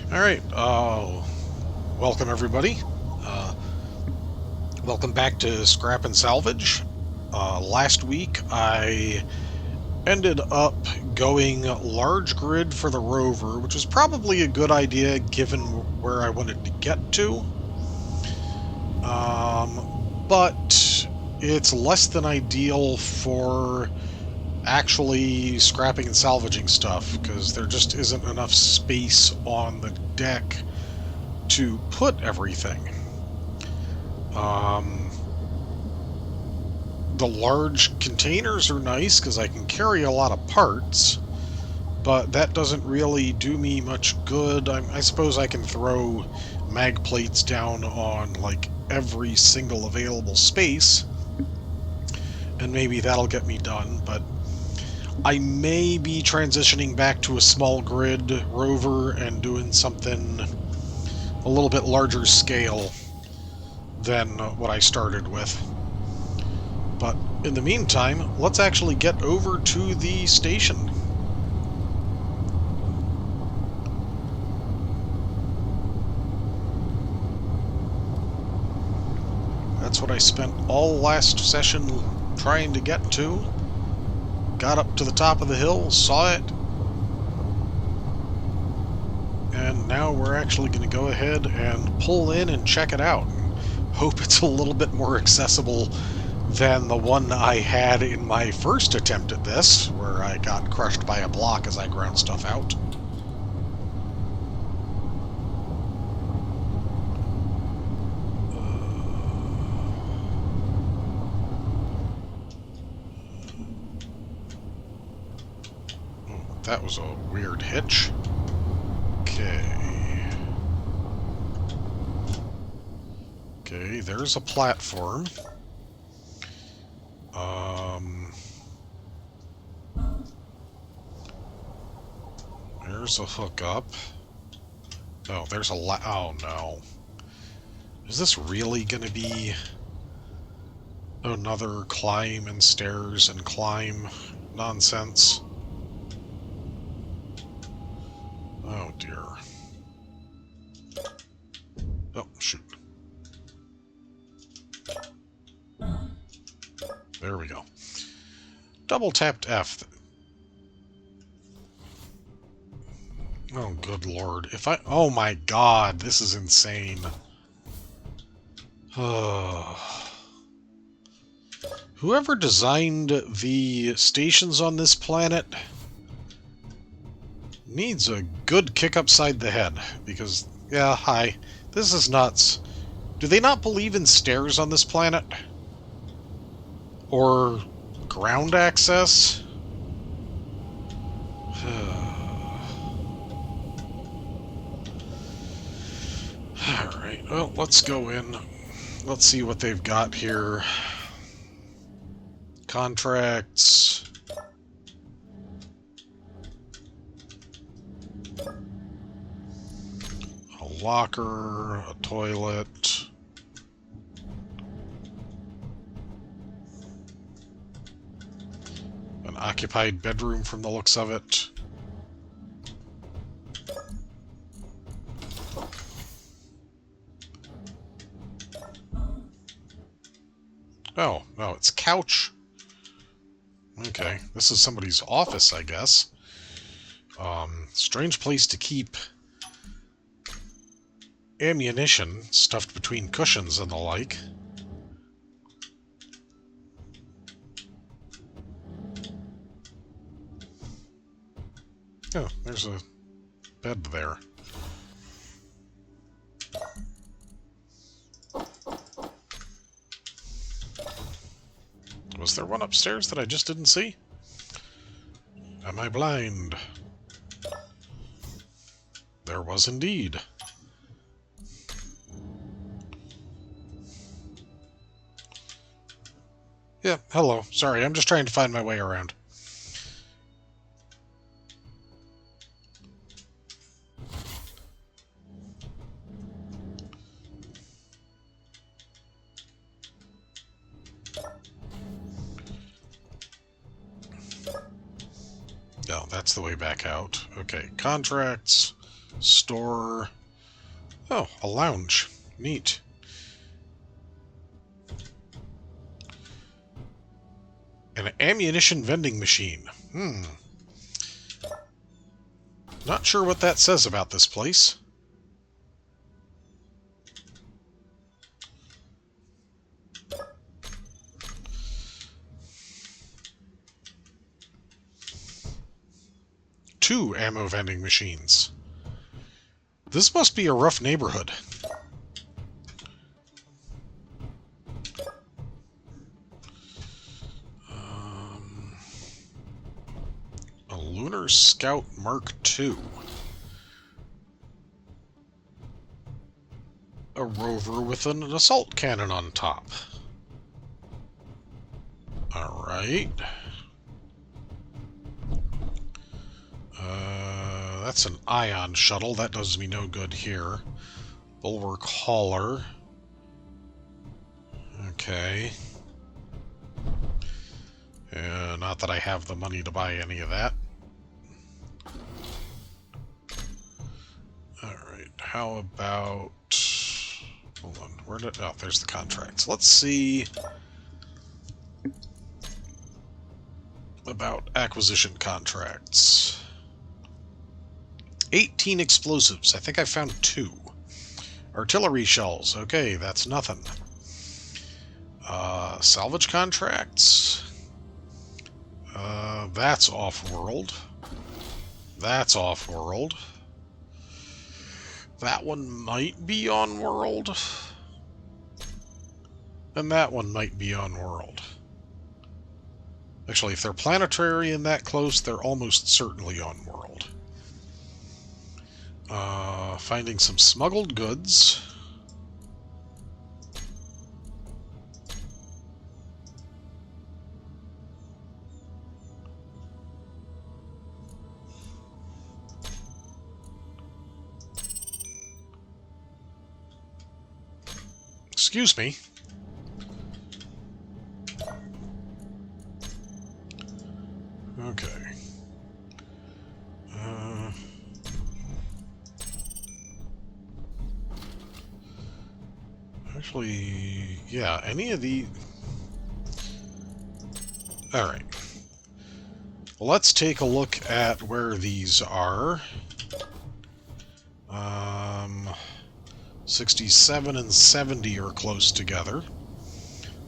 Alright, welcome everybody. Uh, Welcome back to Scrap and Salvage. Last week I ended up going large grid for the rover, which was probably a good idea given where I wanted to get to. But it's less than ideal for actually scrapping and salvaging stuff, because there just isn't enough space on the deck to put everything. The large containers are nice because I can carry a lot of parts, but that doesn't really do me much good. I suppose I can throw mag plates down on like every single available space, and maybe that'll get me done, but I may be transitioning back to a small grid rover and doing something a little bit larger scale than what I started with. But in the meantime, let's actually get over to the station. That's what I spent all last session trying to get to. Got up to the top of the hill, saw it, and now we're actually going to go ahead and pull in and check it out. Hope it's a little bit more accessible than the one I had in my first attempt at this, where I got crushed by a block as I ground stuff out. That was a weird hitch. Okay. Okay, there's a platform. There's a hookup. Oh, there's a oh no. Is this really gonna be another climb and stairs and climb nonsense? Oh dear. Oh, shoot. There we go. Double tapped F. Oh, good lord. If I... Oh my god, this is insane. Whoever designed the stations on this planet needs a good kick upside the head, because, yeah, hi, this is nuts. Do they not believe in stairs on this planet? Or ground access? Alright, well, let's go in. Let's see what they've got here. Contracts. A locker, a toilet. An occupied bedroom from the looks of it. Oh, no, it's couch. Okay, this is somebody's office, I guess. Strange place to keep ammunition stuffed between cushions and the like. Oh, there's a bed there. Was there one upstairs that I just didn't see? Am I blind? There was indeed. Yeah, hello. Sorry, I'm just trying to find my way around. No, that's the way back out. Okay, contracts. Store... Oh, a lounge. Neat. An ammunition vending machine. Not sure what that says about this place. Two ammo vending machines. This must be a rough neighborhood. A Lunar Scout Mark II. A rover with an assault cannon on top. Alright. That's an ion shuttle. That does me no good here. Bulwark hauler. Okay. Not that I have the money to buy any of that. Alright, how about... Hold on, where did... Oh, there's the contracts. Let's see about acquisition contracts. 18 explosives. I think I found 2. Artillery shells. Okay, that's nothing. Salvage contracts. That's off-world. That's off-world. That one might be on-world. And that one might be on-world. Actually, if they're planetary and that close, they're almost certainly on-world. Finding some smuggled goods. Excuse me. Okay. Actually, yeah, any of the... Alright. Let's take a look at where these are. 67 and 70 are close together.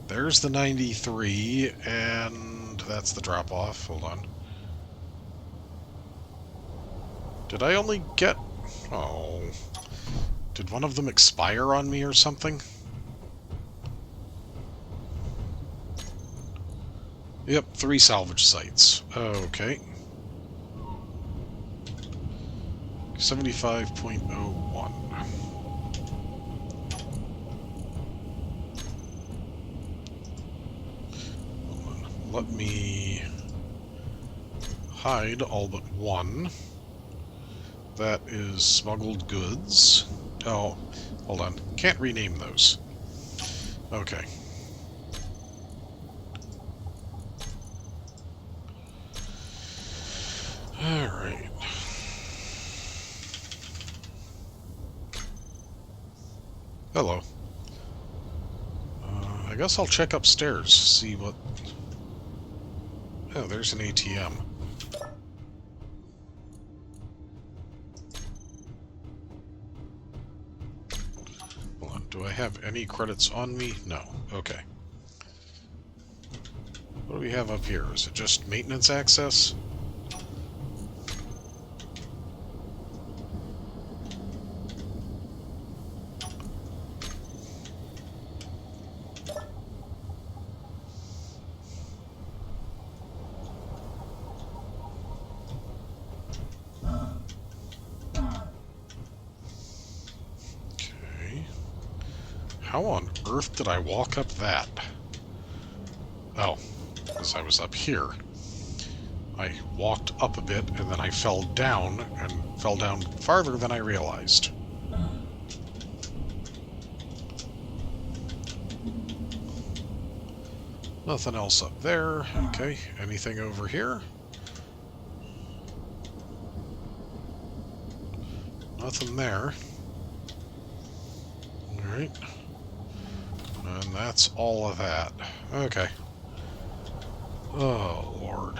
There's the 93, and that's the drop-off. Hold on. Did I only get... Oh... Did one of them expire on me or something? Yep, 3 salvage sites. Okay. 75.01. Let me hide all but one. That is smuggled goods. Oh, hold on. Can't rename those. Okay. Alright. Hello. I guess I'll check upstairs, see what... Oh, there's an ATM. Hold on, do I have any credits on me? No. Okay. What do we have up here? Is it just maintenance access? How on earth did I walk up that? Oh, because I was up here. I walked up a bit, and then I fell down, and fell down farther than I realized. Nothing else up there. Okay, anything over here? Nothing there. Alright. And that's all of that. Okay. Oh, Lord.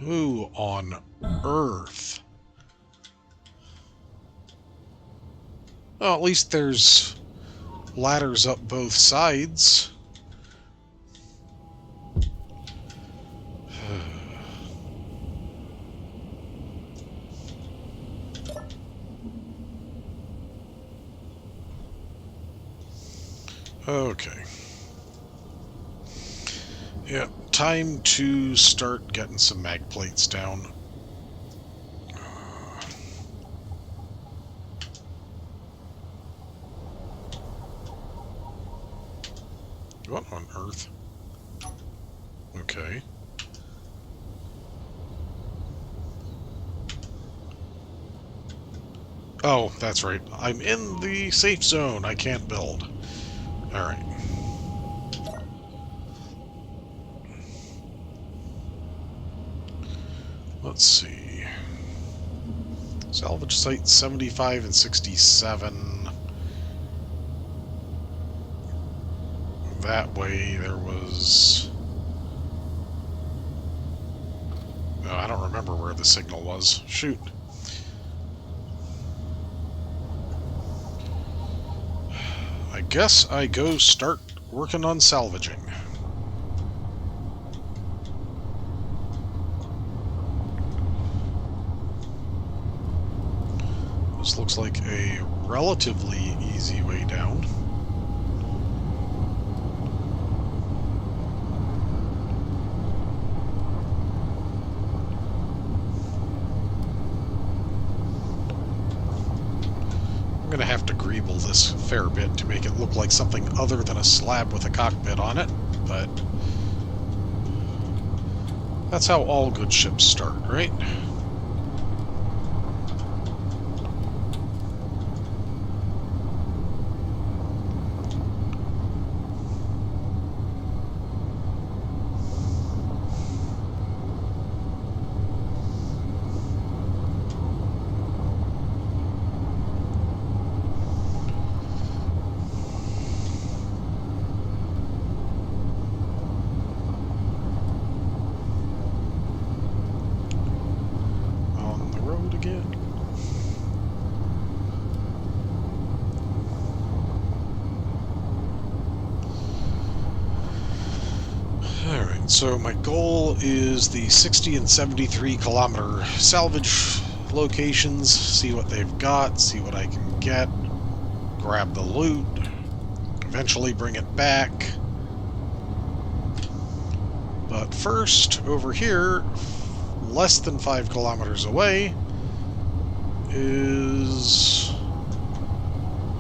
Who on earth? Well, at least there's ladders up both sides. Okay. Yeah, time to start getting some mag plates down. What on earth? Okay. Oh, that's right. I'm in the safe zone. I can't build. Alright. Let's see. Salvage site 75 and 67. That way there was... Oh, I don't remember where the signal was. Shoot. I guess I go start working on salvaging. This looks like a relatively easy way down. I'm going to have to greeble this a fair bit to make it look like something other than a slab with a cockpit on it, but that's how all good ships start, right? So my goal is the 60 and 73 kilometer salvage locations, see what they've got, see what I can get, grab the loot, eventually bring it back. But first, over here, less than 5 kilometers away, is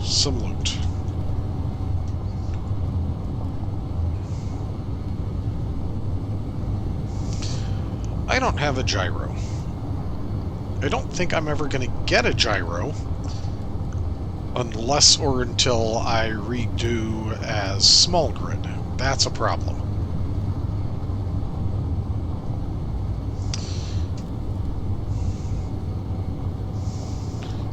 some loot. I don't have a gyro. I don't think I'm ever going to get a gyro unless or until I redo as small grid. That's a problem.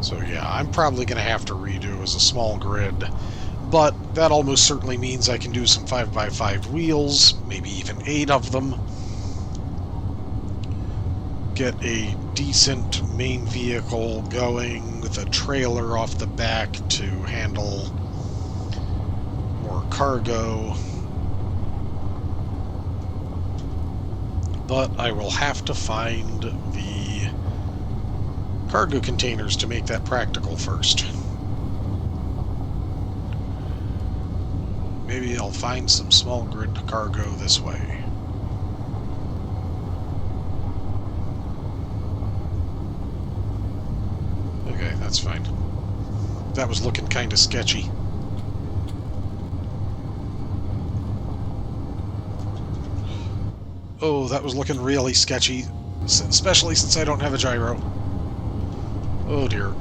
So yeah, I'm probably going to have to redo as a small grid, but that almost certainly means I can do some 5x5 wheels, maybe even 8 of them. Get a decent main vehicle going with a trailer off the back to handle more cargo. But I will have to find the cargo containers to make that practical first. Maybe I'll find some small grid cargo this way. Okay, that's fine. That was looking kind of sketchy. Oh, that was looking really sketchy, especially since I don't have a gyro. Oh dear.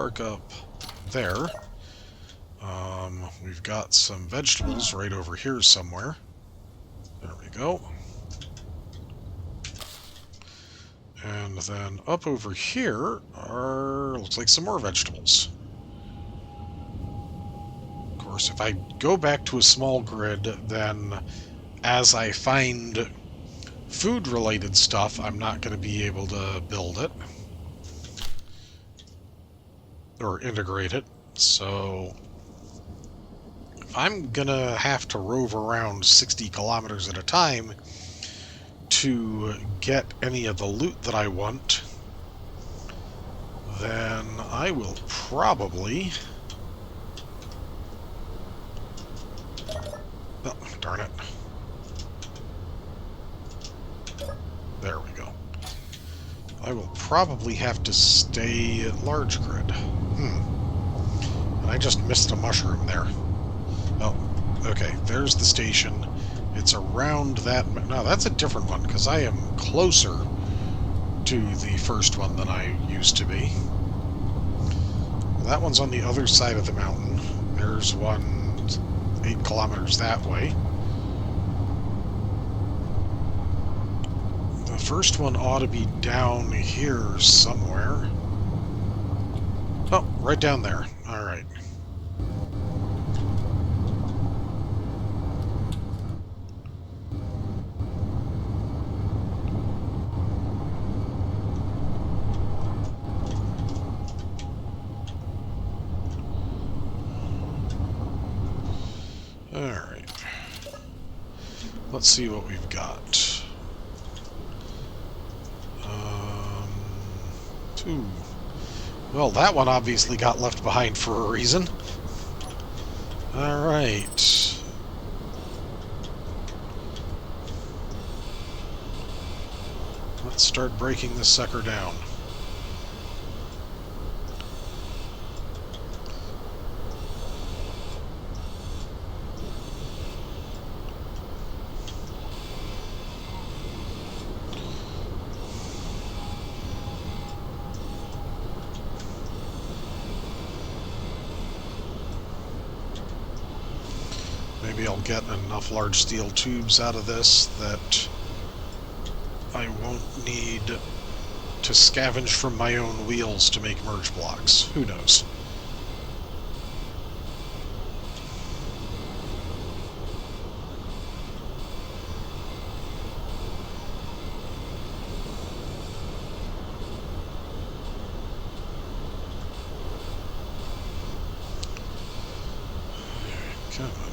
park up there. We've got some vegetables right over here somewhere. There we go. And then up over here are, looks like some more vegetables. Of course, if I go back to a small grid, then as I find food-related stuff, I'm not going to be able to build it. Or integrate it. So if I'm going to have to rove around 60 kilometers at a time to get any of the loot that I want, then I will probably... Oh, darn it. There we go. I will probably have to stay at large grid. And I just missed a mushroom there. Oh, okay. There's the station. It's around that... No, that's a different one, because I am closer to the first one than I used to be. That one's on the other side of the mountain. There's one 8 kilometers that way. The first one ought to be down here somewhere. Oh, right down there. All right. Alright. Let's see what we've got. Two. Well, that one obviously got left behind for a reason. Alright. Let's start breaking this sucker down. Maybe I'll get enough large steel tubes out of this that I won't need to scavenge from my own wheels to make merge blocks. Who knows? Come on.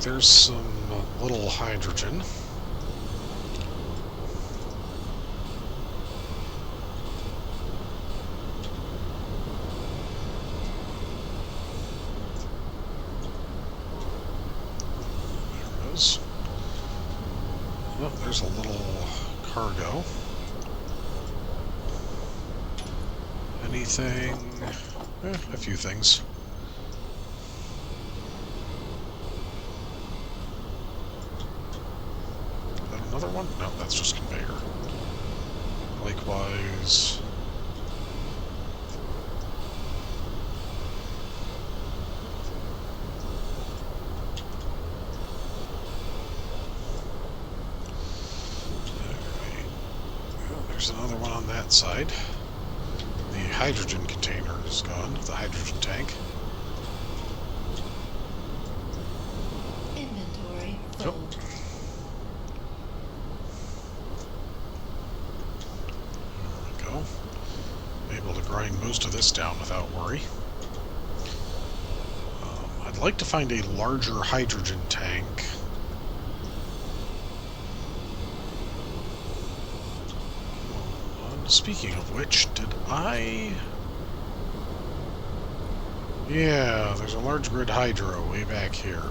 There's some little hydrogen. There it is. Oh, there's a little cargo. Anything? A few things. Another one? No, that's just conveyor. Likewise. Alright. Well, there's another one on that side. The hydrogen container is gone, the hydrogen tank. Inventory full. Oh. Able to grind most of this down without worry. I'd like to find a larger hydrogen tank. Speaking of which, did I... Yeah, there's a large grid hydro way back here.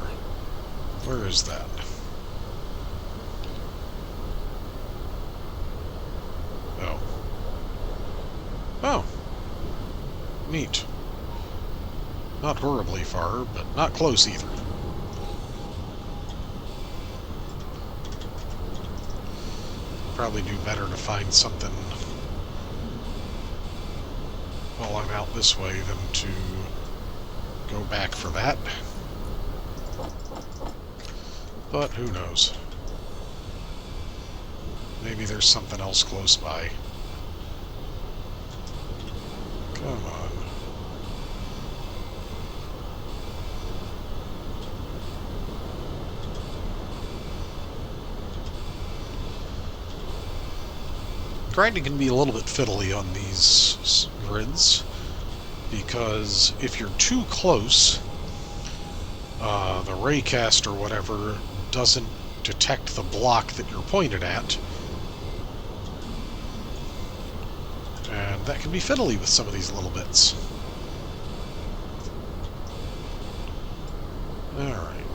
Where is that? Oh. Oh. Neat. Not horribly far, but not close either. Probably do better to find something while I'm out this way than to go back for that. But who knows? Maybe there's something else close by. Come on. Grinding can be a little bit fiddly on these grids, because if you're too close, the raycast or whatever doesn't detect the block that you're pointed at, and that can be fiddly with some of these little bits. Alright.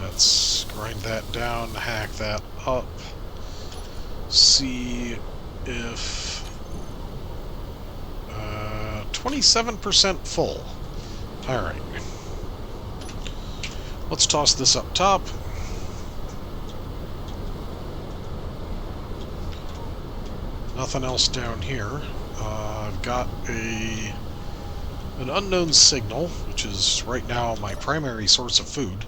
Let's grind that down, hack that up. See if 27% full. Alright. Let's toss this up top. Nothing else down here. I've got an unknown signal, which is right now my primary source of food.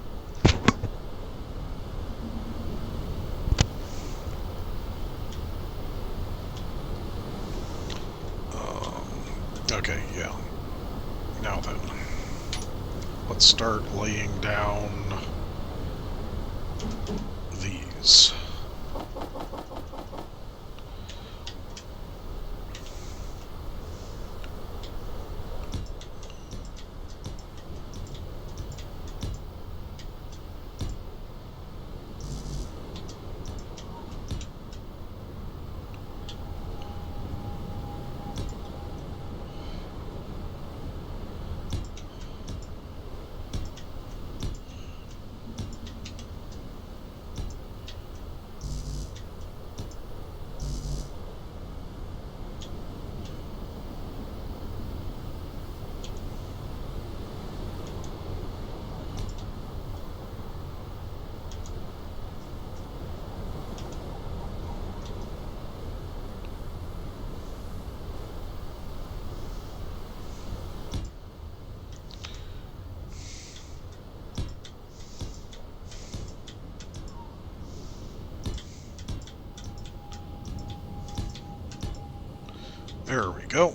Okay, yeah. Now then, let's start laying down these. There we go.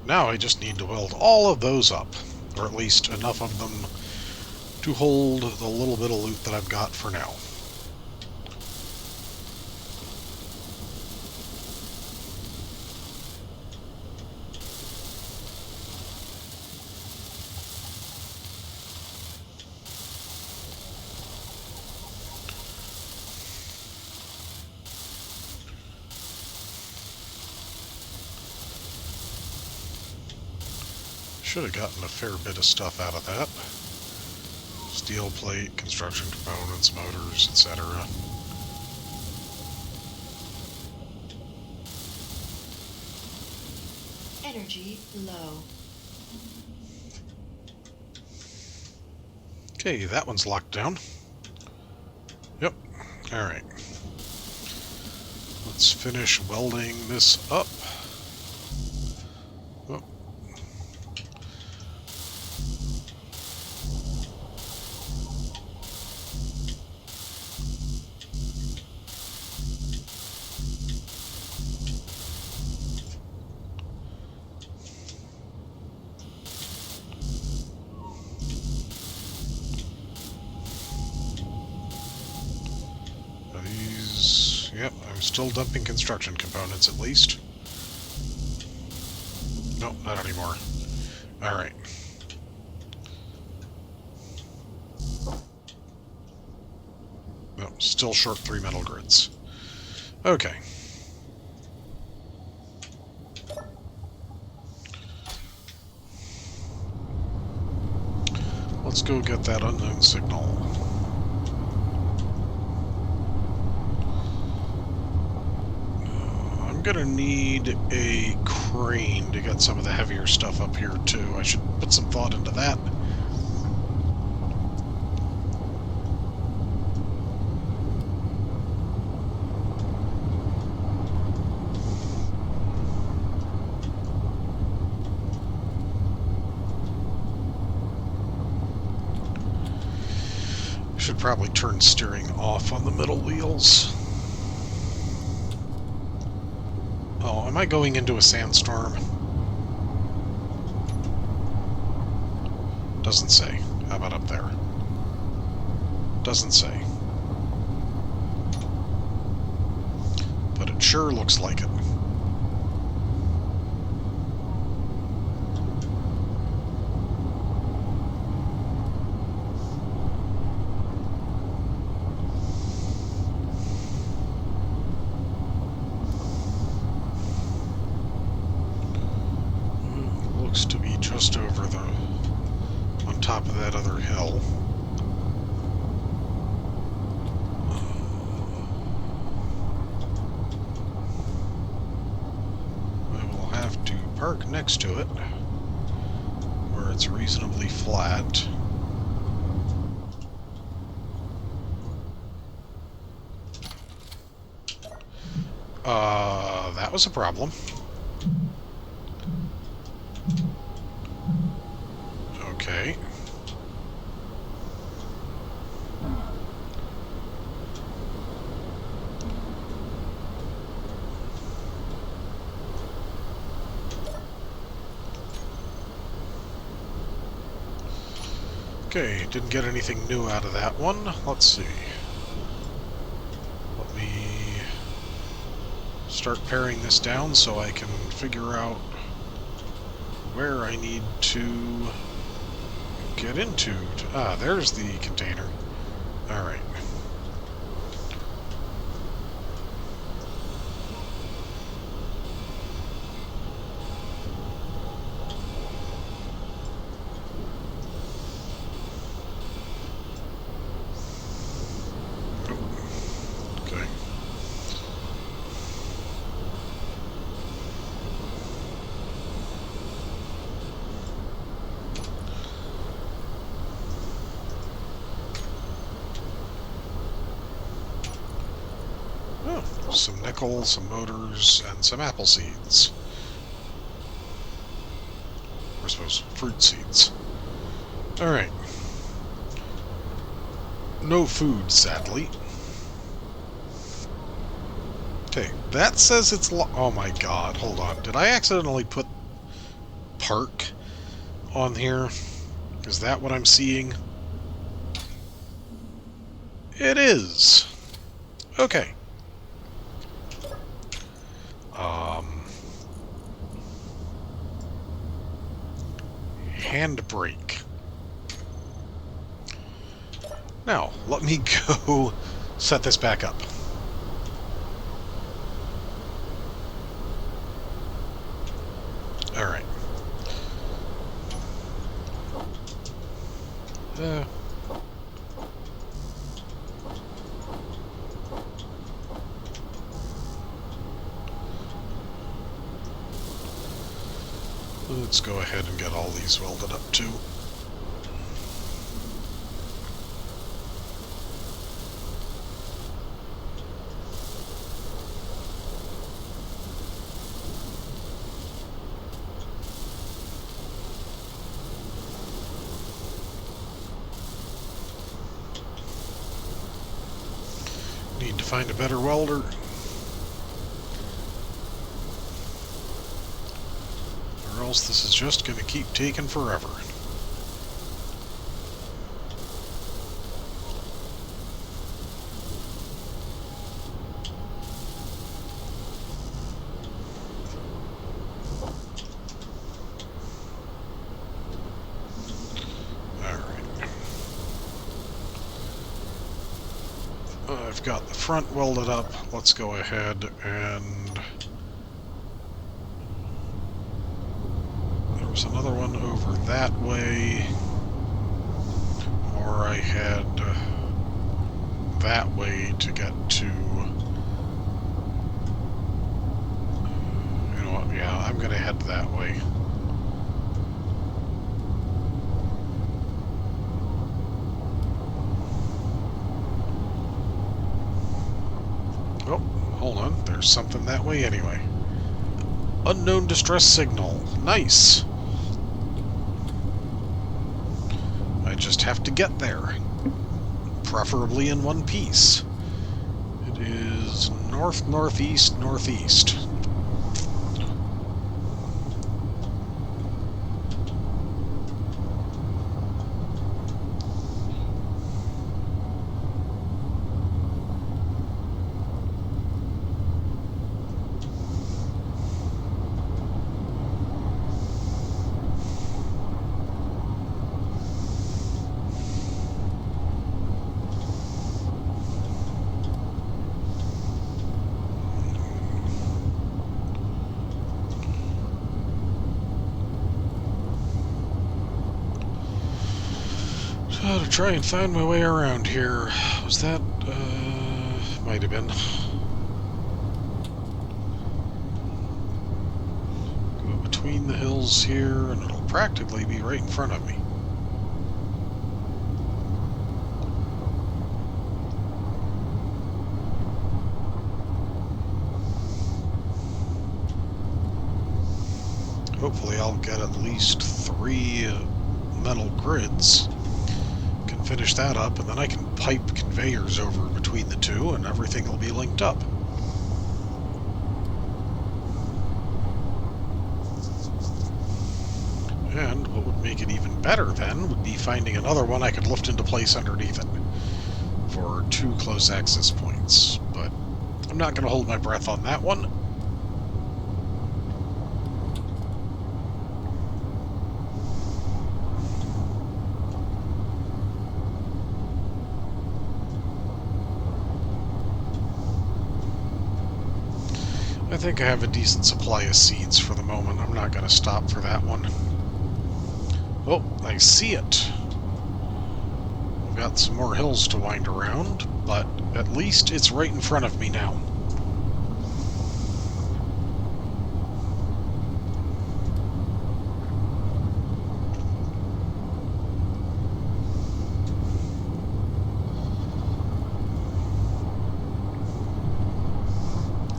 Now I just need to weld all of those up, or at least enough of them to hold the little bit of loot that I've got for now. Should have gotten a fair bit of stuff out of that. Steel plate, construction components, motors, etc. Energy low. Okay, that one's locked down. Yep. Alright. Let's finish welding this up. Oh. Yep, I'm still dumping construction components, at least. Nope, not anymore. Alright. Nope, still short 3 metal grids. Okay. Let's go get that unknown signal. I'm gonna need a crane to get some of the heavier stuff up here, too. I should put some thought into that. Should probably turn steering off on the middle wheels. Oh, am I going into a sandstorm? Doesn't say. How about up there? Doesn't say. But it sure looks like it. To be just over the on top of that other hill. I will have to park next to it where it's reasonably flat. That was a problem. Okay. Okay, didn't get anything new out of that one. Let's see. Let me start paring this down so I can figure out where I need to get into. Ah, there's the container. Alright. Okay. Some nickel, some motors, and some apple seeds. Or I suppose fruit seeds. Alright. No food, sadly. Okay, that says it's oh my god, hold on. Did I accidentally put park on here? Is that what I'm seeing? It is. Okay. Handbrake. Now, let me go set this back up. Alright. Let's go ahead and get all these welded up too. Need to find a better welder. Or else this is just going to keep taking forever. I've got the front welded up. Let's go ahead and... There was another one over that way. or I head that way to get to... You know what? Yeah, I'm going to head that way. Oh, hold on. There's something that way anyway. Unknown distress signal. Nice. I just have to get there. Preferably in one piece. It is north-northeast, northeast. To try and find my way around here. Was that, might have been. Go between the hills here, and it'll practically be right in front of me. Hopefully I'll get at least 3 metal grids. Can finish that up, and then I can pipe conveyors over between the two, and everything will be linked up. And what would make it even better then would be finding another one I could lift into place underneath it for 2 close access points. But I'm not going to hold my breath on that one. I think I have a decent supply of seeds for the moment. I'm not going to stop for that one. Oh, I see it. I've got some more hills to wind around, but at least it's right in front of me now.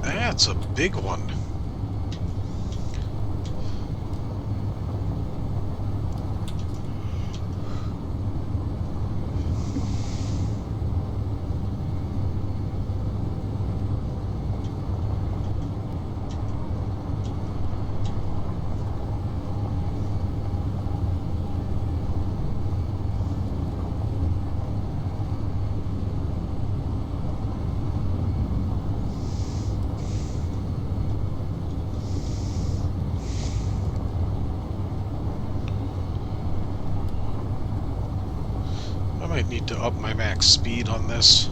That's a big one. I might need to up my max speed on this.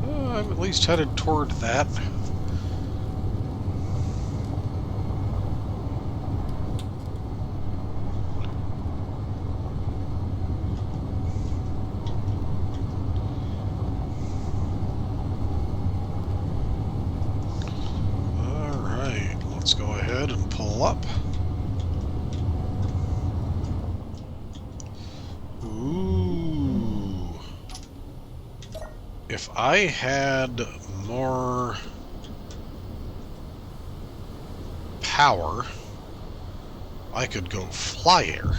I'm at least headed toward that. Alright, let's go ahead and pull up. Ooh. If I had more power, I could go fly air.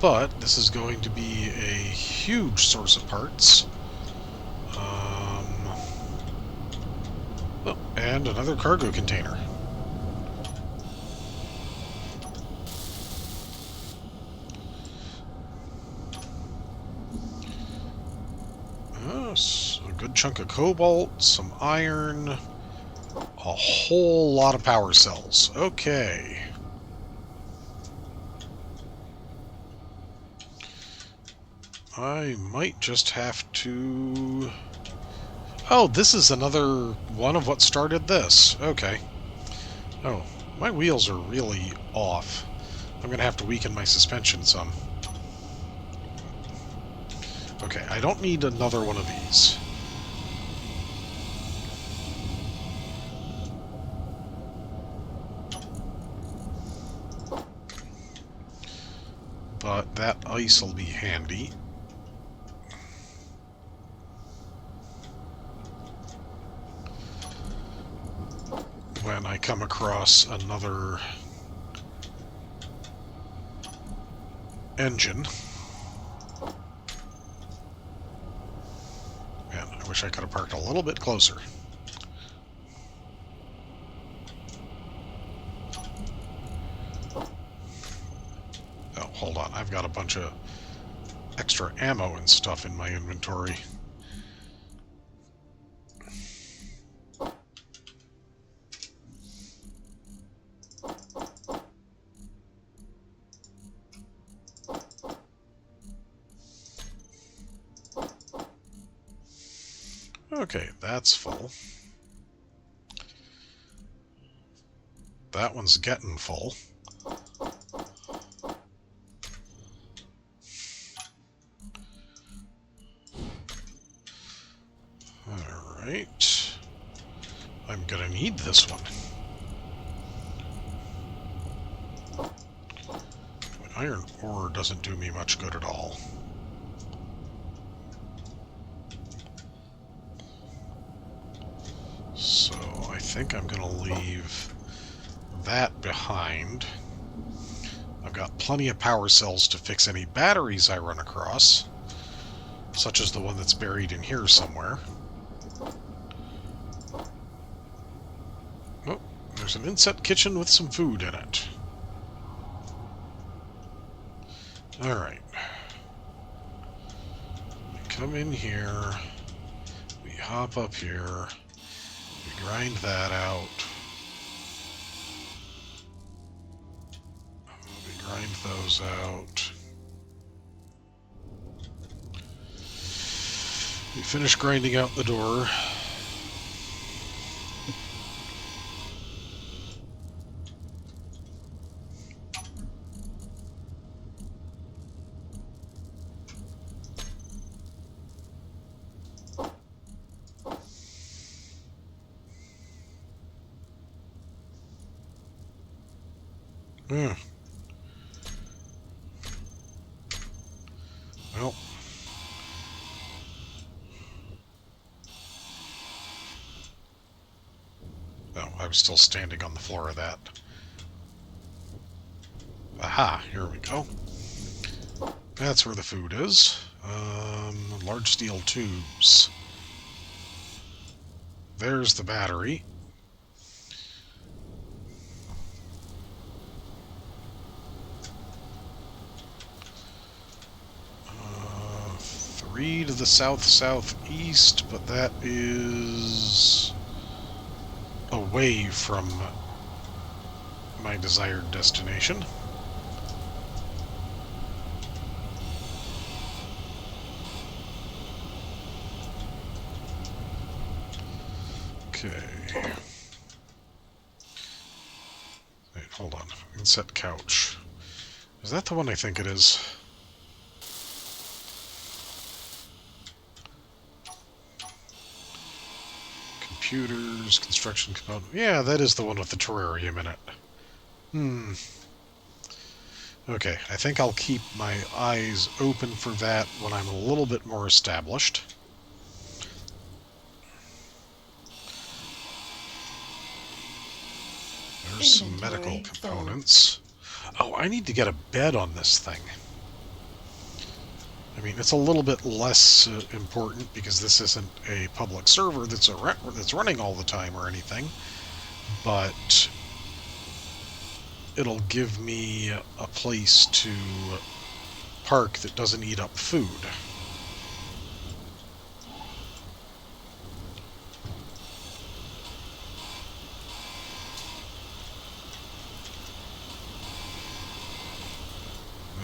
But this is going to be a huge source of parts. Oh, and another cargo container. A good chunk of cobalt, some iron, a whole lot of power cells. Okay. I might just have to Oh, this is another one of what started this. Okay. Oh, my wheels are really off. I'm going to have to weaken my suspension some. Okay, I don't need another one of these. But that ice will be handy. When I come across another engine. Man, I wish I could have parked a little bit closer. Oh, hold on. I've got a bunch of extra ammo and stuff in my inventory. Okay, that's full. That one's getting full. Alright. I'm gonna need this one. Iron ore doesn't do me much good at all. So I think I'm gonna leave that behind. I've got plenty of power cells to fix any batteries I run across, such as the one that's buried in here somewhere. Oh, there's an inset kitchen with some food in it. Alright. We come in here, we hop up here, we grind that out. We grind those out. We finish grinding out the door. Well, no, I was still standing on the floor of that. Aha, here we go. That's where the food is. Large steel tubes. There's the battery. Three to the south-southeast, but that is away from my desired destination. Okay. Wait, hold on. Inset couch. Is that the one I think it is? Computers, construction component. Yeah, that is the one with the terrarium in it. Okay, I think I'll keep my eyes open for that when I'm a little bit more established. There's some medical components. Oh, I need to get a bed on this thing. I mean, it's a little bit less important because this isn't a public server that's running all the time or anything, but it'll give me a place to park that doesn't eat up food.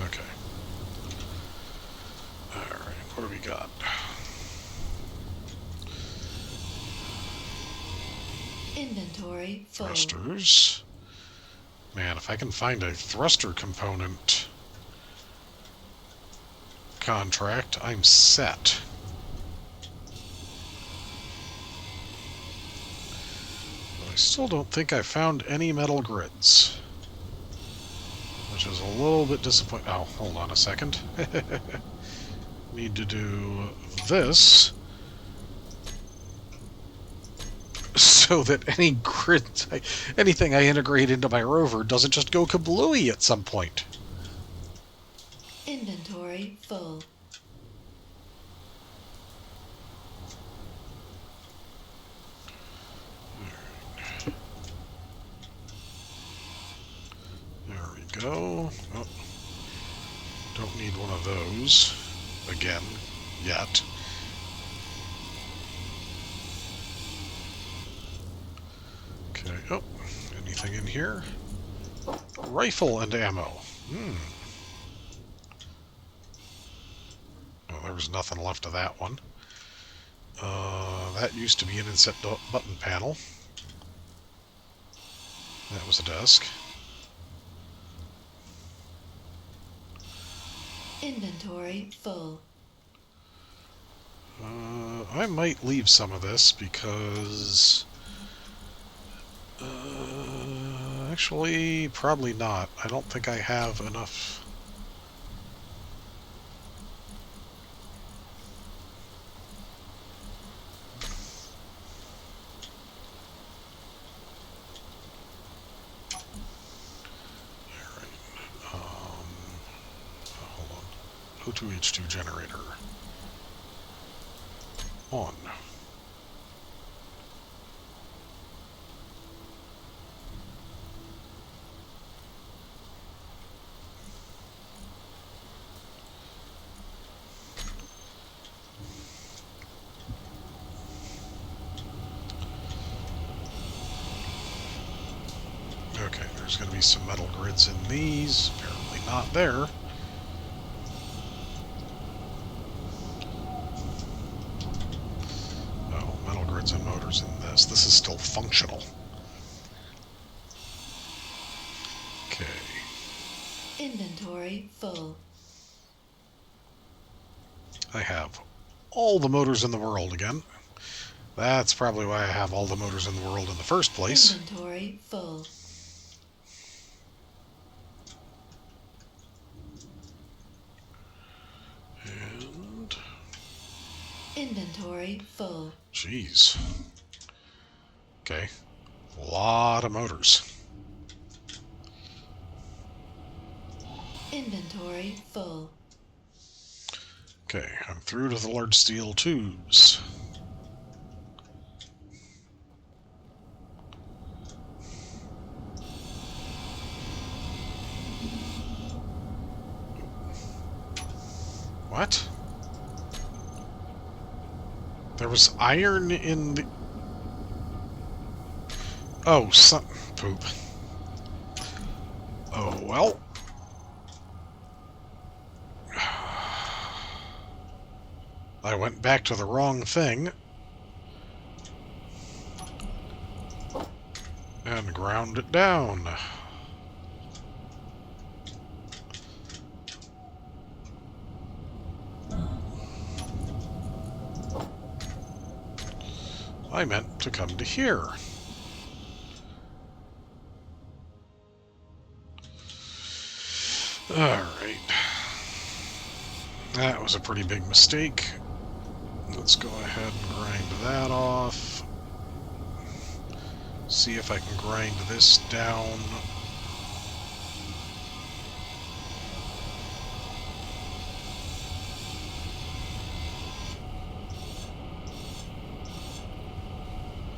Okay. Alright, what do we got? Inventory full. Thrusters. Man, if I can find a thruster component contract, I'm set. But I still don't think I found any metal grids, which is a little bit disappointing. Oh, hold on a second. Need to do this so that any grid, anything I integrate into my rover doesn't just go kablooey at some point. Inventory full. There we go. Oh, don't need one of those again yet. Okay. Oh, anything in here? Rifle and ammo. Oh, there was nothing left of that one. That used to be an inset button panel. That was a desk. Inventory full. I might leave some of this because... actually, probably not. I don't think I have enough... hold on. O2H2 generator. On. Okay, there's going to be some metal grids in these. Apparently not there. Oh, metal grids and motors in this. This is still functional. Okay. Inventory full. I have all the motors in the world again. That's probably why I have all the motors in the world in the first place. Inventory full. And... Inventory full. jeez. Okay. A lot of motors. Inventory full. Okay, I'm through to the large steel tubes. What? There was iron in the... oh, some... poop. Oh, well. I went back to the wrong thing. And ground it down. I meant to come to here. Alright. That was a pretty big mistake. Let's go ahead and grind that off. See if I can grind this down.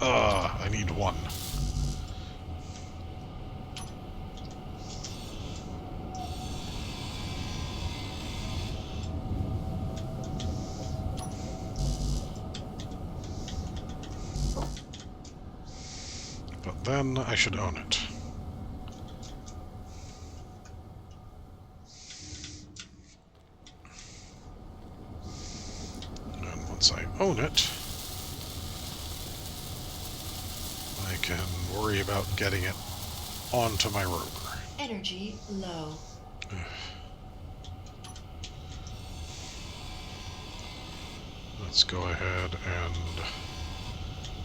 I need one. But then I should own it. And once I own it, I can worry about getting it onto my rover. Energy low. Let's go ahead and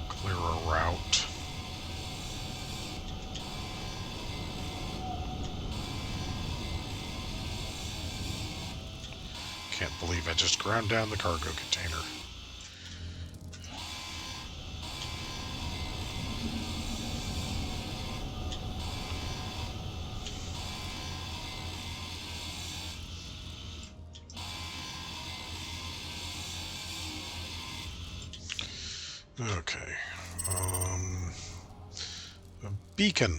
clear a route. Can't believe I just ground down the cargo container. Okay. A beacon.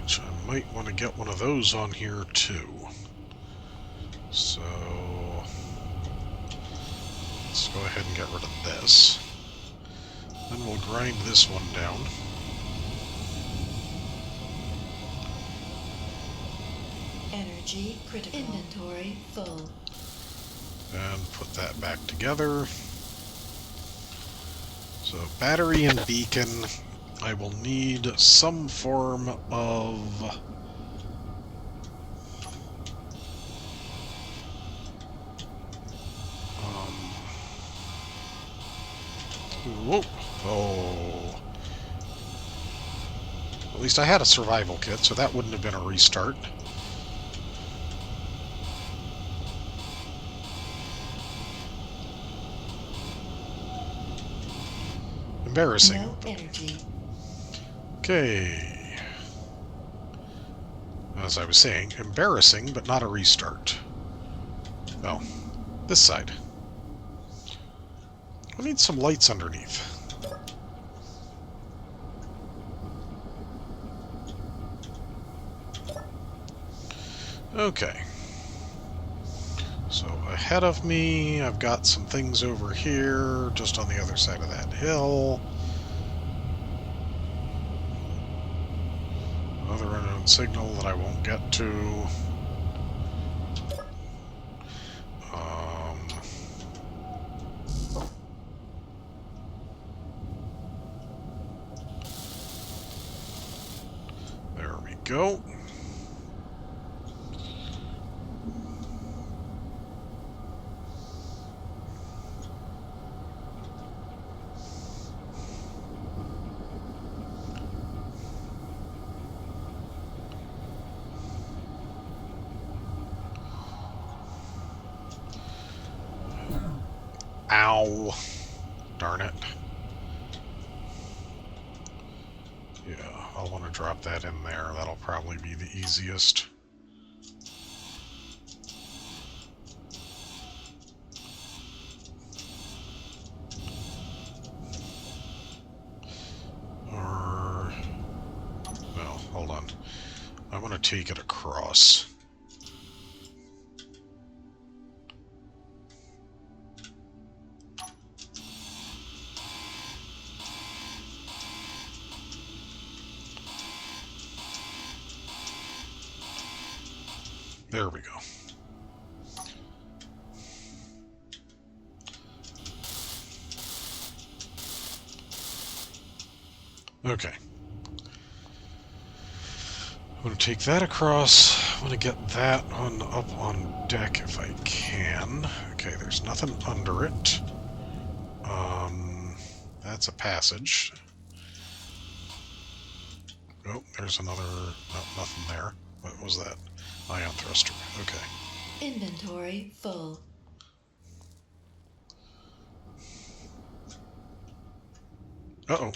Which I might want to get one of those on here too. So let's go ahead and get rid of this. Then we'll grind this one down. Energy critical. Inventory full. And put that back together. So battery and beacon. I will need some form of whoa. Oh. At least I had a survival kit, so that wouldn't have been a restart. Embarrassing. No energy. Okay. As I was saying, embarrassing, but not a restart. Well, this side. I need some lights underneath. Okay. So ahead of me, I've got some things over here, just on the other side of that hill. Another unknown signal that I won't get to. There we go. Ow. Darn it. Yeah, I'll want to drop that in there. That'll probably be the easiest. Or... well, hold on. I want to take it across. There we go. Okay. I'm going to take that across. I want to get that on up on deck if I can. Okay, there's nothing under it. That's a passage. Oh, there's another... no, nothing there. What was that? Ion thruster. Okay. Inventory full. Uh-oh.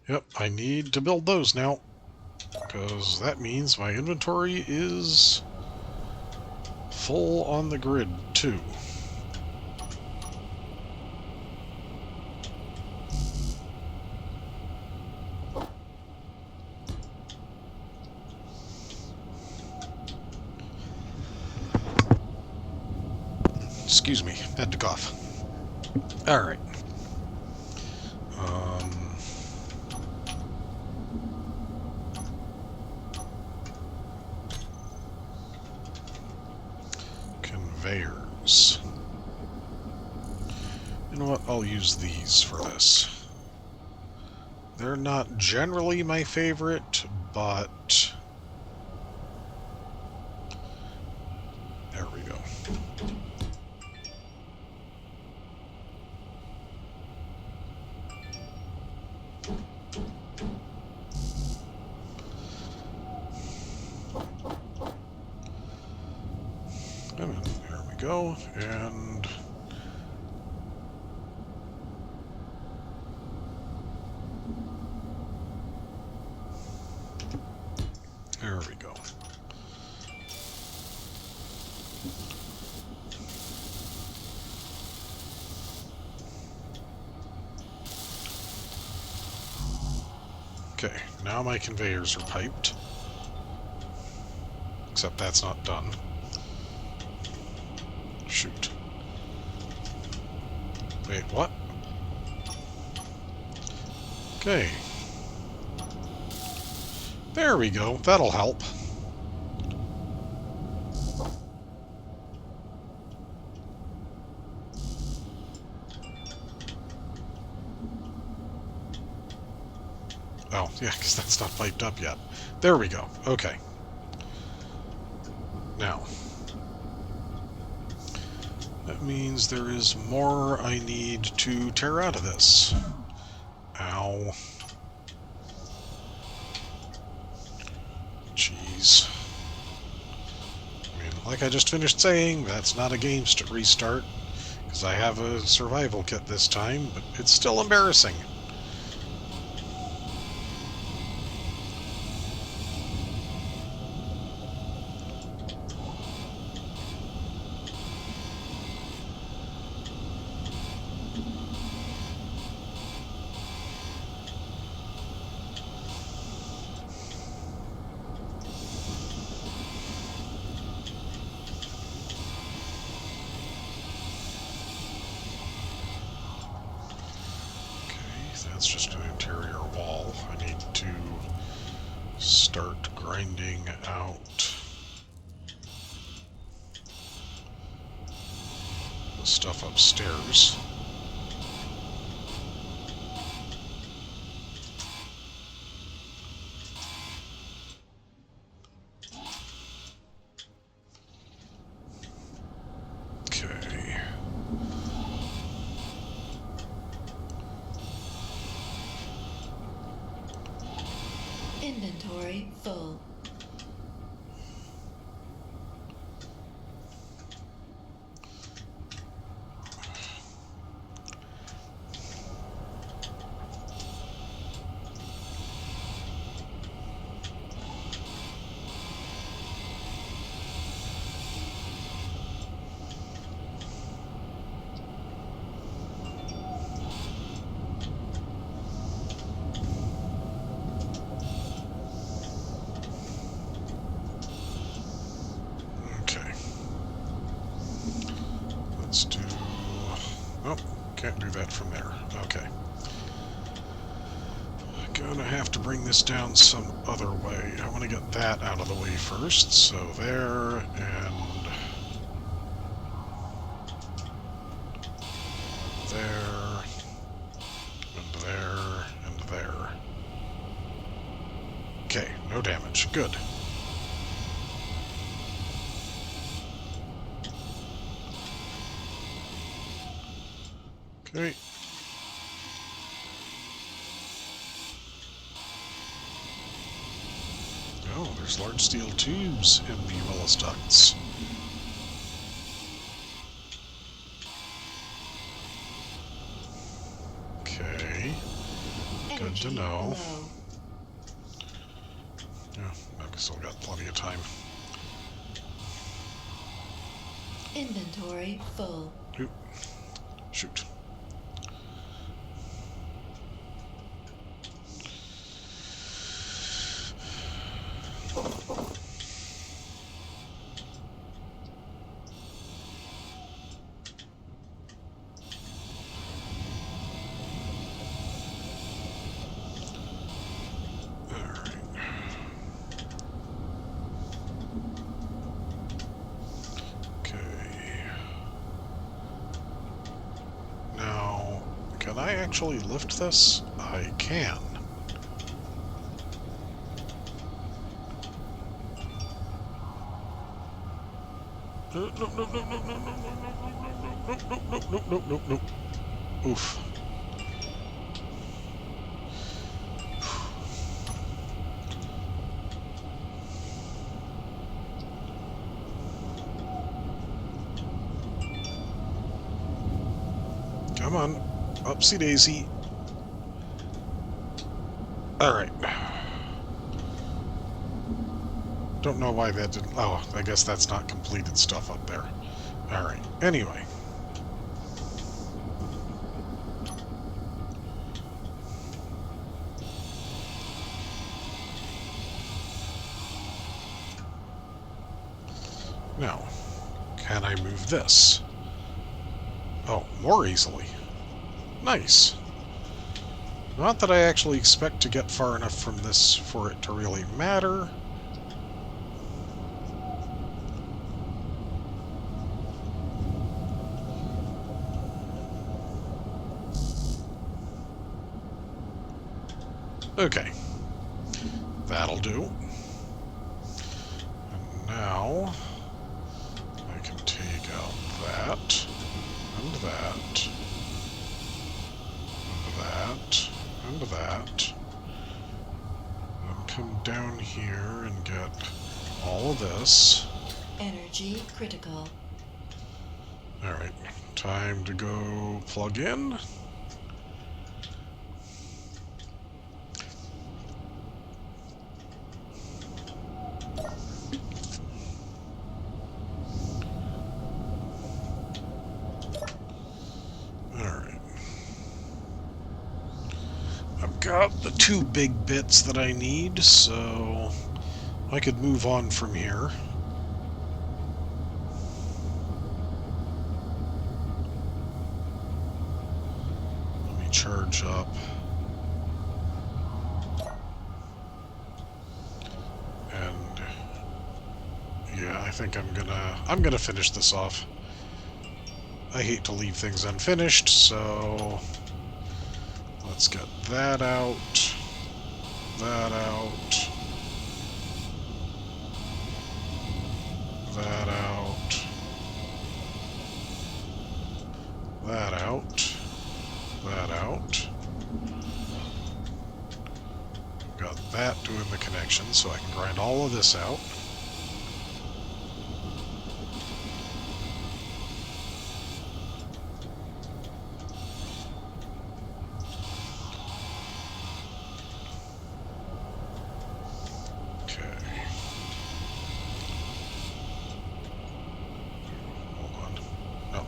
Yep, I need to build those now. Because that means my inventory is full on the grid, too. Excuse me, had to cough. Alright. Conveyors. know what? I'll use these for this. They're not generally my favorite, but... There we go. And there we go, and... There we go. Okay, now my conveyors are piped. Except that's not done. Shoot. Wait, what? Okay. There we go. That'll help. Oh, yeah, because that's not piped up yet. There we go. Okay. Now, that means there is more I need to tear out of this. Ow. Jeez. I mean, like I just finished saying, that's not a game restart, because I have a survival kit this time, but it's still embarrassing. That's just an interior wall. I need to start grinding out the stuff upstairs. Okay. Inventory full. Let's do... Oh, can't do that from there. Okay. Gonna have to bring this down some other way. I want to get that out of the way first. So there, and... there, and there, and there. Okay, no damage. Good. Okay. Oh, there's large steel tubes in the Willis ducts. Okay. Good to know. Yeah, I've still got plenty of time. Inventory full. Oop. Shoot. I actually lift this? I can. Nope, nope, nope, nope, nope, nope, nope, nope, nope, nope, nope, nope, nope, nope. Oof. Come on. Upsy daisy. Alright. Don't know why that didn't... Oh, I guess that's not completed stuff up there. Alright. Anyway. Now, can I move this? Oh, more easily. Nice. Not that I actually expect to get far enough from this for it to really matter. Okay. That'll do. And now, I can take out that, and that, and that, and that, and come down here and get all of this. Energy critical. Alright, time to go plug in. Alright. I've got the 2 big bits that I need, so I could move on from here. Let me charge up. And yeah, I think I'm gonna finish this off. I hate to leave things unfinished, so let's get that out, that out, that out, that out, that out. Got that doing the connection, so I can grind all of this out.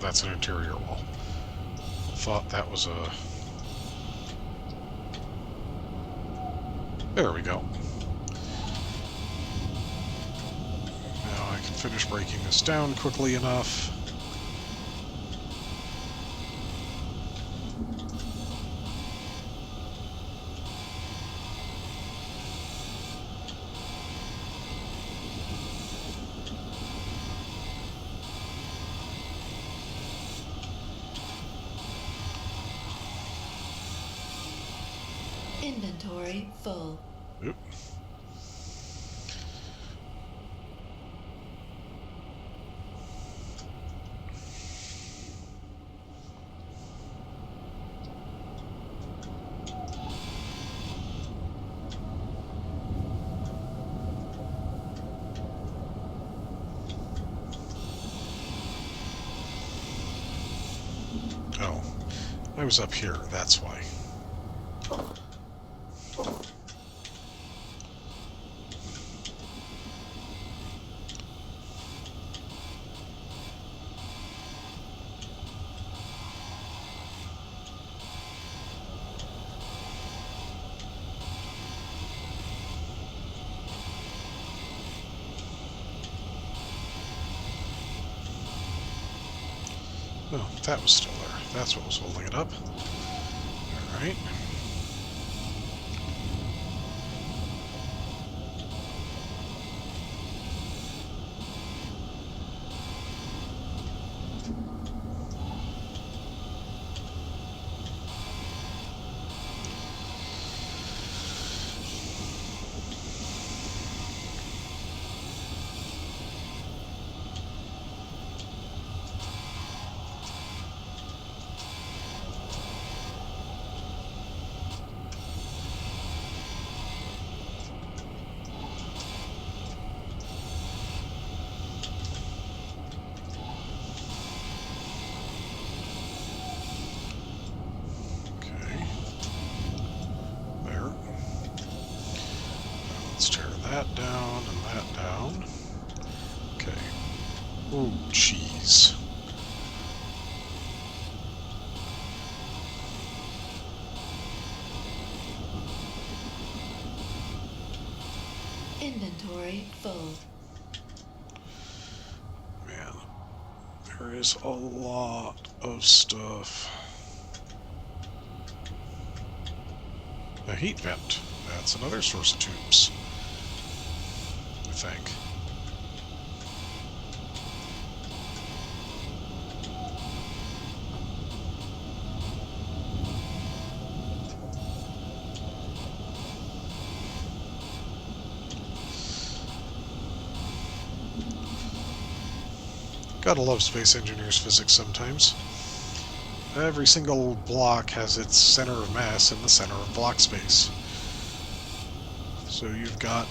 That's an interior wall. Thought that was a... There we go. Now I can finish breaking this down quickly enough. Inventory full. Oop. Oh, I was up here, that's why. No, that was still there. That's what was holding it up. Alright. Inventory full. Man, there is a lot of stuff. A heat vent. That's another source of tubes, I think. Gotta love Space Engineers physics sometimes. Every single block has its center of mass in the center of block space. So you've got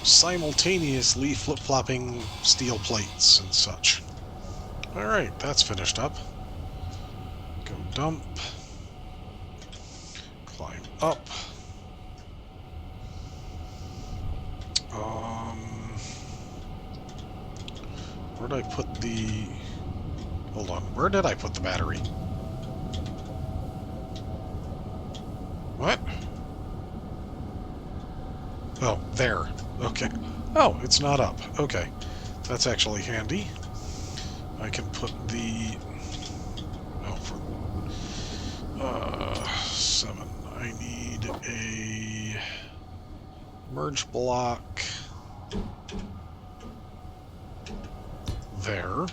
simultaneously flip-flopping steel plates and such. Alright, that's finished up. Go dump. Climb up. Where'd I put the... Hold on, where did I put the battery? What? Oh, there. Okay. Oh, it's not up. Okay. That's actually handy. I can put the... Oh, for... 7. I need a... merge block... there.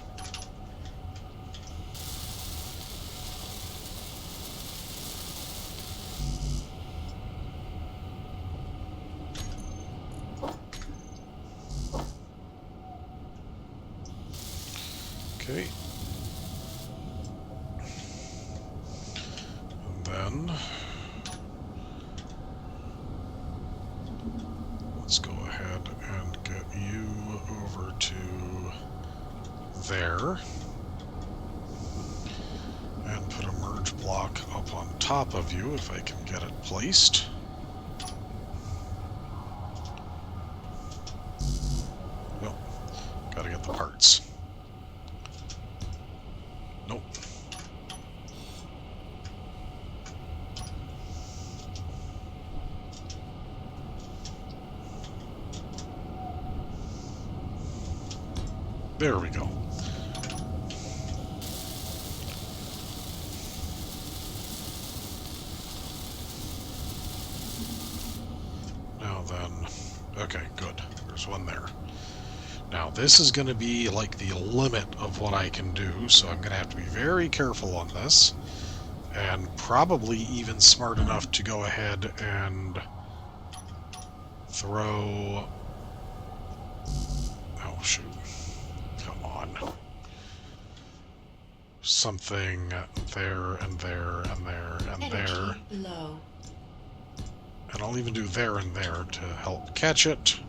Okay. And then let's go ahead and get you over to there. And put a merge block up on top of you if I can get it placed. Well, gotta get the parts. Nope. There we go. Now then, okay, good. There's one there. Now, this is going to be like the limit of what I can do, so I'm going to have to be very careful on this, and probably even smart enough to go ahead and throw... Oh, shoot. Come on. Something there, and there, and there, and there. Energy low. And I'll even do there and there to help catch it.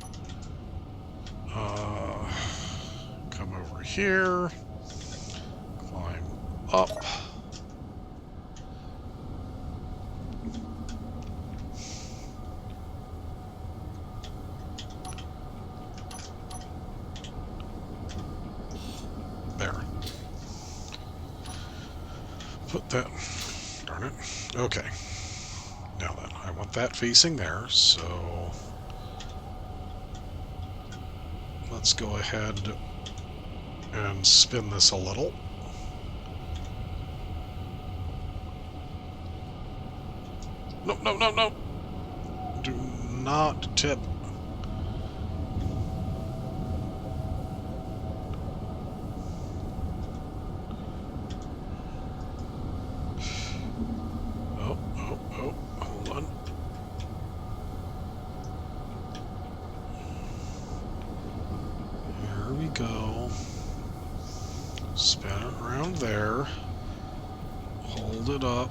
Come over here. Climb up. There. Put that... Darn it. Okay. Now then, I want that facing there, so... Let's go ahead and spin this a little. No, no, no, no! Do not tip. Oh, oh, oh, hold on. There we go. Spin it around there. Hold it up.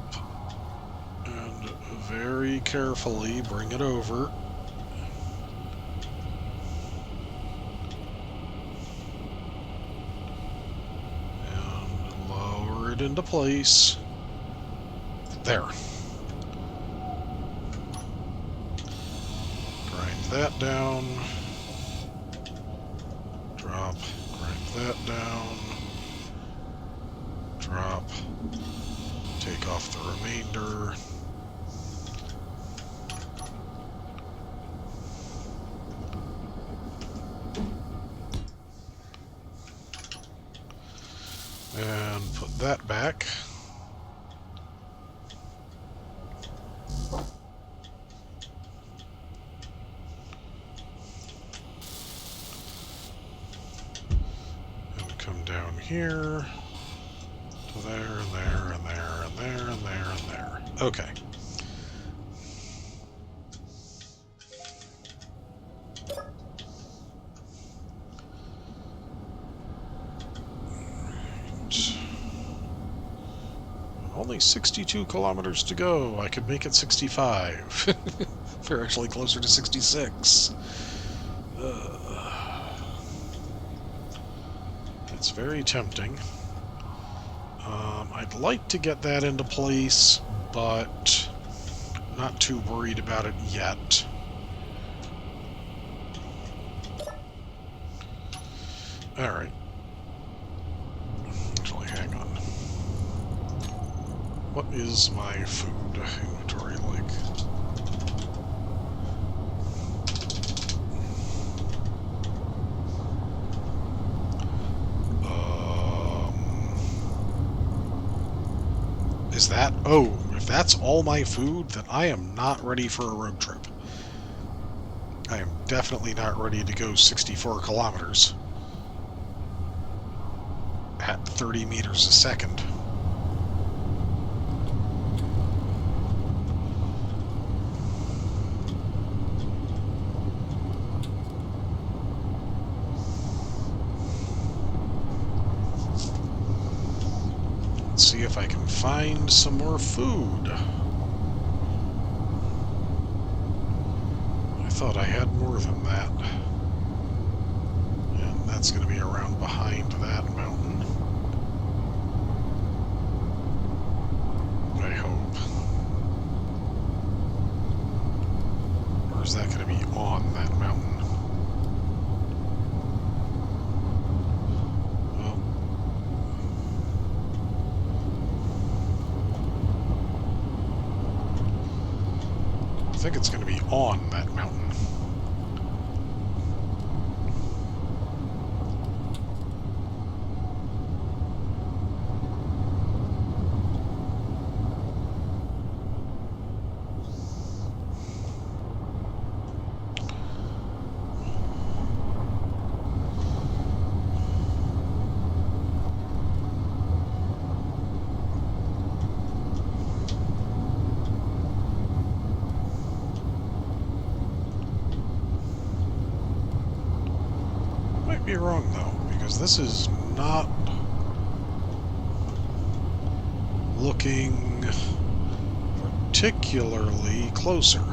And very carefully bring it over. And lower it into place. There. Grind that down. Drop. Grind that down. Drop. Take off the remainder. And put that back. And come down here to there and there and there and there and there and there. Okay. Only 62 kilometers to go. I could make it 65. We're actually closer to 66. It's very tempting. I'd like to get that into place, but not too worried about it yet. Alright. Actually, hang on. What is my food inventory like? Is that... Oh, if that's all my food, then I am not ready for a road trip. I am definitely not ready to go 64 kilometers at 30 meters a second. Let's see if I can find some more food. I thought I had more than that. And that's going to be around behind that mountain. I hope. Or is that going to be on that mountain? I think it's going to be on that mountain. Be wrong though, because this is not looking particularly closer.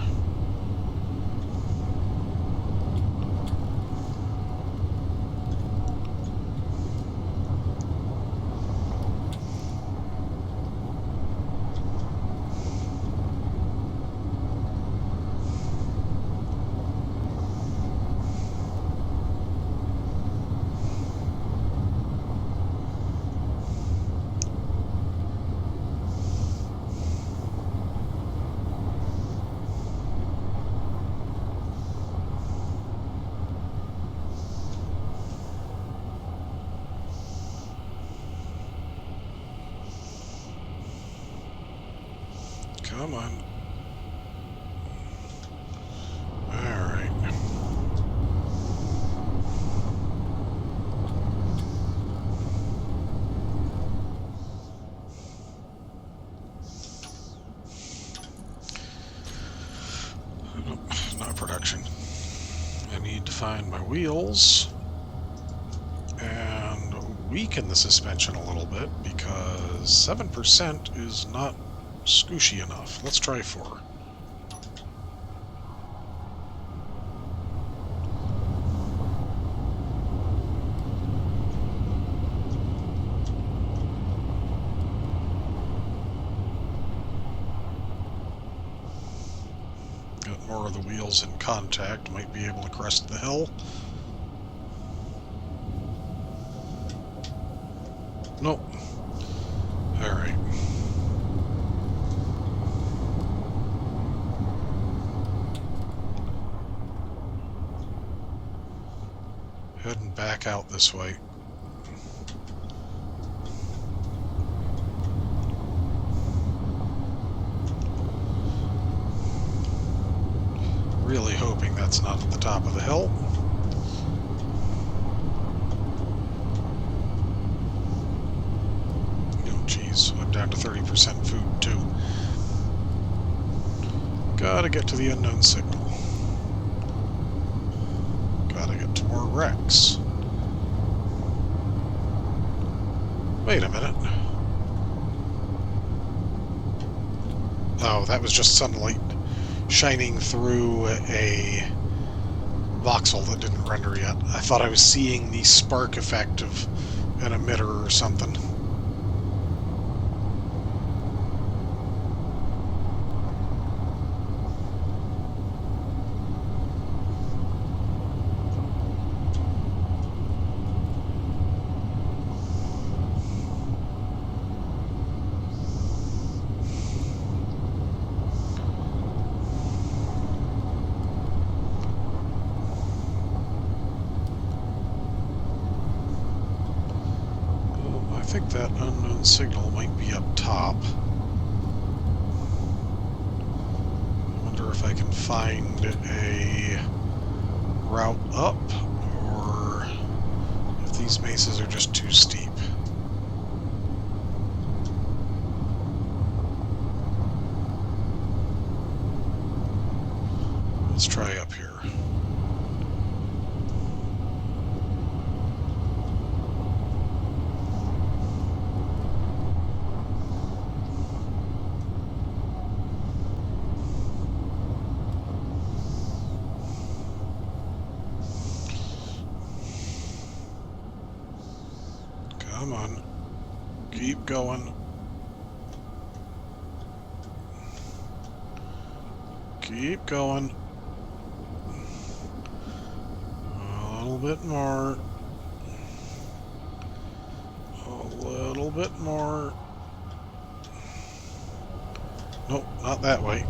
Come on. Alright. Nope, not production. I need to find my wheels and weaken the suspension a little bit because 7% is not squishy enough. Let's try 4. Got more of the wheels in contact. Might be able to crest the hill. Nope. Alright. Heading back out this way. that's not at the top of the hill. Oh, jeez. I'm down to 30% food, too. Gotta get to the unknown signal. Gotta get to more wrecks. Wait a minute. Oh, that was just sunlight shining through a voxel that didn't render yet. I thought I was seeing the spark effect of an emitter or something. I think that unknown signal might be up top. I wonder if I can find a route up, or if these mesas are just too steep. Let's try up here. Come on. Keep going. Keep going. A little bit more. A little bit more. Nope, not that way.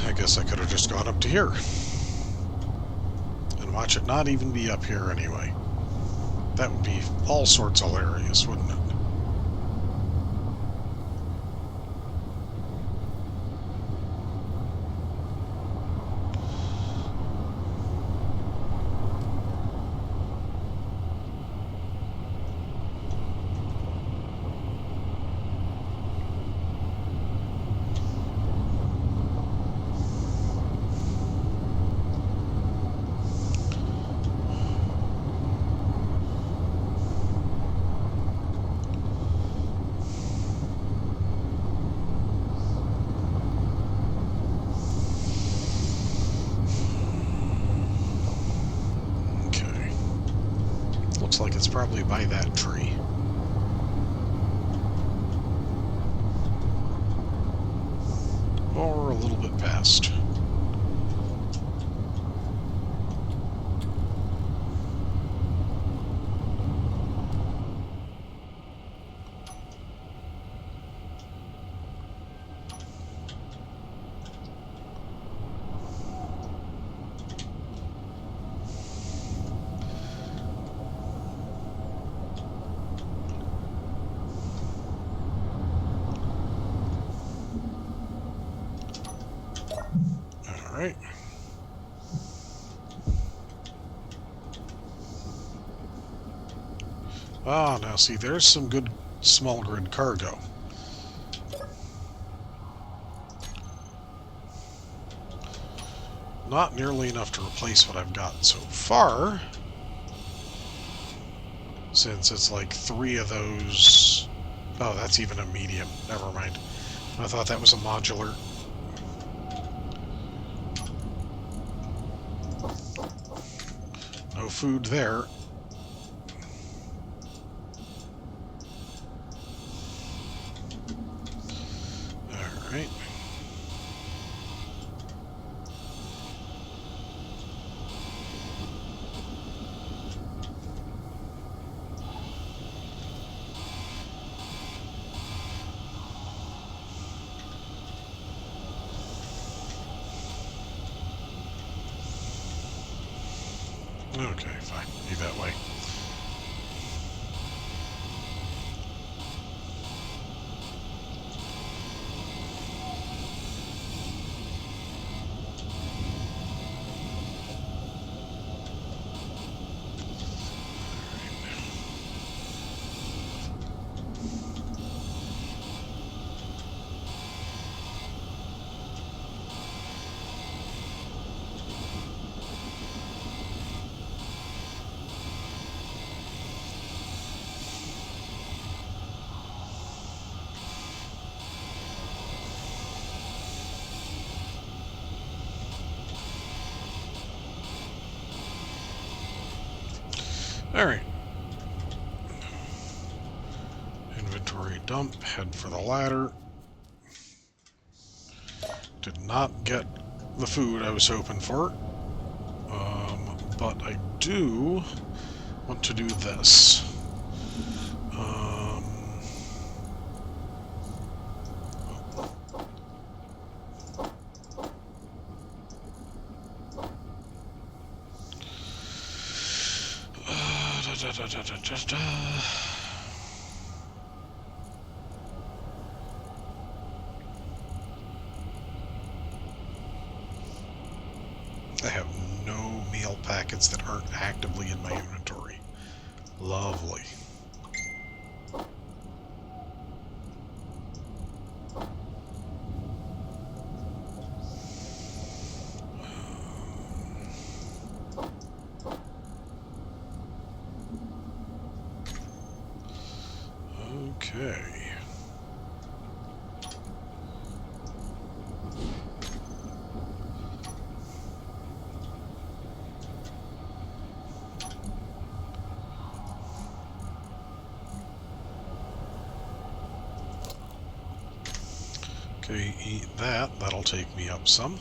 I guess I could have just gone up to here. And watch it not even be up here anyway. That would be all sorts hilarious, wouldn't it? Looks like it's probably by that tree. Or a little bit past. Alright. Ah, now see, there's some good small grid cargo. Not nearly enough to replace what I've gotten so far, since it's like 3 of those... Oh, that's even a medium. Never mind. I thought that was a modular. No food there. Alright. Okay, fine. Be that way. Alright. Inventory dump, head for the ladder. Did not get the food I was hoping for. But I do want to do this. I have no meal packets that aren't actively in my inventory. Lovely. Okay. Okay, eat that. That'll take me up some.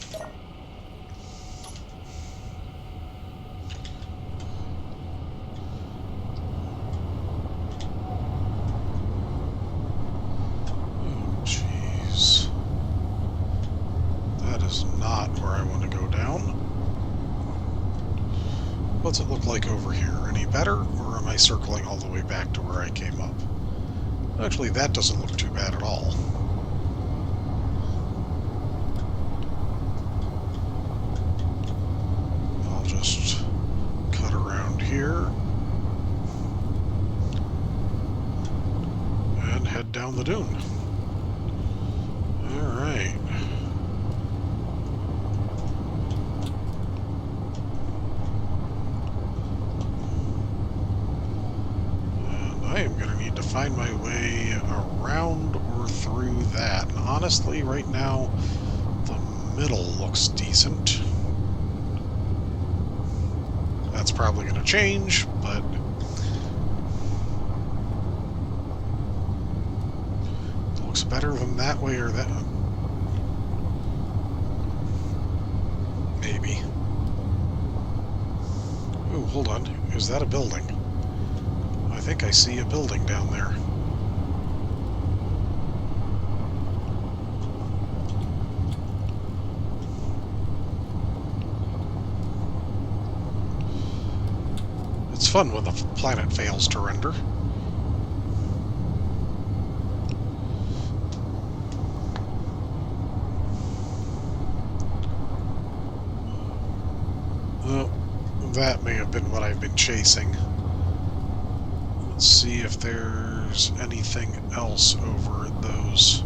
Oh, jeez. That is not where I want to go down. What's it look like over here? Any better, or am I circling all the way back to where I came up? Actually, that doesn't look too bad at all. I'll just cut around here and head down the dune. Alright. I am going to need to find my way around or through that. And honestly, right now, the middle looks decent. That's probably going to change, but it looks better than that way or that. Maybe. Ooh, hold on. Is that a building? I think I see a building down there. It's fun when the planet fails to render. Oh, that may have been what I've been chasing. Let's see if there's anything else over at those.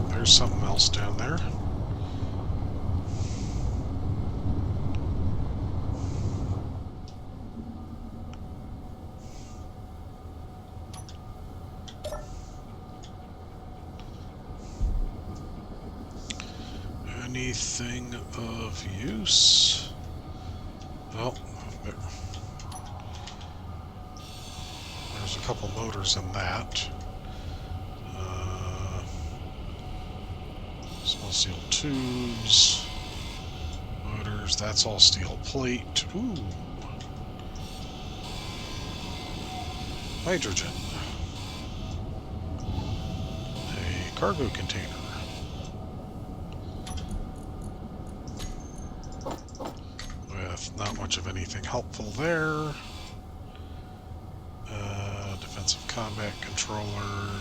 There's something else down there. Anything of use? Well, there's a couple motors in that. Small steel tubes. Motors, that's all steel plate. Ooh. Hydrogen. A cargo container. With not much of anything helpful there. Defensive combat controller,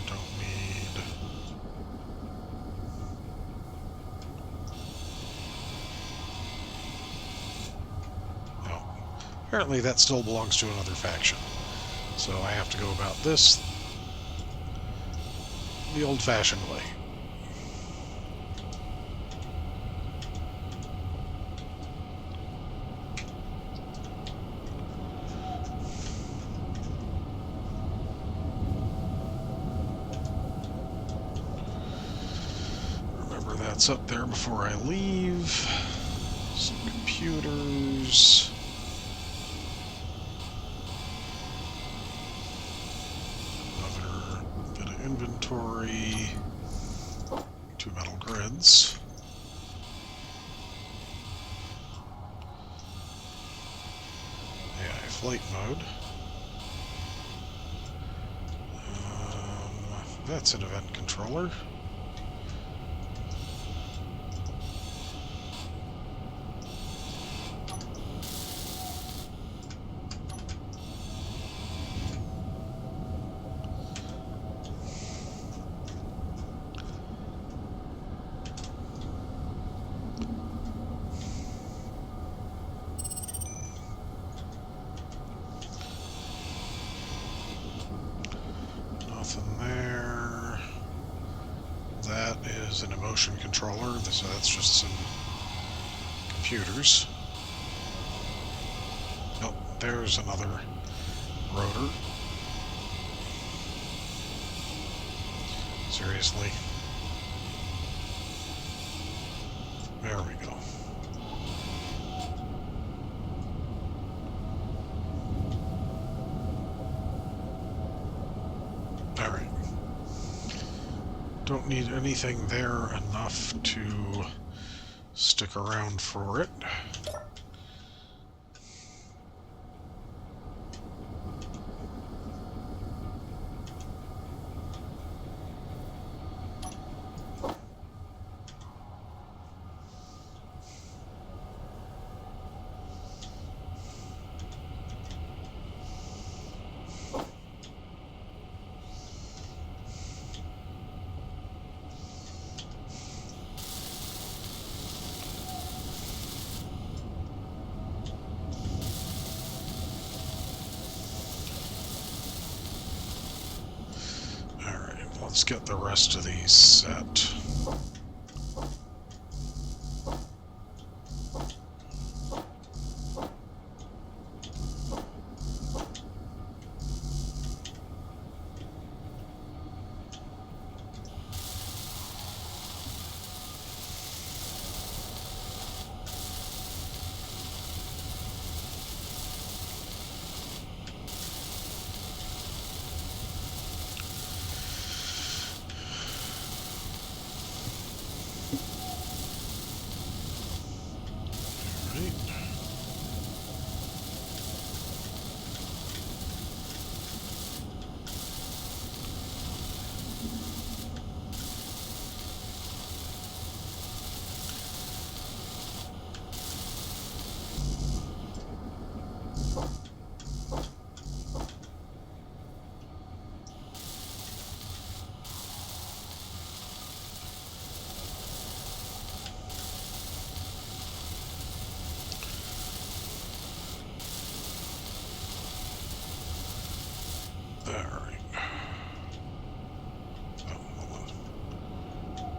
don't need. Oh. Apparently that still belongs to another faction. So I have to go about this the old-fashioned way. Remember that's up there before I leave. Some computers. Another bit of inventory. 2 metal grids. AI flight mode. That's an event controller. Nothing there. That is an emotion controller, so that's just some computers. Oh, there's another rotor. Seriously. There we go. Alright. Don't need anything there enough to stick around for it. Let's get the rest of these set.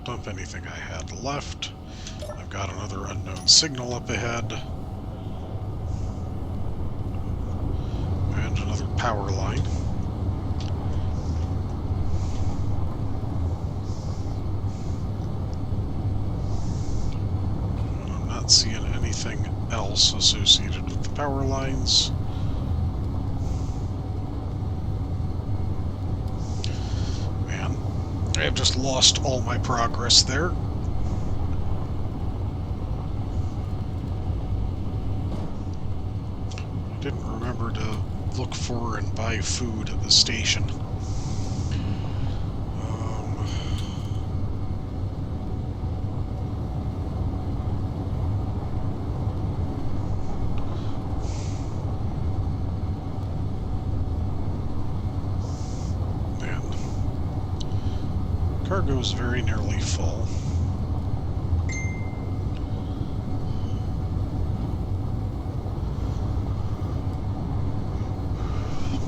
Dump anything I had left. I've got another unknown signal up ahead. And another power line. And I'm not seeing anything else associated with the power lines. Man, I have just lost all my progress there. look for and buy food at the station. Cargo's very nearly full.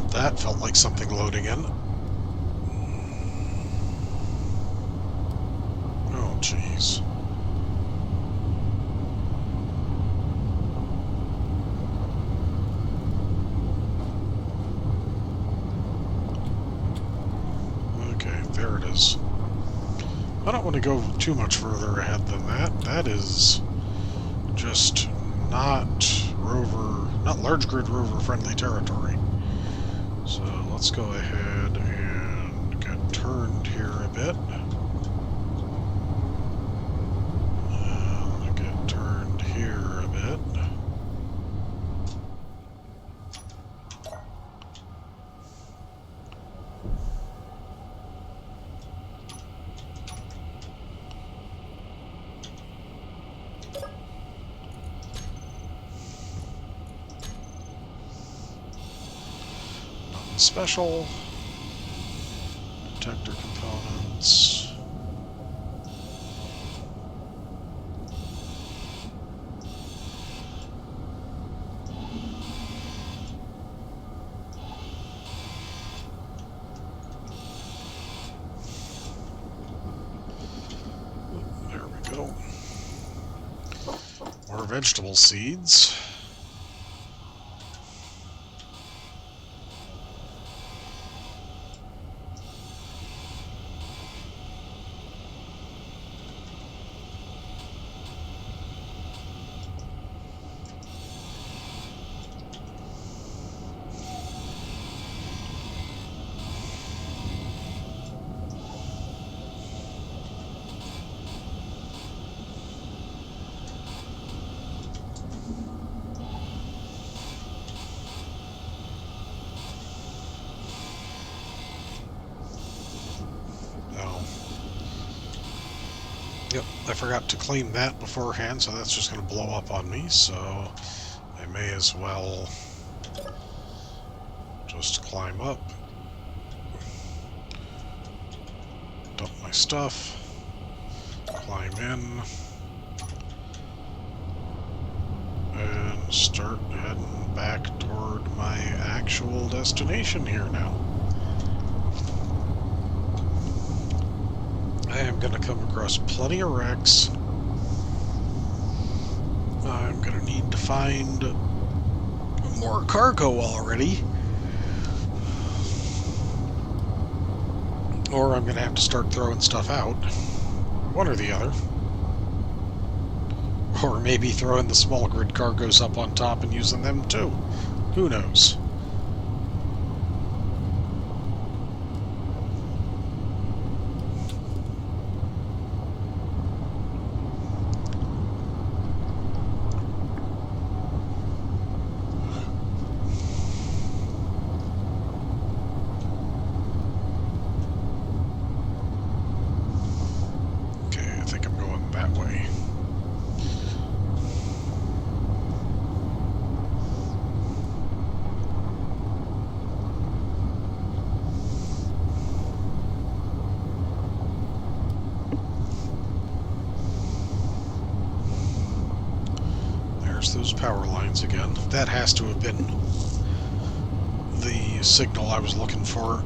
That felt like something loading in. Oh, jeez. Okay, there it is. I don't want to go too much further ahead than that. That is just not large grid rover friendly territory. So let's go ahead and get turned here a bit. And get turned here a bit. Special detector components. There we go. More vegetable seeds. Yep, I forgot to clean that beforehand, so that's just going to blow up on me, so I may as well just climb up, dump my stuff, climb in, and start heading back toward my actual destination here now. I am going to come across plenty of wrecks. I'm going to need to find more cargo already. Or I'm going to have to start throwing stuff out. One or the other. Or maybe throwing the small grid cargoes up on top and using them too. Who knows? Those power lines again. That has to have been the signal I was looking for.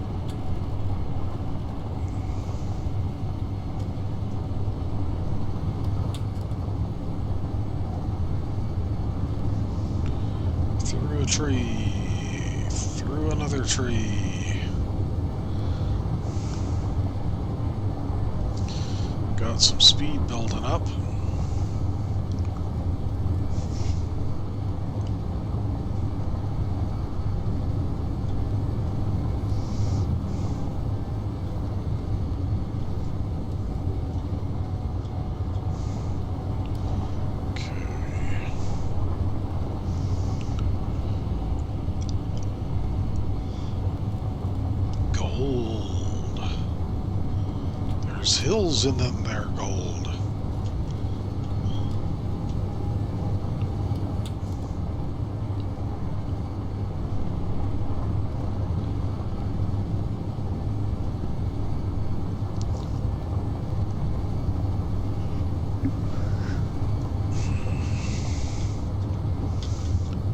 Through a tree, through another tree. Got some speed building up. There's hills in them there, gold.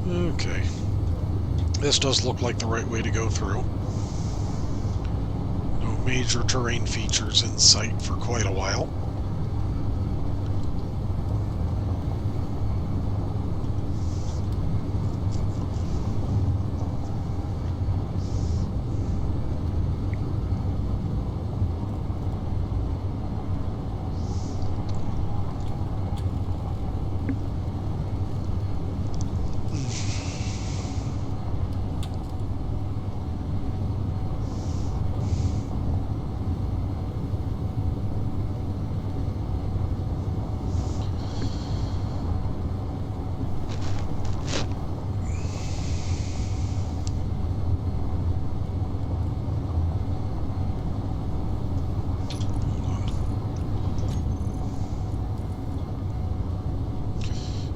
Okay. This does look like the right way to go through. No major terrain features in sight for quite a while.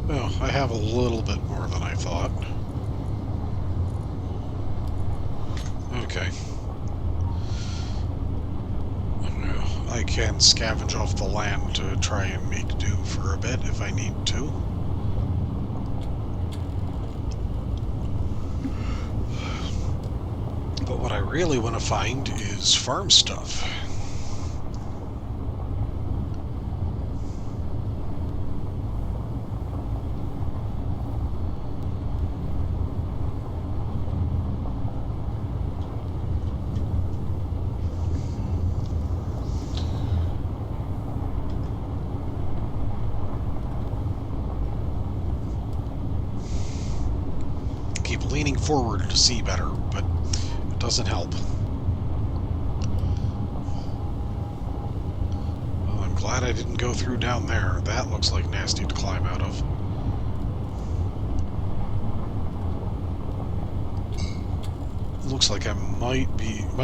Oh, I have a little bit more than I thought. Okay. Well, I can scavenge off the land to try and make do for a bit if I need to. But what I really want to find is farm stuff. Leaning forward to see better, but it doesn't help. Well, I'm glad I didn't go through down there. That looks like nasty to climb out of. Looks like I might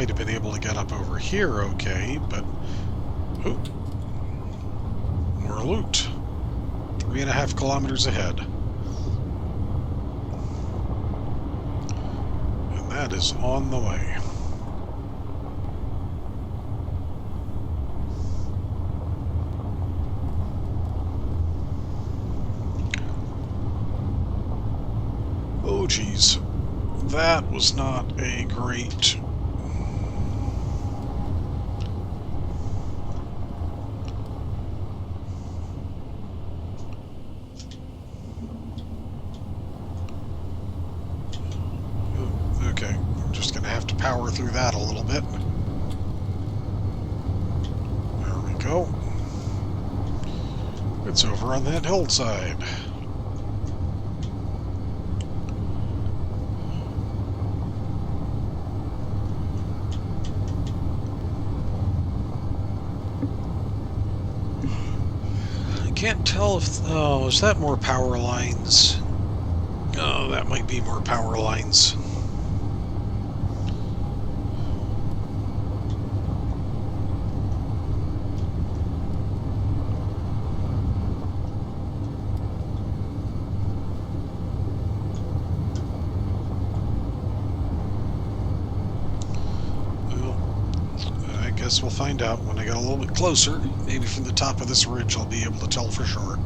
have been able to get up over here okay, but oh, more loot. 3.5 kilometers ahead. That is on the way. Oh, geez. That was not a great... Okay, I'm just going to have to power through that a little bit. There we go. It's over on that hillside. I can't tell if... Oh, is that more power lines? Oh, that might be more power lines. Guess we'll find out when I get a little bit closer. Maybe from the top of this ridge I'll be able to tell for sure.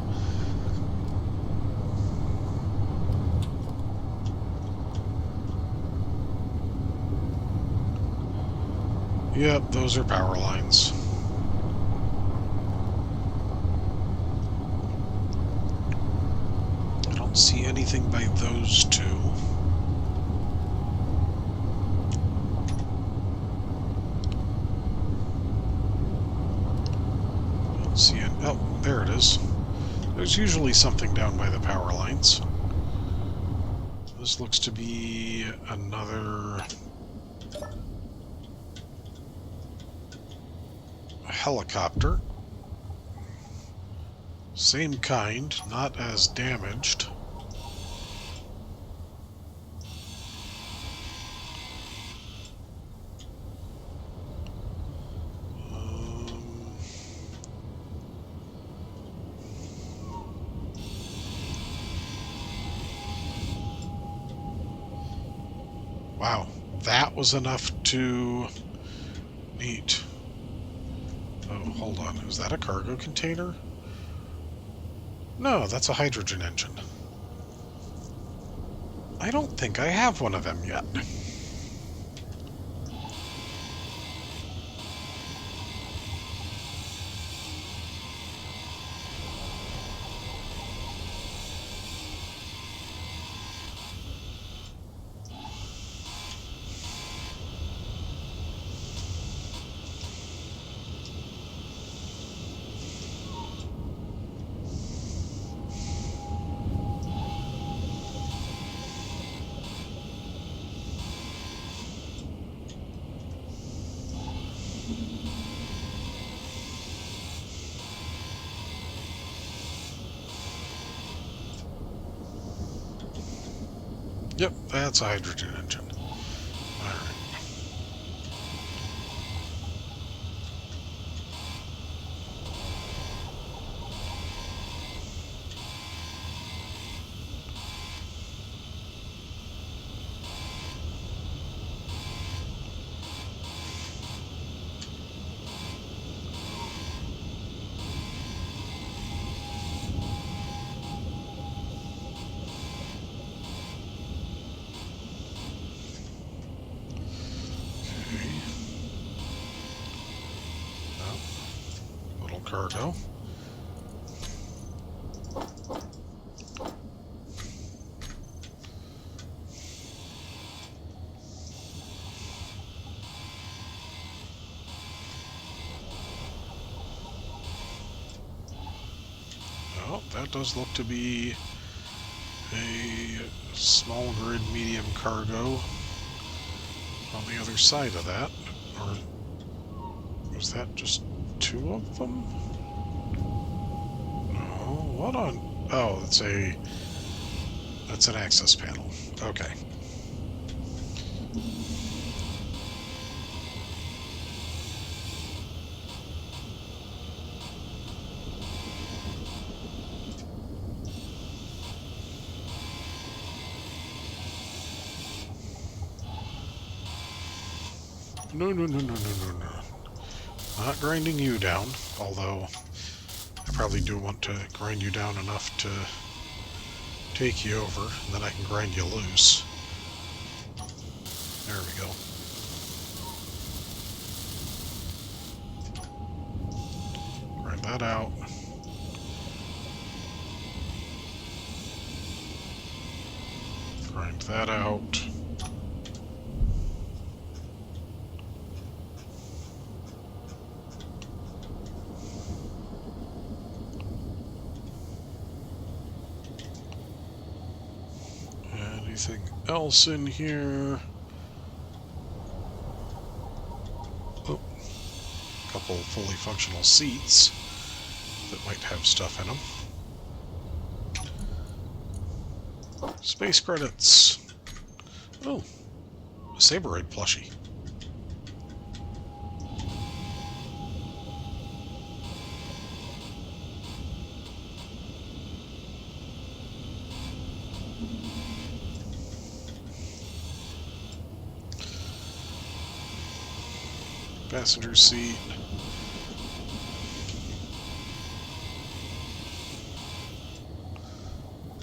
Yep, those are power lines. I don't see anything by those two. See it. Oh, there it is. There's usually something down by the power lines. This looks to be another helicopter. Same kind, not as damaged. Wow, that was enough to... Neat. Oh, hold on. Is that a cargo container? No, that's a hydrogen engine. I don't think I have one of them yet. Yep, that's a hydrogen engine. Alright. Little cargo. Oh, that does look to be a small grid medium cargo on the other side of that. Or was that just two of them? No, what on... Oh, that's an access panel. Okay. No, no, no, no, no, no, no. Not grinding you down, although I probably do want to grind you down enough to take you over, and then I can grind you loose. There we go. Grind that out. Grind that out. Anything else in here? Oh, a couple fully functional seats that might have stuff in them. Space credits. Oh, a Saberoid plushie. Passenger seat.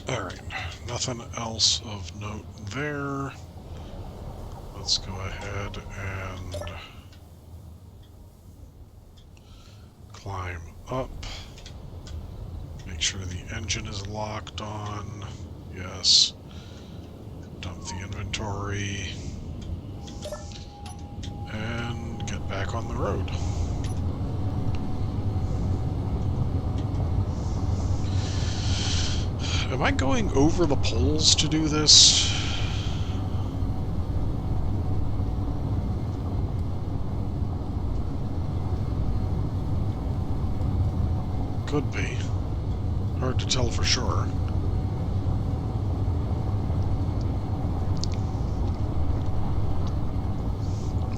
Alright, nothing else of note there. Let's go ahead and climb up. Make sure the engine is locked on. Yes. Dump the inventory. And get back on the road. Am I going over the poles to do this? Could be. Hard to tell for sure.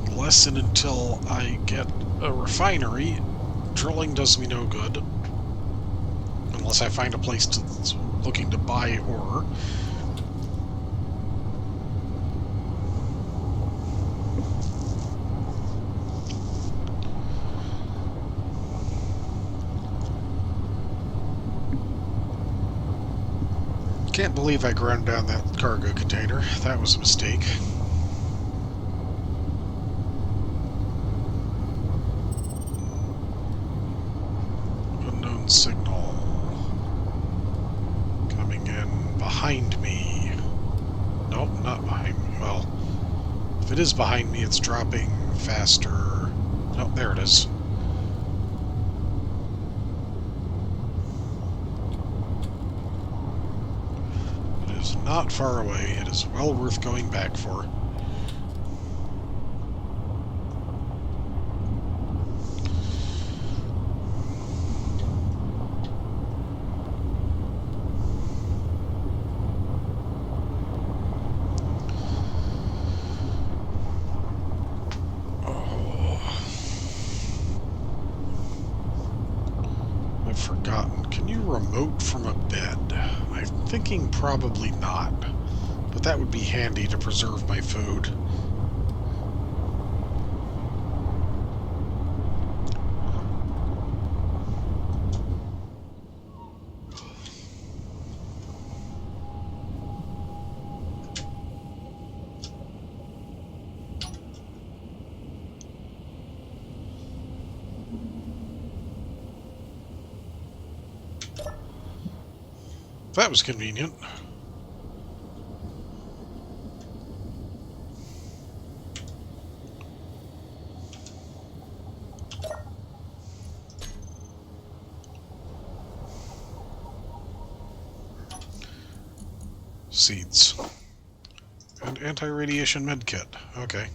Unless and until I get a refinery, drilling does me no good. Unless I find a place that's looking to buy ore. Can't believe I ground down that cargo container. That was a mistake. Unknown signal. Coming in behind me. Nope, not behind me. Well, if it is behind me, it's dropping faster. Nope, there it is. It is not far away. It is well worth going back for. Forgotten. Can you remote from a bed? I'm thinking probably not, but that would be handy to preserve my food. That was convenient. Seeds. And anti-radiation medkit. Okay.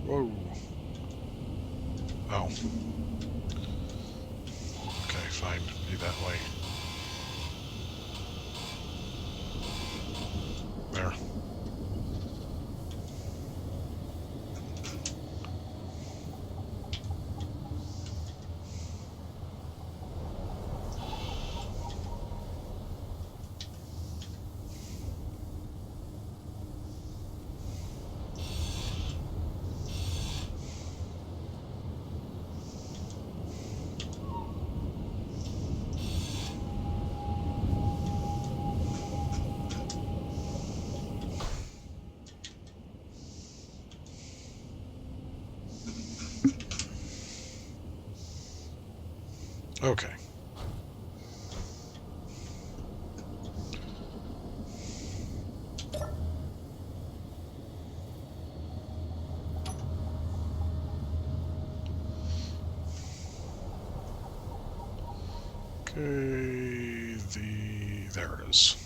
Whoa. Oh. Okay, fine. Be that way. There. Okay. Okay, there it is.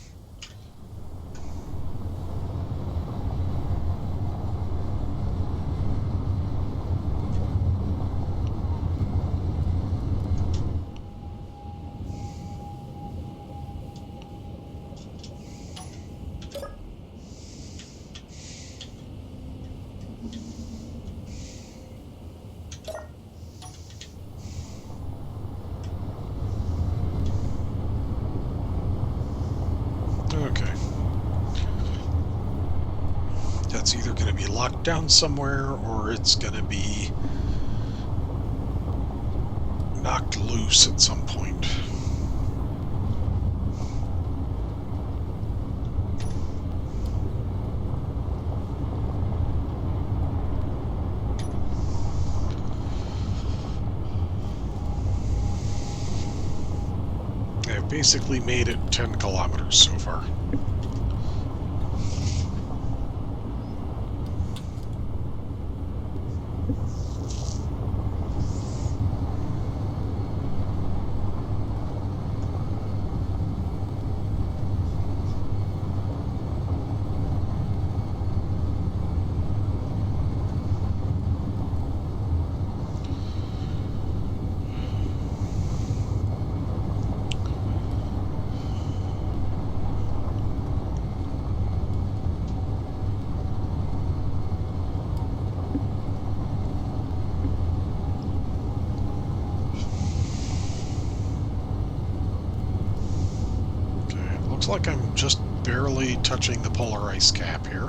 Okay. That's either going to be locked down somewhere, or it's going to be knocked loose at some point. I've basically made it 10 kilometers so far. Looks like I'm just barely touching the polar ice cap here.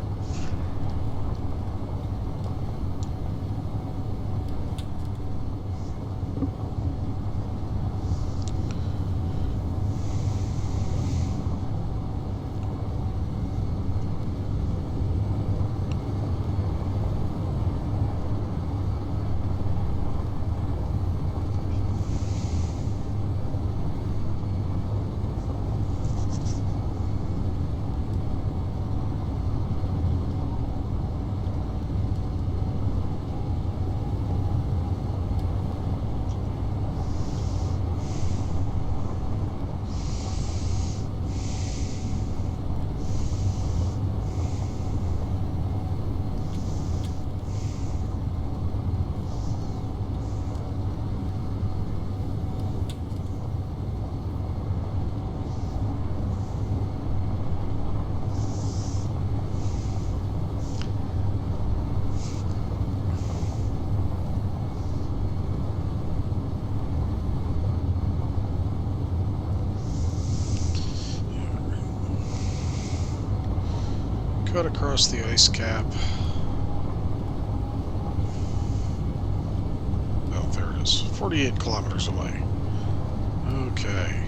Cut across the ice cap. Oh, there it is. 48 kilometers away. Okay.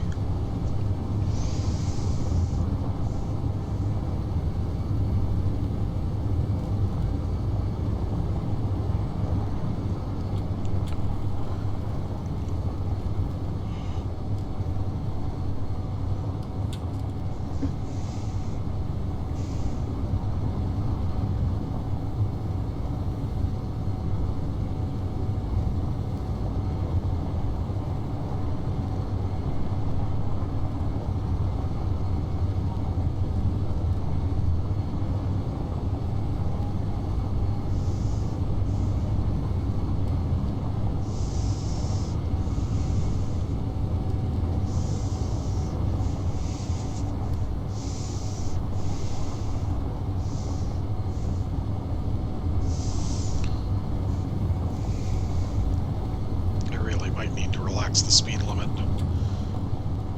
The speed limit,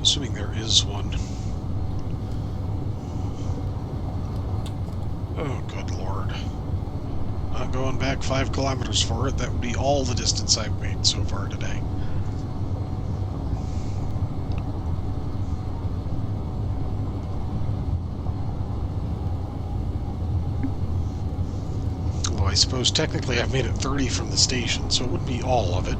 assuming there is one. Oh, good lord. Not going back 5 kilometers for it. That would be all the distance I've made so far today. Although I suppose technically I've made it 30 from the station, so it wouldn't be all of it.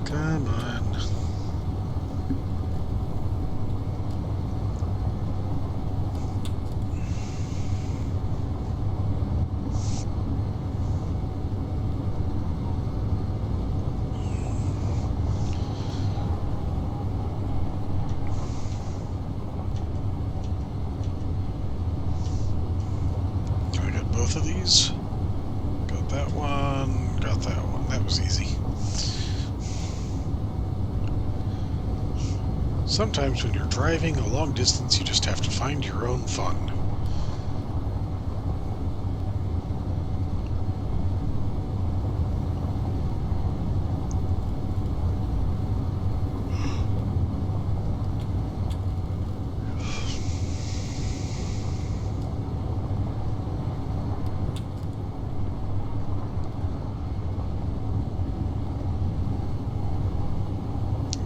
Come on. I got both of these. Got that one, got that one. That was easy. Sometimes when you're driving a long distance, you just have to find your own fun.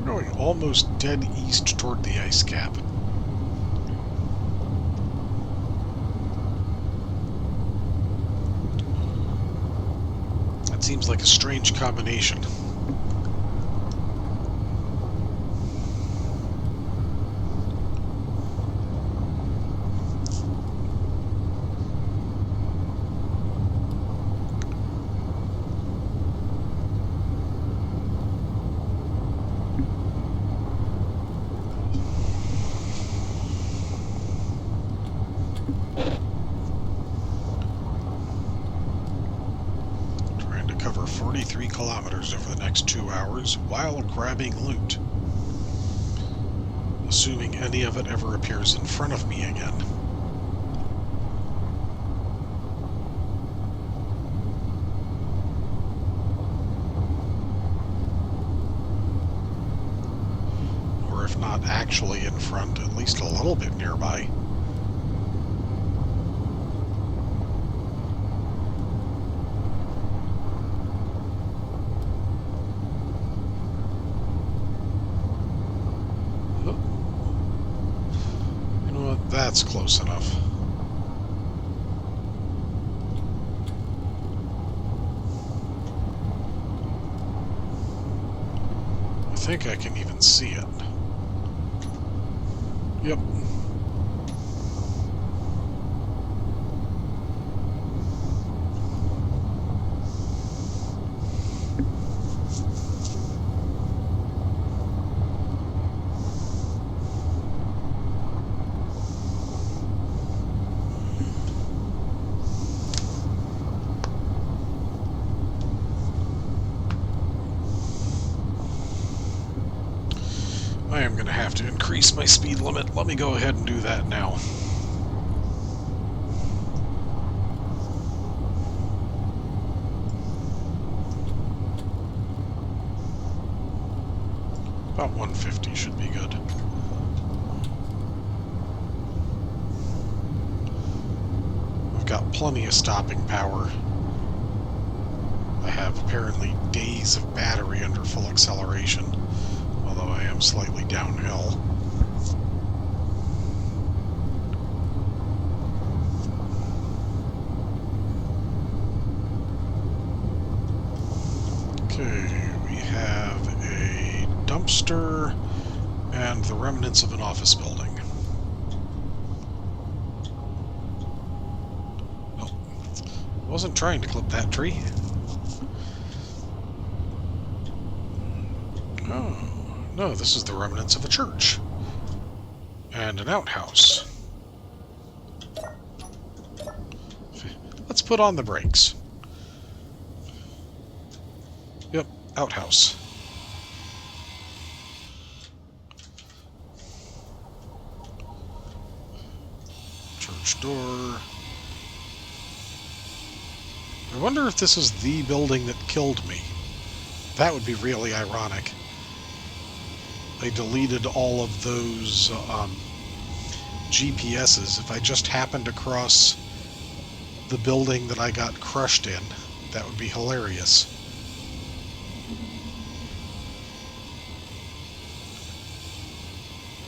Going almost dead east toward the ice cap. That seems like a strange combination. cover 43 kilometers over the next 2 hours while grabbing loot. Assuming any of it ever appears in front of me again. Or if not actually in front, at least a little bit nearby. That's close enough. I think I can even see it. Yep. I am going to have to increase my speed limit. Let me go ahead and do that now. About 150 should be good. I've got plenty of stopping power. I have apparently days of battery under full acceleration. Although I am slightly downhill. Okay, we have a dumpster and the remnants of an office building. Oh, wasn't trying to clip that tree. Oh. No, this is the remnants of a church. And an outhouse. Let's put on the brakes. Yep, outhouse. Church door. I wonder if this is the building that killed me. That would be really ironic. They deleted all of those GPSs. If I just happened across the building that I got crushed in, that would be hilarious.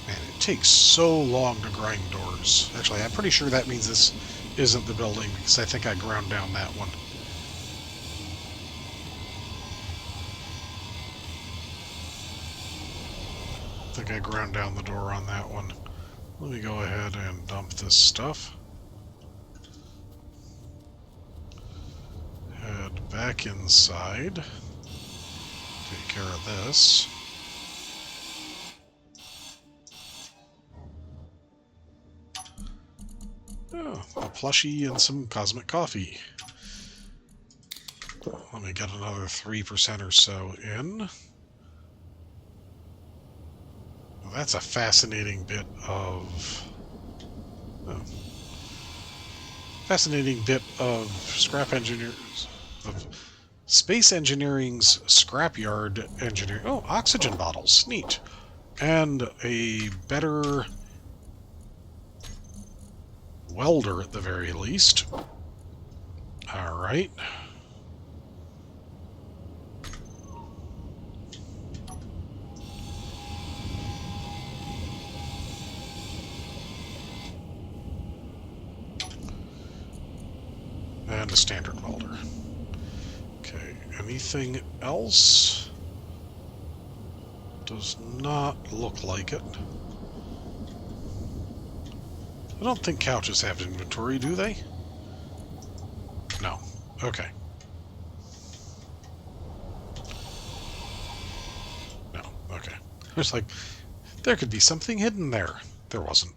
Man, it takes so long to grind doors. Actually, I'm pretty sure that means this isn't the building, because I think I ground down that one. I think I ground down the door on that one. Let me go ahead and dump this stuff. Head back inside. Take care of this. Oh, a plushie and some cosmic coffee. Let me get another 3% or so in. That's a fascinating bit of... Oh. Fascinating bit of scrap engineers... of Space Engineering's Scrapyard engineering... Oh, oxygen bottles. Neat. And a better welder at the very least. Alright. And a standard welder. Okay, anything else? Does not look like it. I don't think couches have inventory, do they? No. Okay. No. Okay. I was like, there could be something hidden there. There wasn't.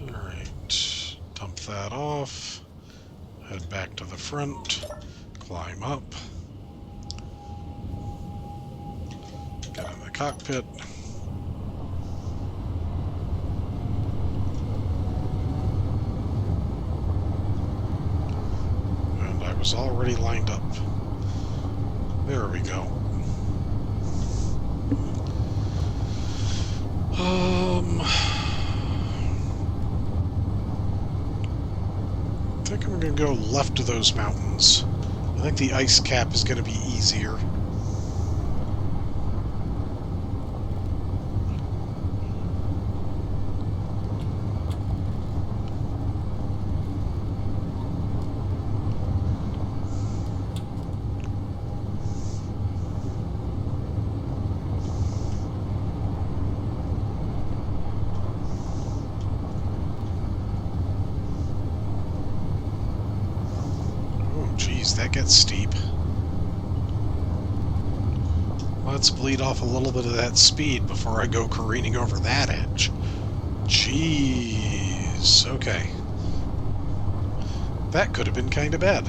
Alright. Dump that off. Head back to the front, climb up, get in the cockpit. And I was already lined up. There we go. I think I'm going to go left of those mountains. I think the ice cap is going to be easier. Geez, that gets steep. Let's bleed off a little bit of that speed before I go careening over that edge. Jeez. Okay. That could have been kind of bad.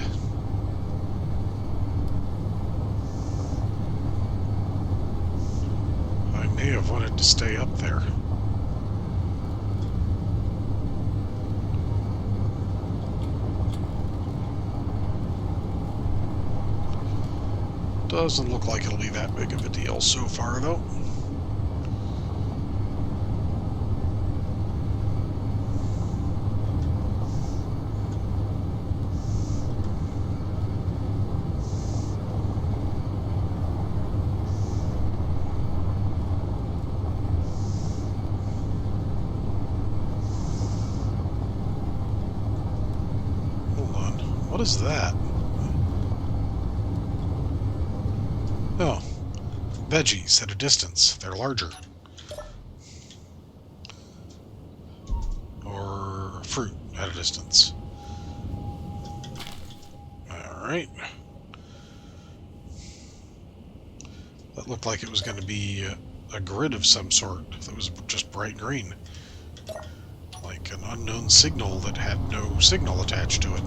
I may have wanted to stay up there. Doesn't look like it'll be that big of a deal so far, though. Hold on. What is that? Oh, veggies at a distance. They're larger. Or fruit at a distance. Alright. That looked like it was going to be a grid of some sort that was just bright green. Like an unknown signal that had no signal attached to it.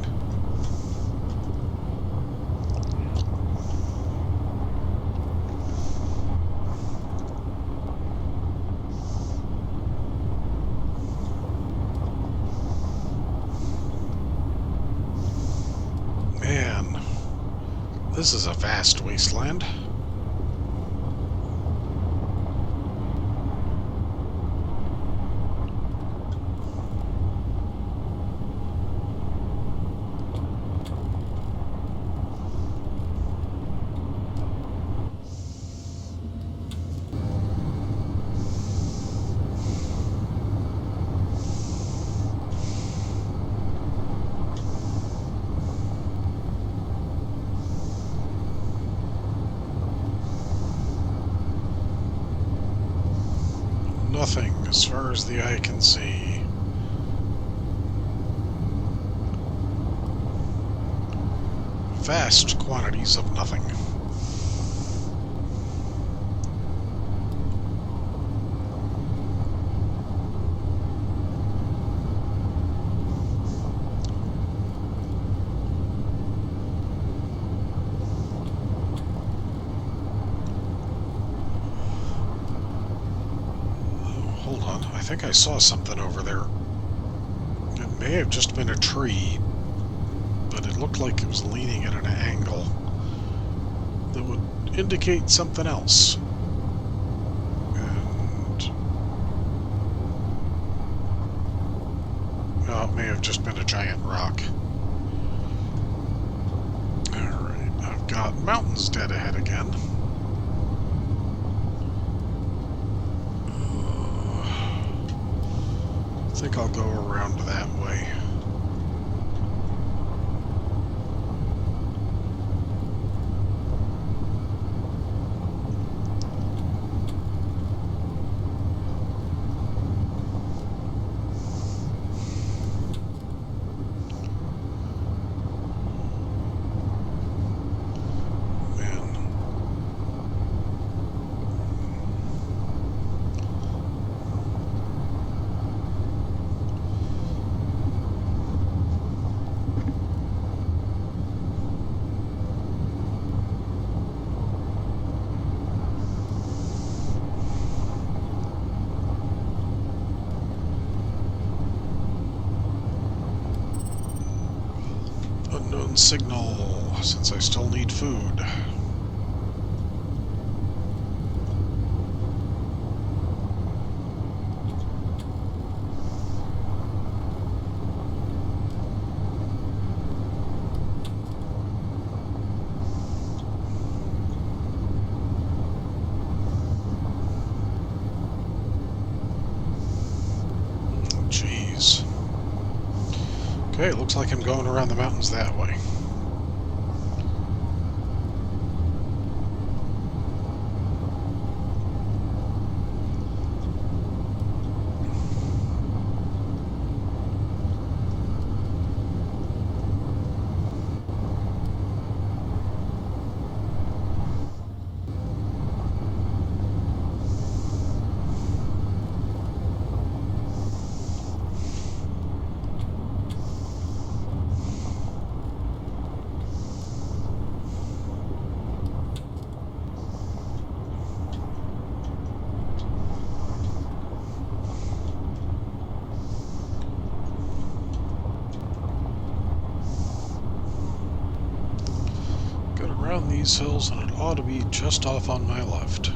This is a vast wasteland. Nothing as far as the eye can see. Vast quantities of nothing. Hold on, I think I saw something over there. It may have just been a tree, but it looked like it was leaning at an angle that would indicate something else. And well, it may have just been a giant rock. Alright, I've got mountains dead ahead again. I think I'll go around that way. mountain signal, since I still need food. Jeez. Okay, looks like I'm going around the mountains that way. Around these hills, and it ought to be just off on my left.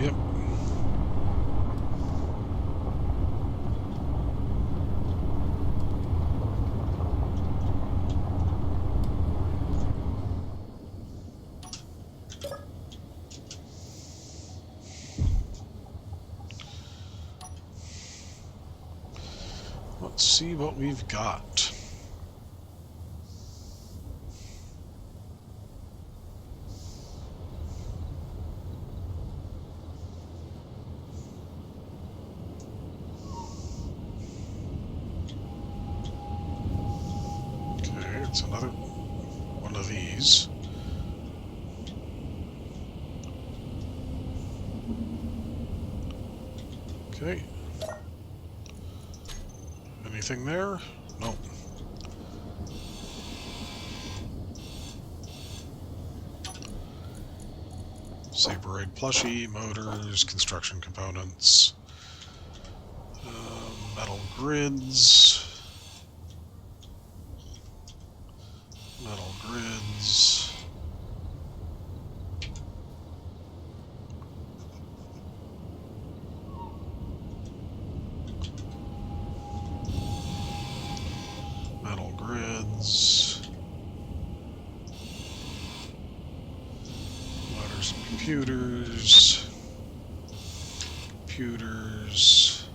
Yep. Let's see what we've got. It's another one of these. Okay. Anything there? Nope. Saberoid plushie, motors, construction components, metal grids. Metal grids. Metal grids. Motors and computers. Computers.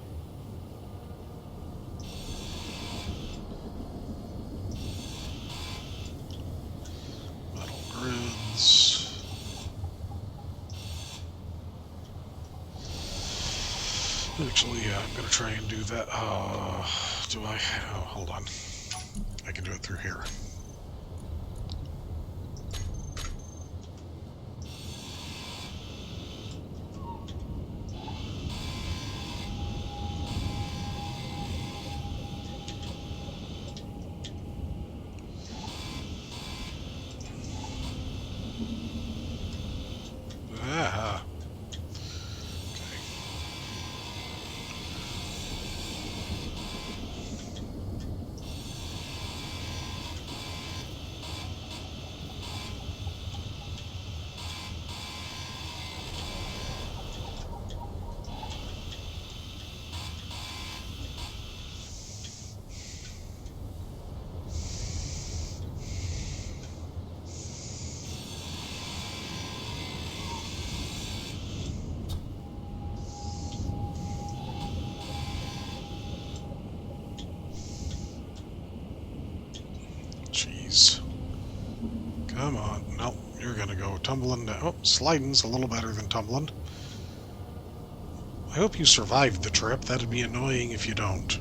Actually, yeah, I'm going to try and do that. Do I? Oh, hold on. I can do it through here. Ah. Jeez. Come on. Nope, you're gonna go tumbling down. Oh, sliding's a little better than tumbling. I hope you survived the trip. That'd be annoying if you don't.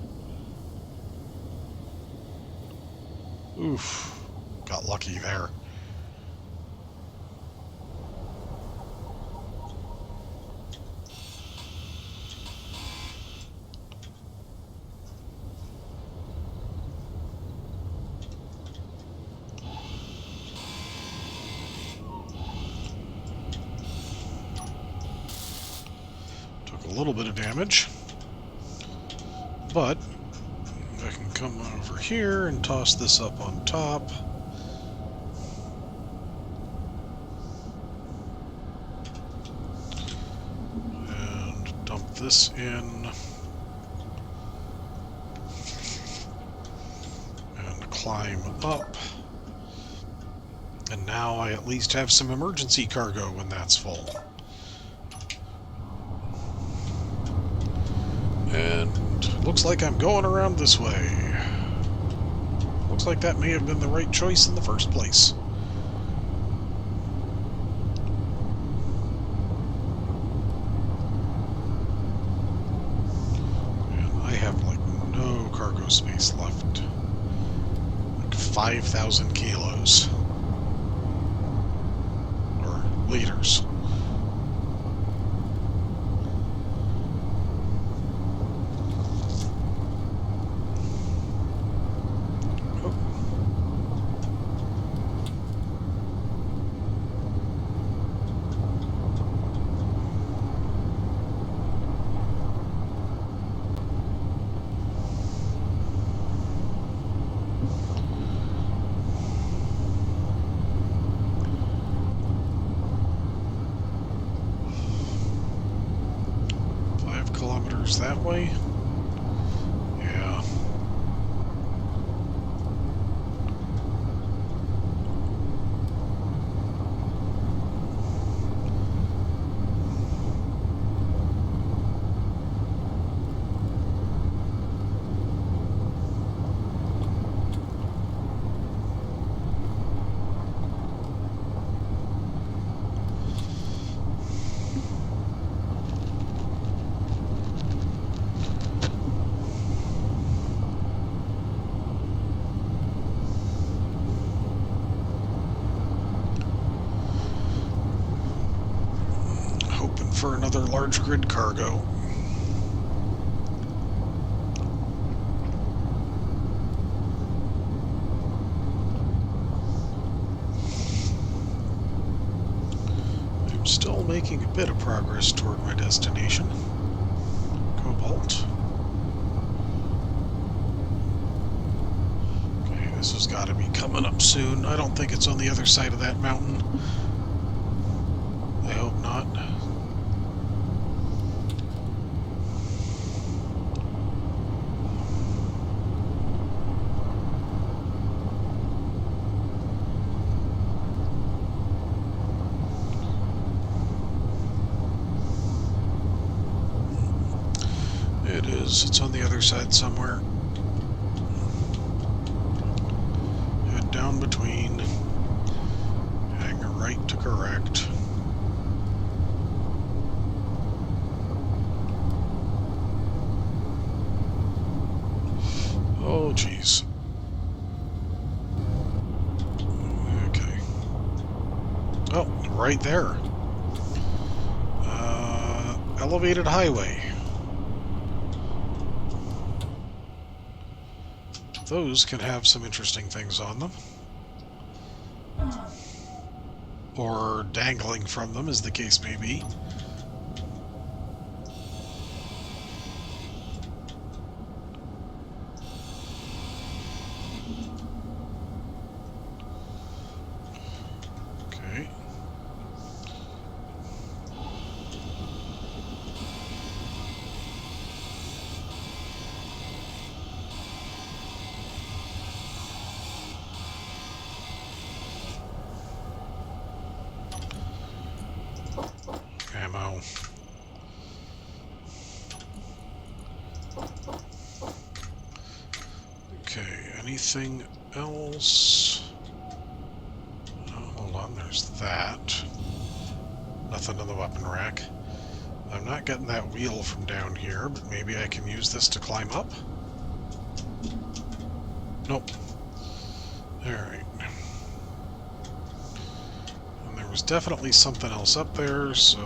Oof. Got lucky there. A little bit of damage, but come over here and toss this up on top. And dump this in. And climb up. And now I at least have some emergency cargo when that's full. And looks like I'm going around this way. Looks like that may have been the right choice in the first place. And I have like no cargo space left. Like 5,000 kilos. Or liters. That way? Yeah. For another large grid cargo. I'm still making a bit of progress toward my destination. Cobalt. Okay, this has got to be coming up soon. I don't think it's on the other side of that mountain. I hope not. It's on the other side somewhere. Head down between. Hang a right to correct. Oh, jeez. Okay. Oh, right there. Elevated highway. Those can have some interesting things on them. Or dangling from them, as the case may be. Okay. Ammo. Okay, anything else? Oh, hold on, there's that. Nothing in the weapon rack. I'm not getting that wheel from down here, but maybe I can use this to climb up? Nope. Alright. And there was definitely something else up there, so...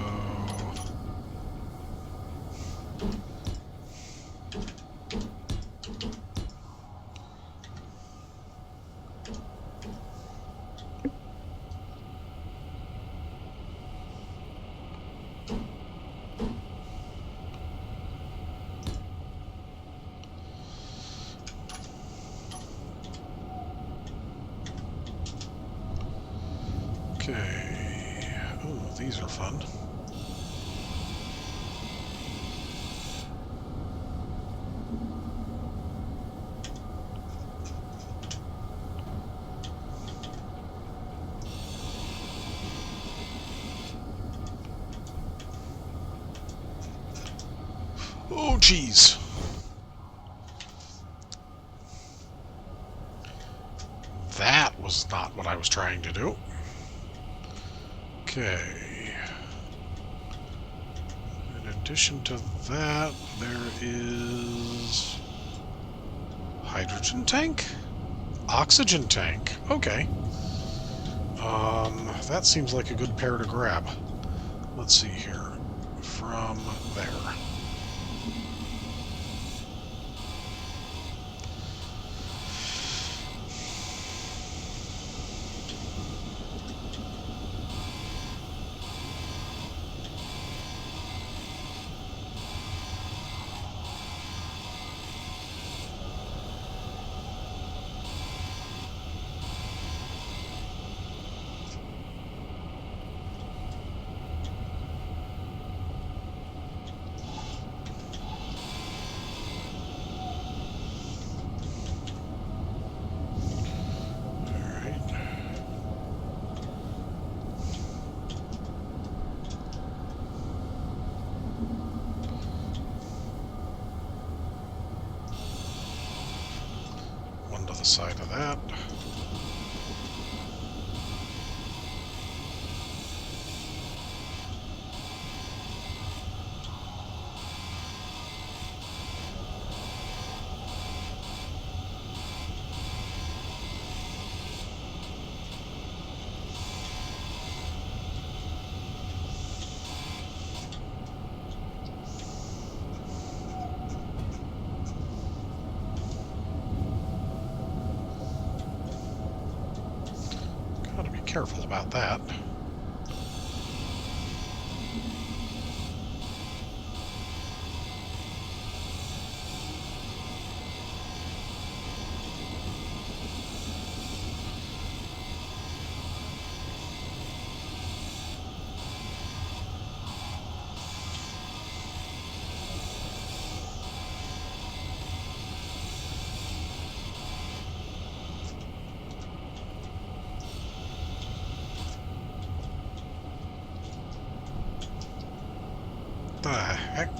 Okay. Oh, these are fun. Oh, jeez. That was not what I was trying to do. Okay. In addition to that, there is... hydrogen tank? Oxygen tank. Okay. That seems like a good pair to grab. Let's see here. From there. One to the side of that. Gotta be careful about that. The heck?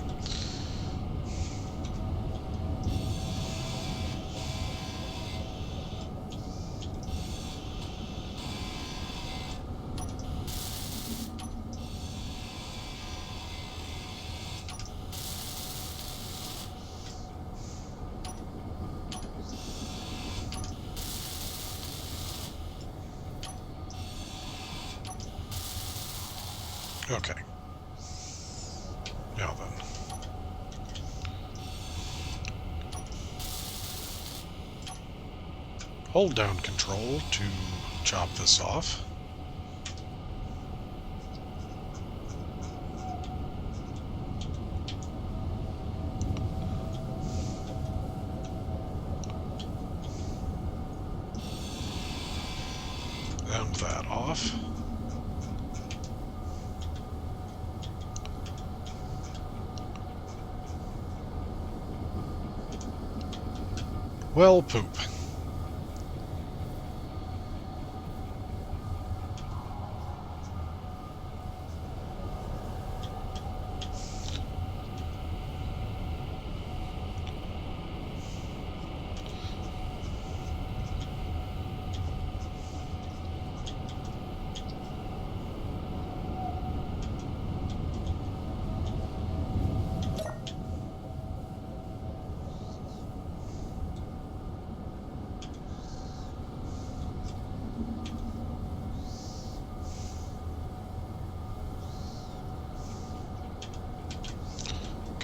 Okay. Now then. Hold down control to chop this off. And that off. Well, poop.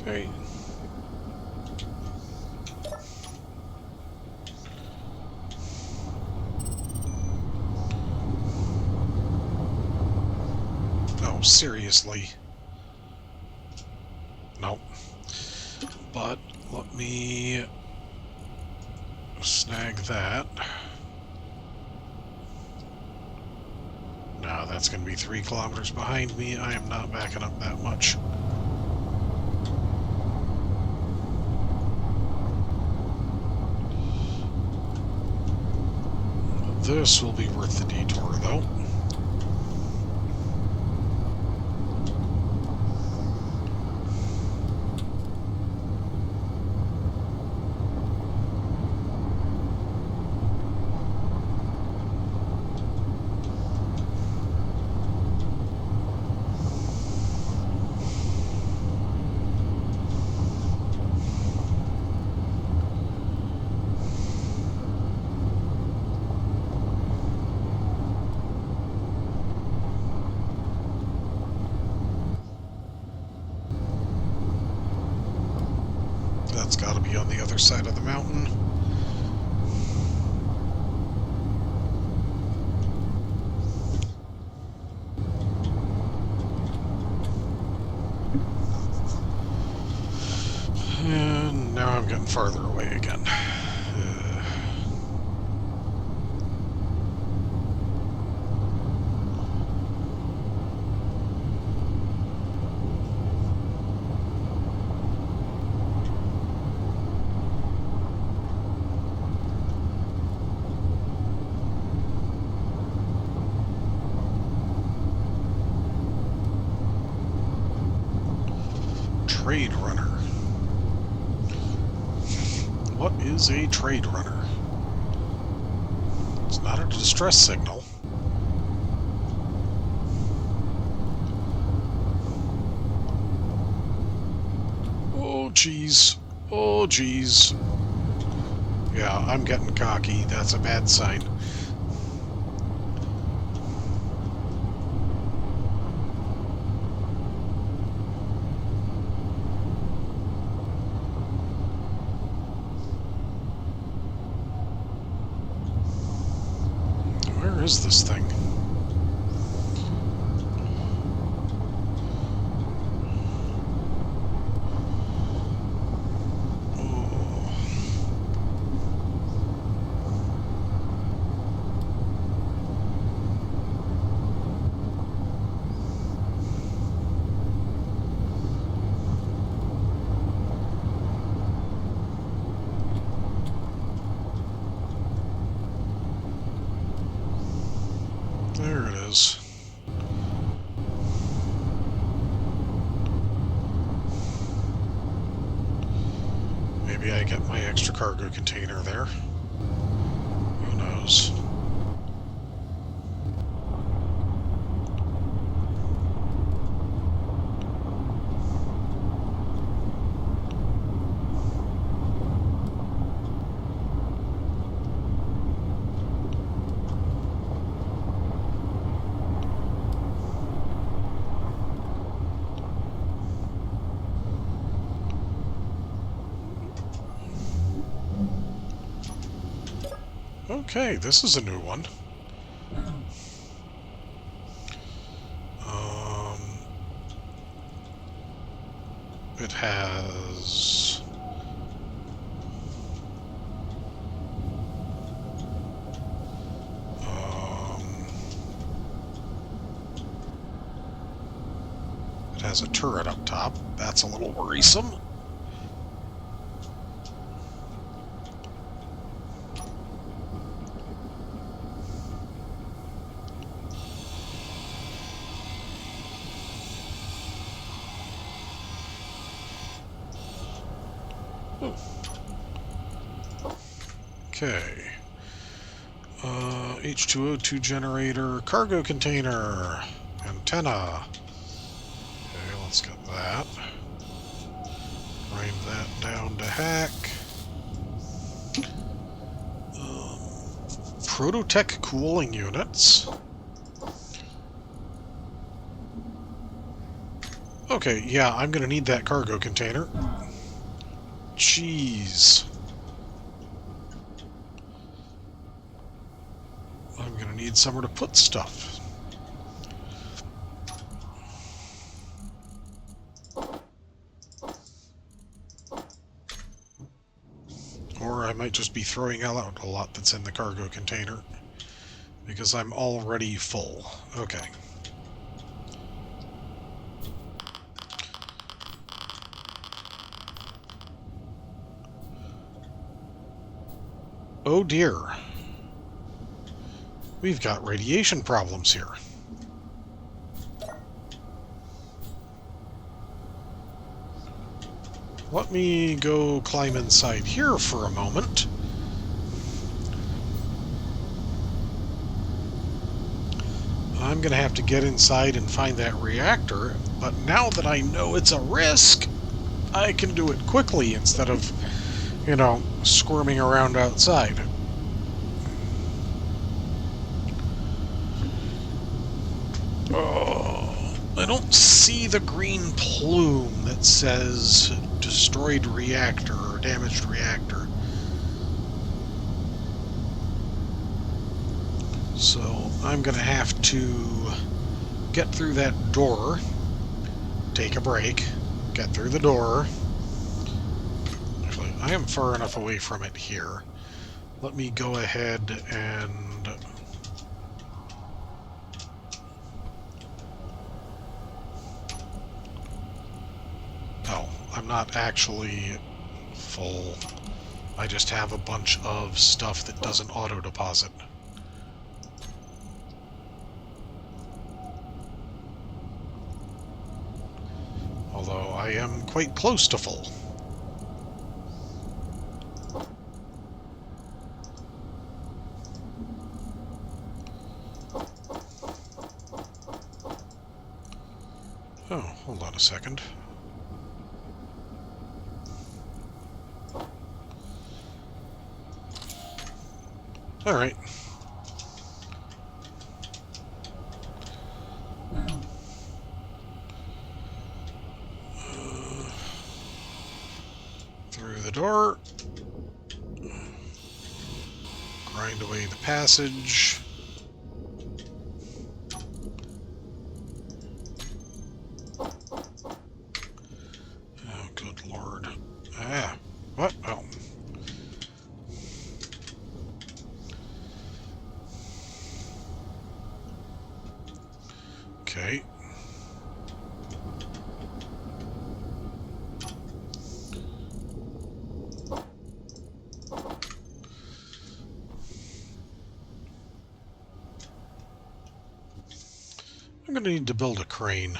Okay. Oh, seriously. Nope. But let me snag that. Now that's going to be 3 kilometers behind me. I am not backing up that much. This will be worth the detour, though. That's got to be on the other side of the mountain. And now I'm getting farther away again. Trade runner. What is a trade runner? It's not a distress signal. Oh, jeez. Oh, jeez. Yeah, I'm getting cocky. That's a bad sign. Where is this thing? There it is. Maybe I get my extra cargo container there. Who knows? Okay, this is a new one. It has... it has a turret up top. That's a little worrisome. Okay. H2O2 generator, cargo container, antenna. Okay, let's get that. Grind that down to hack. Prototech cooling units. Okay, yeah, I'm gonna need that cargo container. Jeez. I'm gonna need somewhere to put stuff. Or I might just be throwing out a lot that's in the cargo container. Because I'm already full. Okay. Oh dear. We've got radiation problems here. Let me go climb inside here for a moment. I'm going to have to get inside and find that reactor, but now that I know it's a risk, I can do it quickly instead of, you know, squirming around outside. Oh, I don't see the green plume that says destroyed reactor or damaged reactor. So I'm going to have to get through that door, take a break, get through the door. Actually, I am far enough away from it here. Let me go ahead and... Oh, I'm not actually full. I just have a bunch of stuff that doesn't auto-deposit. Although I am quite close to full. Oh, hold on a second. Alright. Through the door. Grind away the passage. Oh, good lord. Ah. What? Oh. Okay. I'm going to need to build a crane.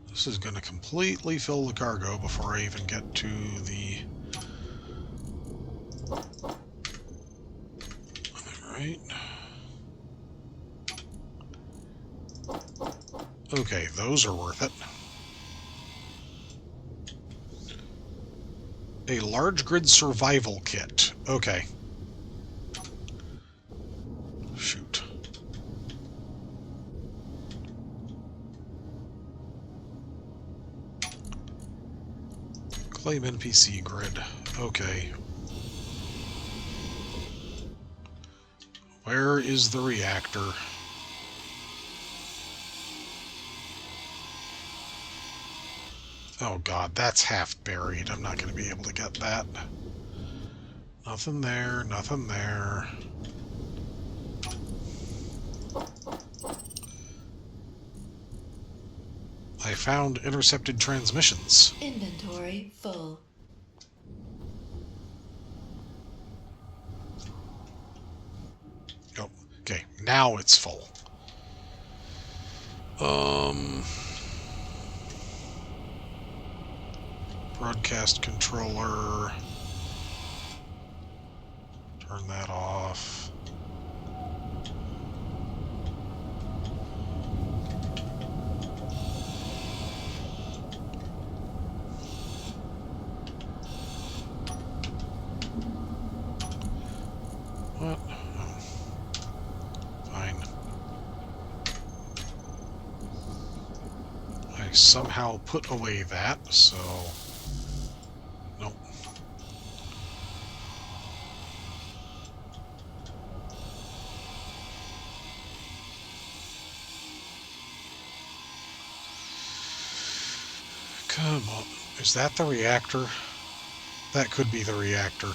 This is going to completely fill the cargo before I even get to the... Alright. Okay, those are worth it. A large grid survival kit. Okay. Shoot. Claim NPC grid. Okay. Where is the reactor? Oh god, that's half buried. I'm not going to be able to get that. Nothing there, nothing there. I found intercepted transmissions. Inventory full. Oh, okay, now it's full. Broadcast controller. Turn that off. What? Oh. Fine. I somehow put away that, so... Nope. Come on. Is that the reactor? That could be the reactor.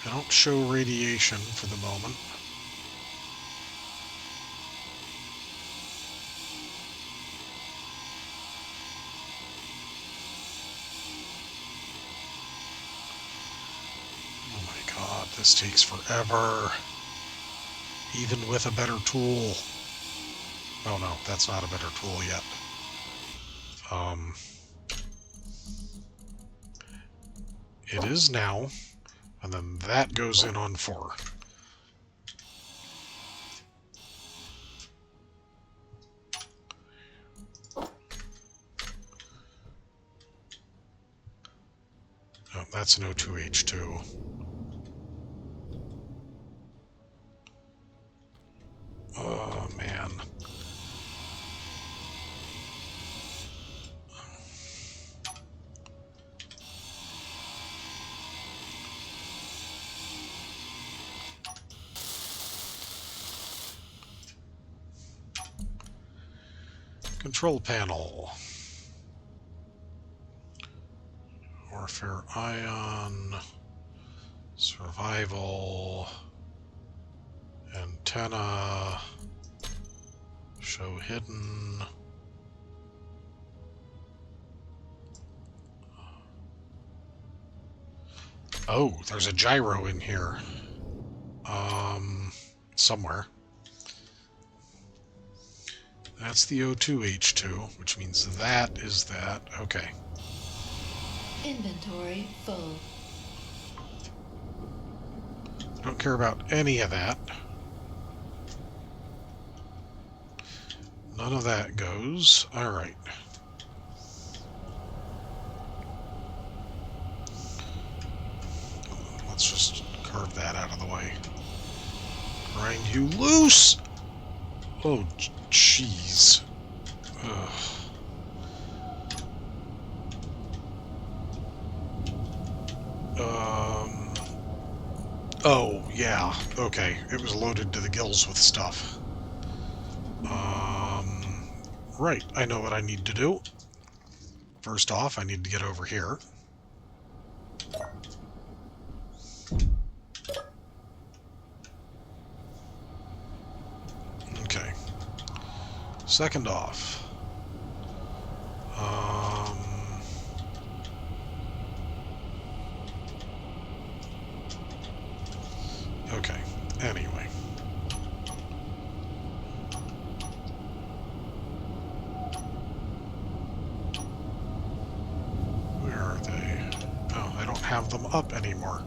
I don't show radiation for the moment. Oh my god, this takes forever. Even with a better tool. Oh no, that's not a better tool yet. It is now, and then that goes in on 4. Oh, that's an O2H2. Oh, man. Control panel. Warfare ion. Survival. Antenna. Show hidden. Oh, there's a gyro in here. Somewhere. That's the O2H2, which means that is that. Okay. Inventory full. Don't care about any of that. None of that goes. Alright. Let's just carve that out of the way. Grind you loose! Oh, jeez. Oh, yeah. Okay. It was loaded to the gills with stuff. Right. I know what I need to do. First off, I need to get over here. Okay. Second off. Okay. Anyway. Where are they? Oh, I don't have them up anymore.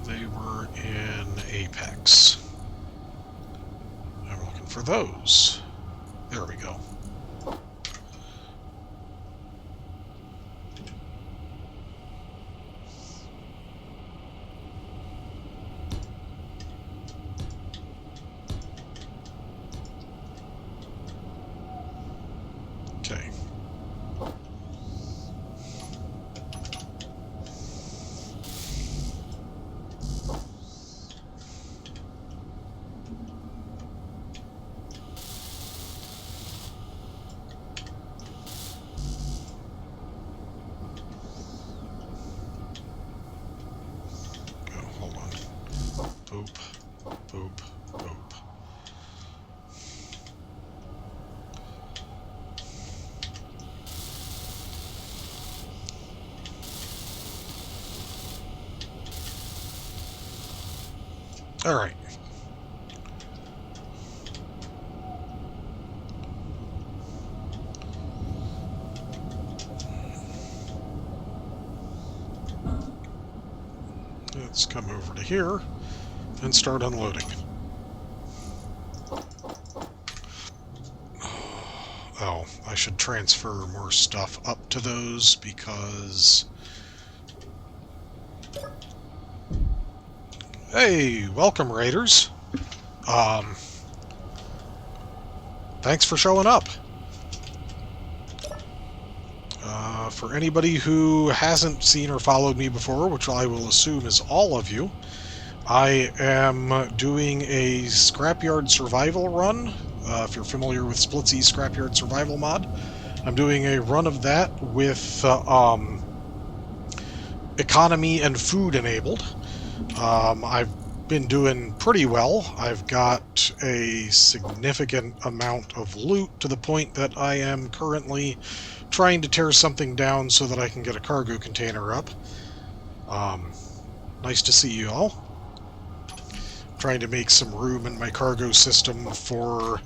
They were in Apex. I'm looking for those. There we go. Okay. Hold on. Boop, boop, boop. All right. Let's come over to here and start unloading. Oh, I should transfer more stuff up to those because... Hey, welcome, Raiders. Thanks for showing up. For anybody who hasn't seen or followed me before, which I will assume is all of you, I am doing a Scrapyard survival run. If you're familiar with Splitsy's Scrapyard survival mod, I'm doing a run of that with economy and food enabled. I've been doing pretty well. I've got a significant amount of loot to the point that I am currently trying to tear something down so that I can get a cargo container up. Nice to see you all. Trying to make some room in my cargo system so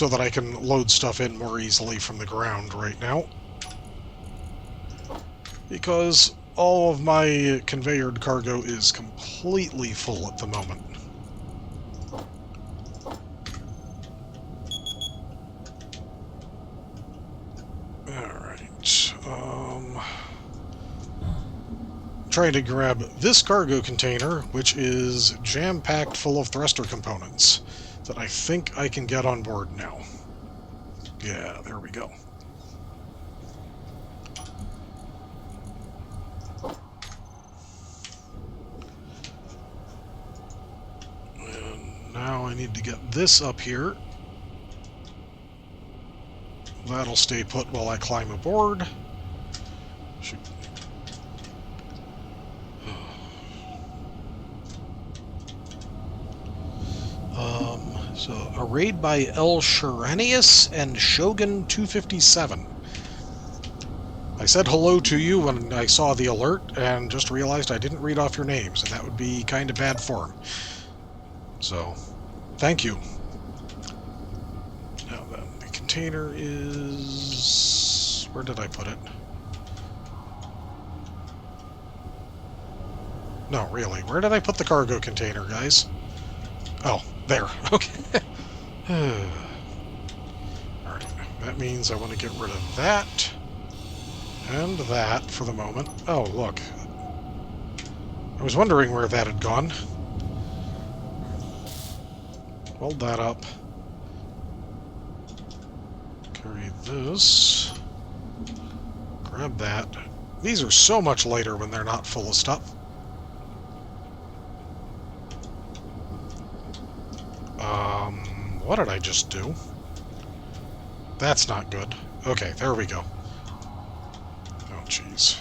that I can load stuff in more easily from the ground right now. Because all of my conveyored cargo is completely full at the moment. Alright, trying to grab this cargo container, which is jam-packed full of thruster components that I think I can get on board now. Yeah, there we go. And now I need to get this up here. That'll stay put while I climb aboard. Shoot. So, a raid by El Shiranius and Shogun 257. I said hello to you when I saw the alert, and just realized I didn't read off your names, and that would be kind of bad form. So, thank you. Now then, the container is... where did I put it? No, really, where did I put the cargo container, guys? Oh, there. Okay. Alright, that means I want to get rid of that. And that for the moment. Oh, look. I was wondering where that had gone. Hold that up. Carry this. Grab that. These are so much lighter when they're not full of stuff. What did I just do? That's not good. Okay, there we go. Oh, jeez.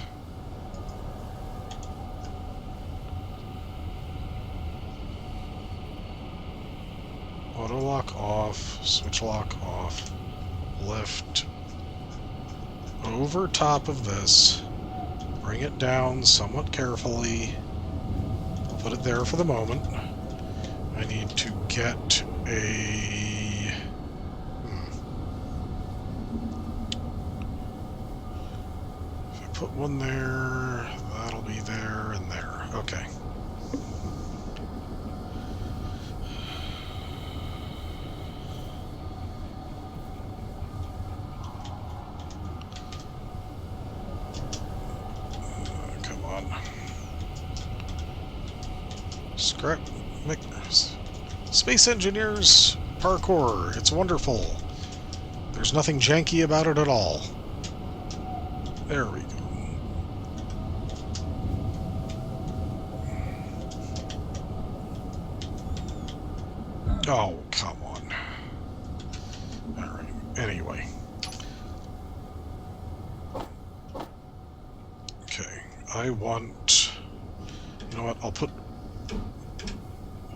Auto lock off, switch lock off, lift over top of this, bring it down somewhat carefully. I'll put it there for the moment. I need to get a... If I put one there, that'll be there and there. Okay. Come on. Scrap... Space Engineers parkour. It's wonderful. There's nothing janky about it at all. There we go. Oh, come on. Alright, anyway. Okay, I want... You know what, I'll put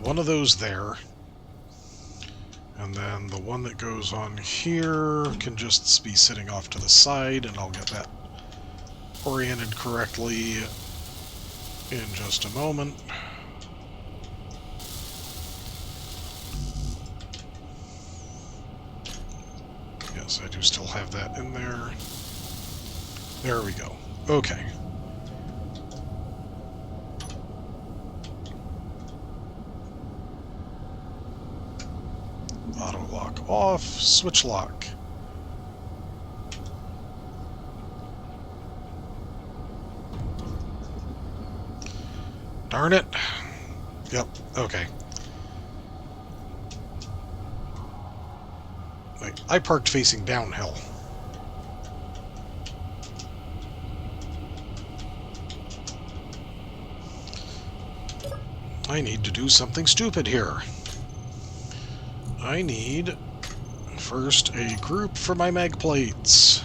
one of those there. And then the one that goes on here can just be sitting off to the side, and I'll get that oriented correctly in just a moment. Yes, I do still have that in there. There we go. Okay. Auto lock off, switch lock. Darn it. Yep, okay. I parked facing downhill. I need to do something stupid here. I need, first, a group for my mag plates.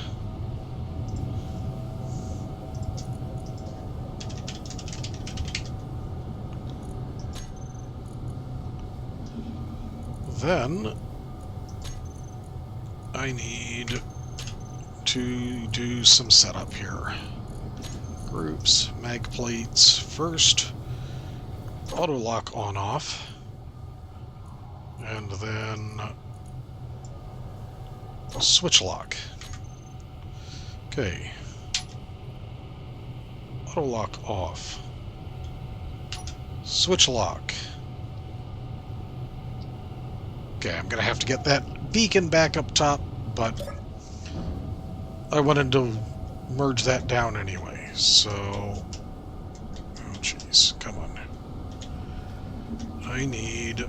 Then, I need to do some setup here. Groups, mag plates, first, auto lock on off, and then switch lock. Okay. Auto lock off. Switch lock. Okay, I'm gonna have to get that beacon back up top, but I wanted to merge that down anyway, so... Oh, jeez, come on. I need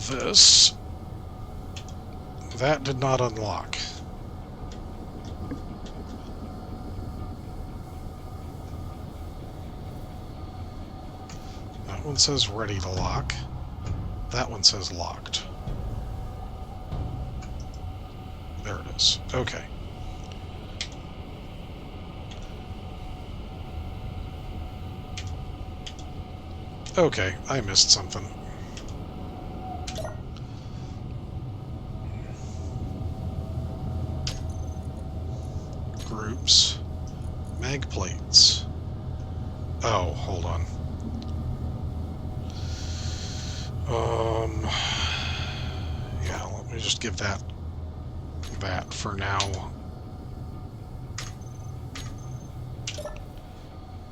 this. That did not unlock. That one says ready to lock. That one says locked. There it is. Okay. Okay, I missed something. Groups. Mag plates. Oh, hold on. Yeah, let me just give that for now.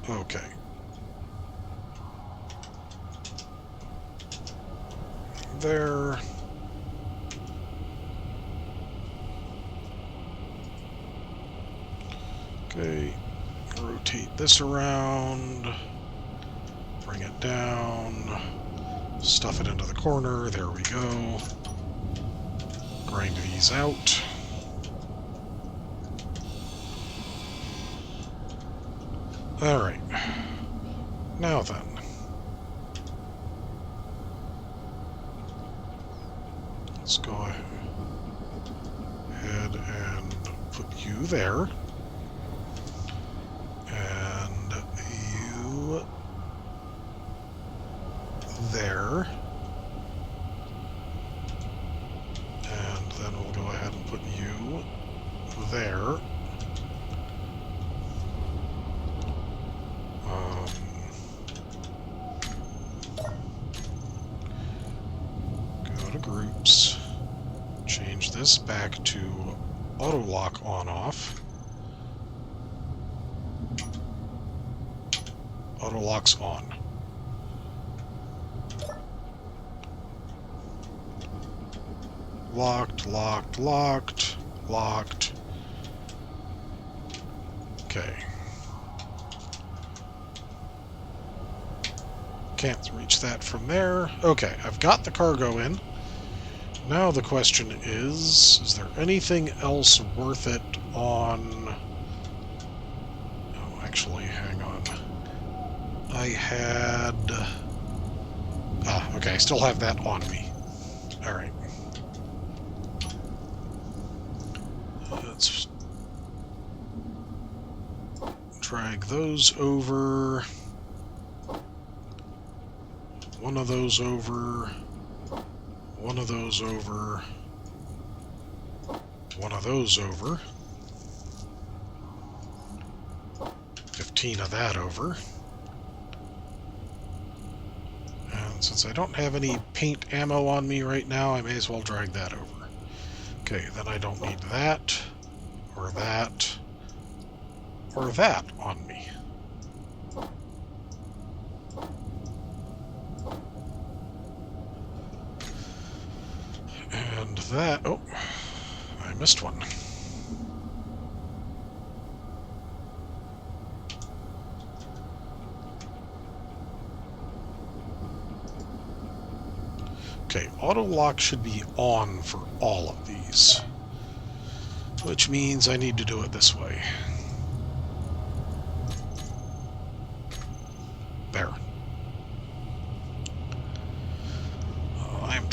Okay. There. Okay. Rotate this around. Bring it down. Stuff it into the corner. There we go. Grind these out. Alright. Now then. Let's go ahead and put you there. And you there. And then we'll go ahead and put you there. Go to groups. Change this back to auto lock on off. Auto locks on. Locked, locked, locked, locked. Okay. Can't reach that from there. Okay, I've got the cargo in. Now the question is there anything else worth it on... Oh, actually, hang on. I had... Ah, okay, I still have that on me. Alright. Let's drag those over. One of those over. One of those over. One of those over. 15 of that over. And since I don't have any paint ammo on me right now, I may as well drag that over. Okay, then I don't need that, or that, or that on me. And that... Oh, I missed one. Okay, auto lock should be on for all of these, which means I need to do it this way. There.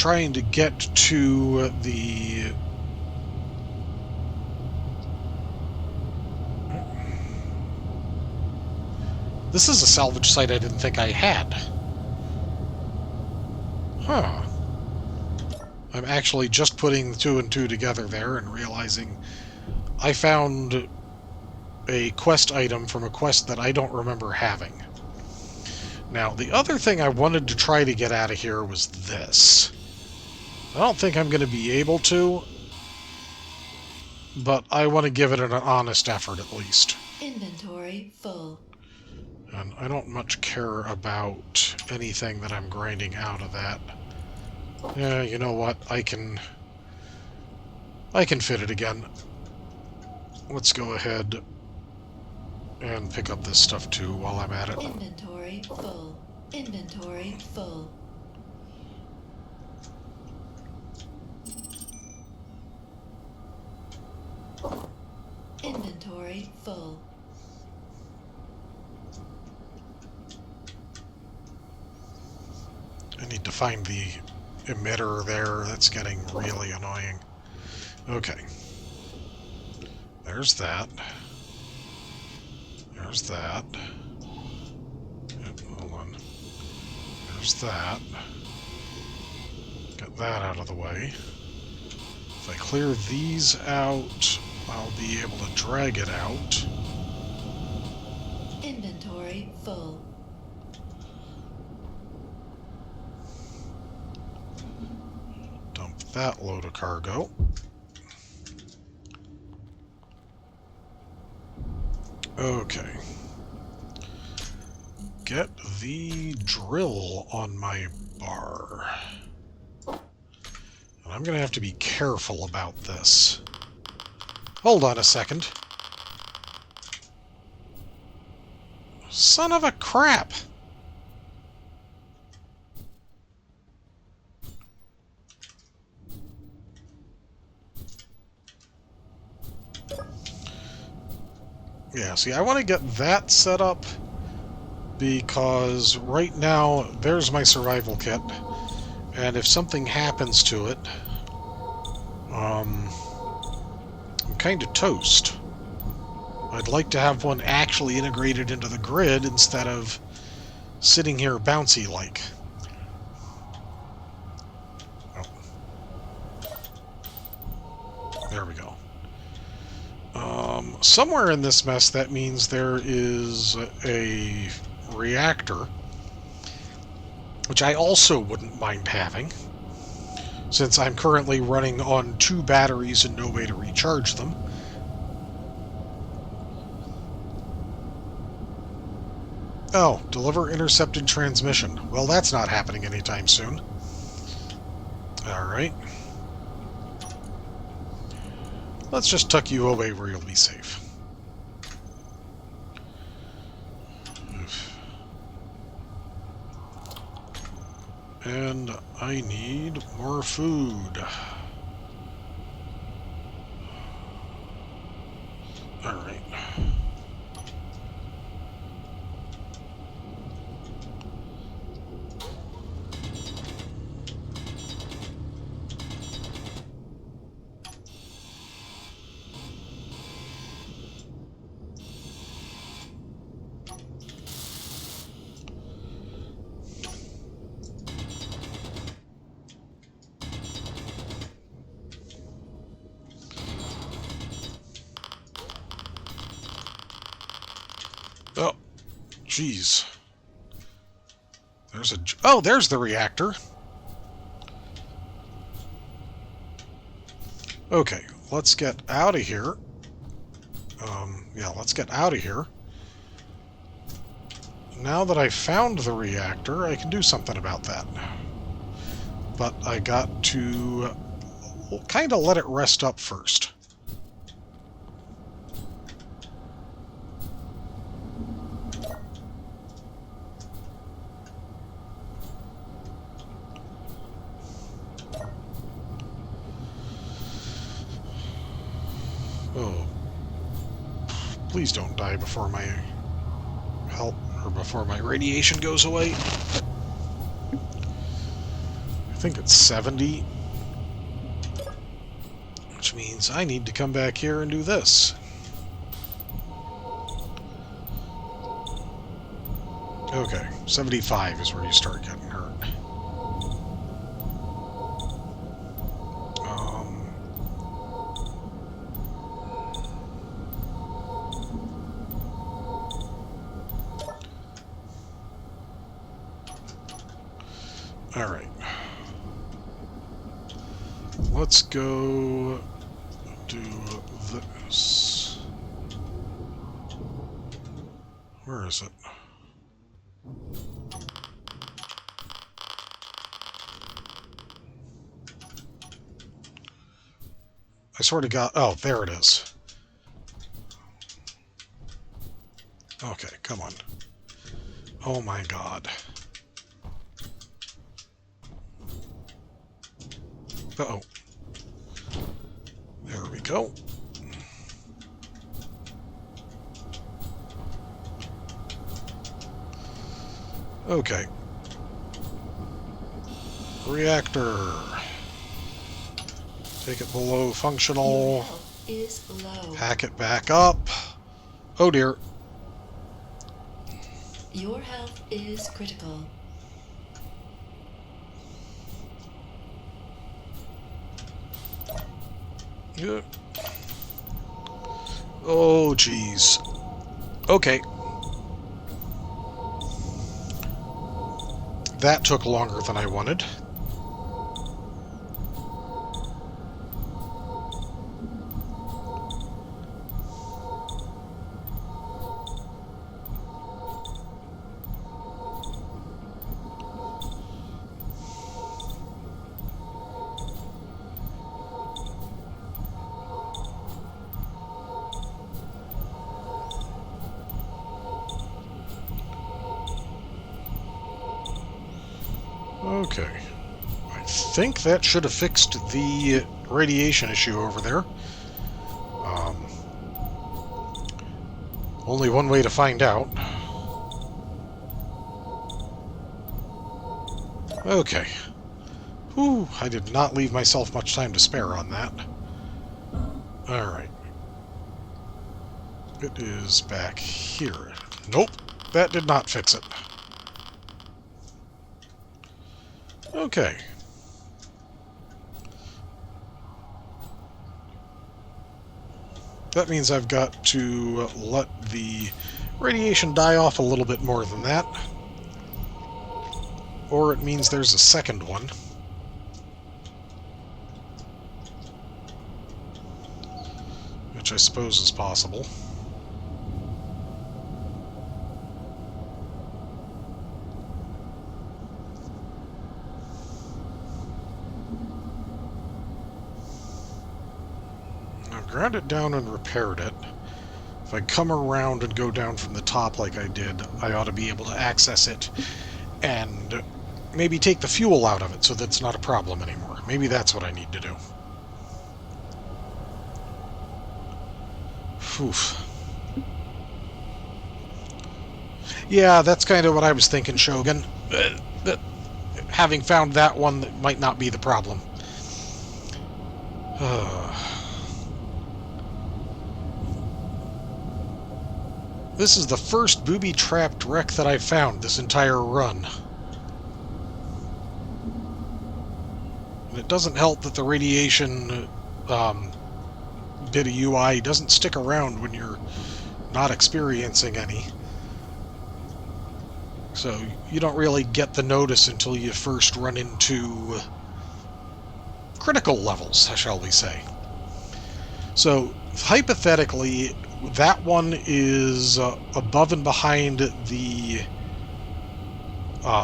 trying to get to the... This is a salvage site I didn't think I had. Huh. I'm actually just putting 2 and 2 together there and realizing I found a quest item from a quest that I don't remember having. Now, the other thing I wanted to try to get out of here was this. I don't think I'm going to be able to, but I want to give it an honest effort at least. Inventory full. And I don't much care about anything that I'm grinding out of that. Yeah, you know what? I can fit it again. Let's go ahead and pick up this stuff too while I'm at it. Inventory full. Inventory full. Inventory full. I need to find the emitter there. That's getting really annoying. Okay. There's that. There's that. Yep, hold on. There's that. Get that out of the way. If I clear these out, I'll be able to drag it out. Inventory full. Dump that load of cargo. Okay. Get the drill on my bar. And I'm going to have to be careful about this. Hold on a second. Son of a crap! Yeah, see, I want to get that set up because right now there's my survival kit, and if something happens to it, I'm kind of toast. I'd like to have one actually integrated into the grid instead of sitting here bouncy-like. Oh. There we go. Somewhere in this mess, that means there is a reactor, which I also wouldn't mind having, since I'm currently running on 2 batteries and no way to recharge them. Oh, deliver intercepted transmission. Well, that's not happening anytime soon. Alright. Let's just tuck you away where you'll be safe. And I need more food. Alright. Oh, jeez. There's the reactor. Okay, let's get out of here. Yeah, let's get out of here. Now that I found the reactor, I can do something about that. But I got to kind of let it rest up first. Oh. Please don't die before my health, or before my radiation goes away. think it's 70. Which means I need to come back here and do this. Okay, 75 is where you start getting hurt. Alright. Let's go do this. Where is it? I sort of got... Oh, there it is. Okay, come on. Oh my god. Uh-oh. There we go. Okay. Reactor. Take it below Your functional. health is low. Pack it back up. Oh dear. Your health is critical. Yeah. Oh, jeez. Okay. That took longer than I wanted. Okay. I think that should have fixed the radiation issue over there. Only one way to find out. Okay. Whew, I did not leave myself much time to spare on that. Alright. It is back here. Nope, that did not fix it. Okay. That means I've got to let the radiation die off a little bit more than that. Or it means there's a second one. Which I suppose is possible. Ground it down and repaired it. If I come around and go down from the top like I did, I ought to be able to access it and maybe take the fuel out of it so that's not a problem anymore. Maybe that's what I need to do. Oof. Yeah, that's kind of what I was thinking, Shogun. Having found that one, that might not be the problem. This is the first booby-trapped wreck that I've found this entire run. And it doesn't help that the radiation bit of UI doesn't stick around when you're not experiencing any. So you don't really get the notice until you first run into critical levels, shall we say. So, hypothetically, that one is above and behind the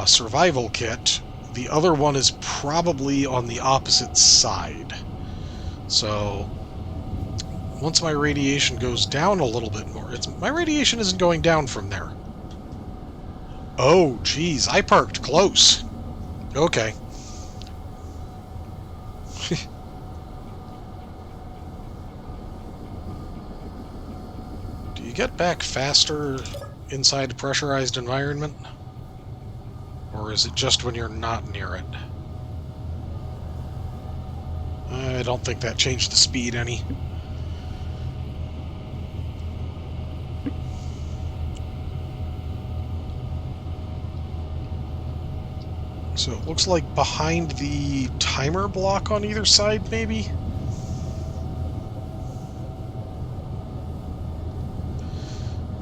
survival kit. The other one is probably on the opposite side. So, once my radiation goes down a little bit more... my radiation isn't going down from there. Oh, geez, I parked close. Okay. Do you get back faster inside a pressurized environment? Or is it just when you're not near it? don't think that changed the speed any. So it looks like behind the timer block on either side, maybe?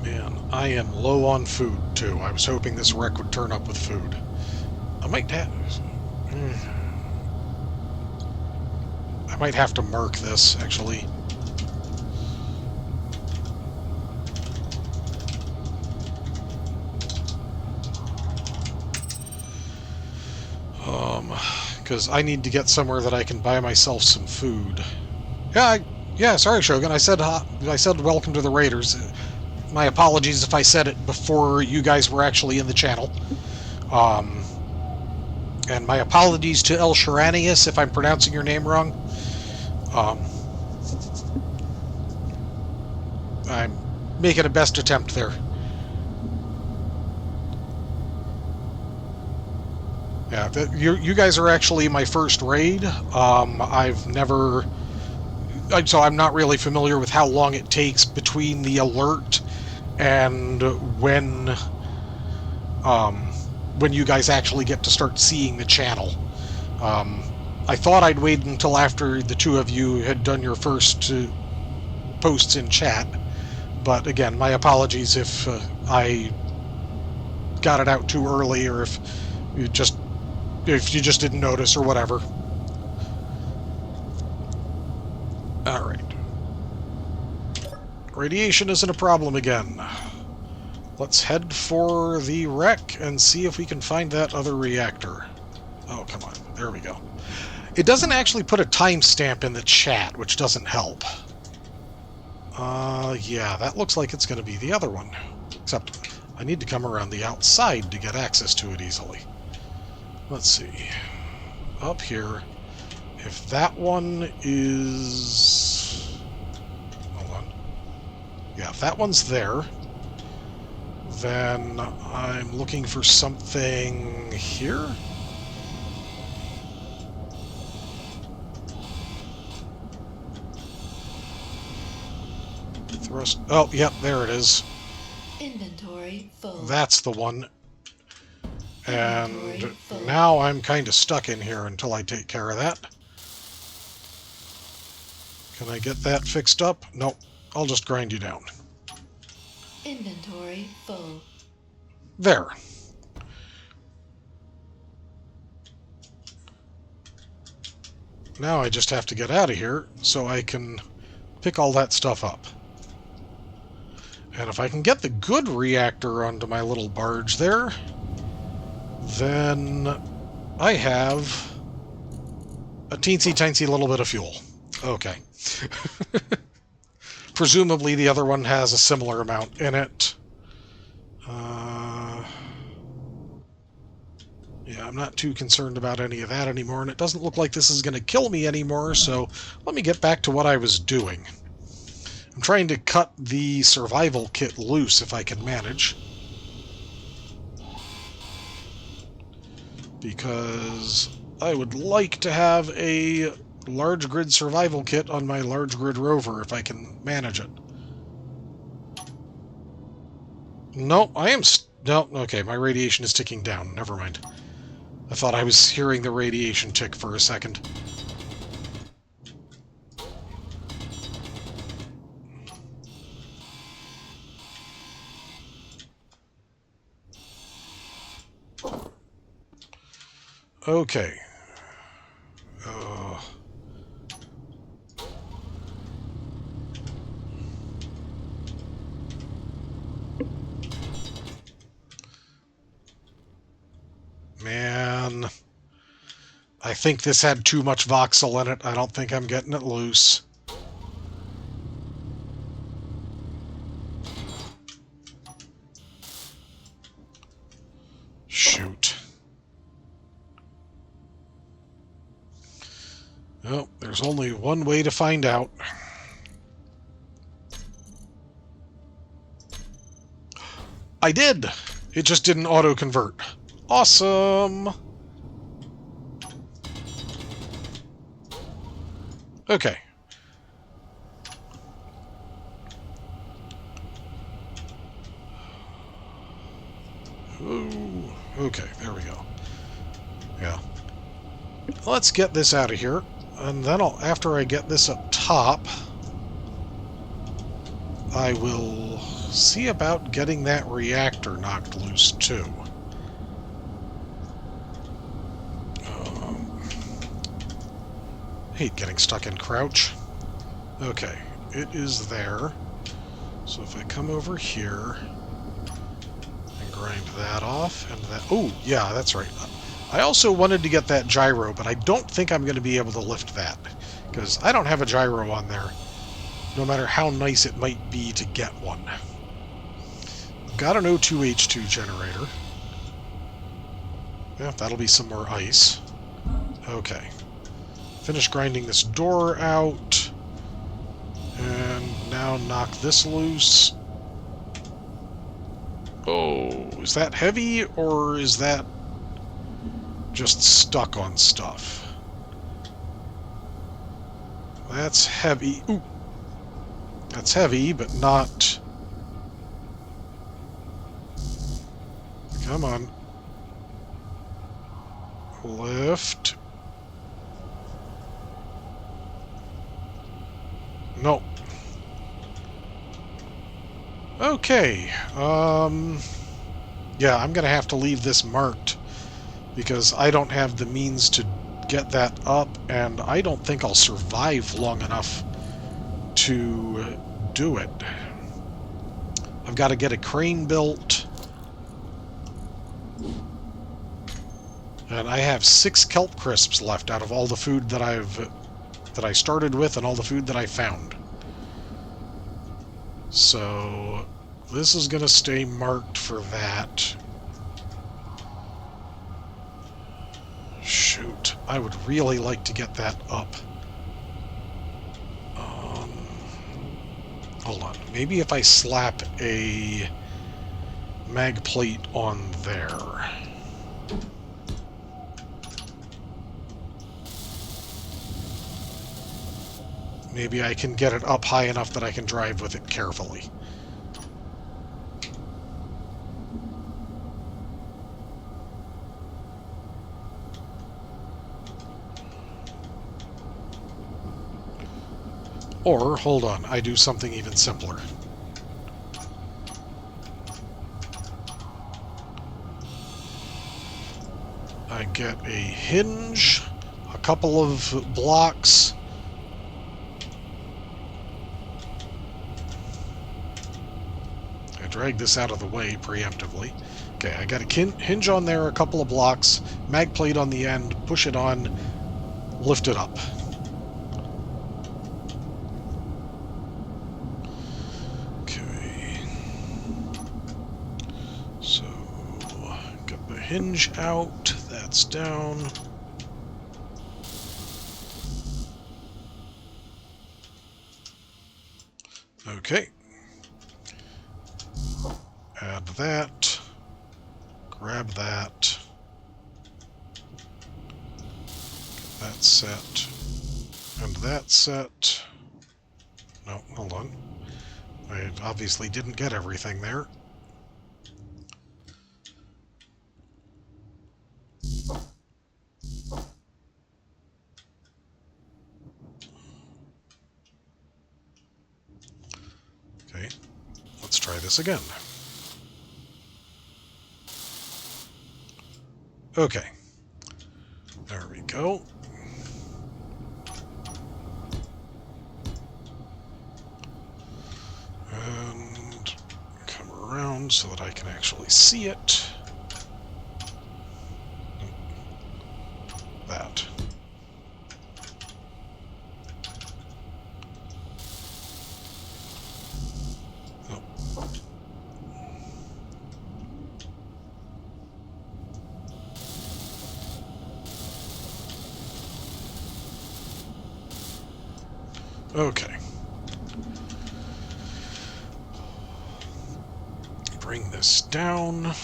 Man, I am low on food, too. I was hoping this wreck would turn up with food. I might have to mark this, actually. Because I need to get somewhere that I can buy myself some food. Yeah, sorry, Shogun. I said welcome to the Raiders. My apologies if I said it before you guys were actually in the channel. And my apologies to El Sharanius if I'm pronouncing your name wrong. I'm making a best attempt there. Yeah, you guys are actually my first raid. I've never... So I'm not really familiar with how long it takes between the alert and when you guys actually get to start seeing the channel. I thought I'd wait until after the two of you had done your first posts in chat, but again, my apologies if I got it out too early, or if you just didn't notice or whatever. Alright. Radiation isn't a problem again. Let's head for the wreck and see if we can find that other reactor. Oh, come on. There we go. It doesn't actually put a timestamp in the chat, which doesn't help. Yeah, that looks like it's going to be the other one. Except I need to come around the outside to get access to it easily. Let's see. Up here. If that one is... Hold on. Yeah, if that one's there, then I'm looking for something here. Thrust... Oh, yep, there it is. Inventory full. That's the one. And now I'm kind of stuck in here until I take care of that. Can I get that fixed up? Nope. I'll just grind you down. Inventory full. There. Now I just have to get out of here so I can pick all that stuff up. And if I can get the good reactor onto my little barge there, then I have a teensy-tiny little bit of fuel. Okay. Presumably the other one has a similar amount in it. Yeah, I'm not too concerned about any of that anymore, and it doesn't look like this is going to kill me anymore, so let me get back to what I was doing. I'm trying to cut the survival kit loose if I can manage. Because I would like to have a large grid survival kit on my large grid rover if I can manage it. No, no, okay, my radiation is ticking down. Never mind. I thought I was hearing the radiation tick for a second. Okay. Man. I think this had too much voxel in it. I don't think I'm getting it loose. Shoot. Well, there's only one way to find out. I did! It just didn't auto-convert. Awesome! Okay. Ooh, okay, there we go. Yeah. Let's get this out of here. And then after I get this up top, I will see about getting that reactor knocked loose, too. Hate getting stuck in crouch. Okay, it is there. So if I come over here and grind that off, and that... Oh, yeah, that's right. I also wanted to get that gyro, but I don't think I'm going to be able to lift that, because I don't have a gyro on there, no matter how nice it might be to get one. Got an O2H2 generator. Yeah, that'll be some more ice. Okay. Finish grinding this door out. And now knock this loose. Oh, is that heavy, or is that just stuck on stuff? That's heavy. Ooh. That's heavy, but not... Come on. Lift. No. Okay. Yeah, I'm gonna have to leave this marked, because I don't have the means to get that up, and I don't think I'll survive long enough to do it. I've got to get a crane built, and I have 6 kelp crisps left out of all the food that I started with and all the food that I found. So this is going to stay marked for that. Shoot, I would really like to get that up. Hold on. Maybe if I slap a mag plate on there. Maybe I can get it up high enough that I can drive with it carefully. Or, hold on, I do something even simpler. I get a hinge, a couple of blocks. I drag this out of the way preemptively. Okay, I got a hinge on there, a couple of blocks, mag plate on the end, push it on, lift it up. Okay. So, got the hinge out, that's down. Okay. Add that. Grab that. Get that set. And that set. No, hold on. I obviously didn't get everything there. Okay, let's try this again. Okay, there we go. And come around so that I can actually see it. That. Oh. Okay. Bring this down.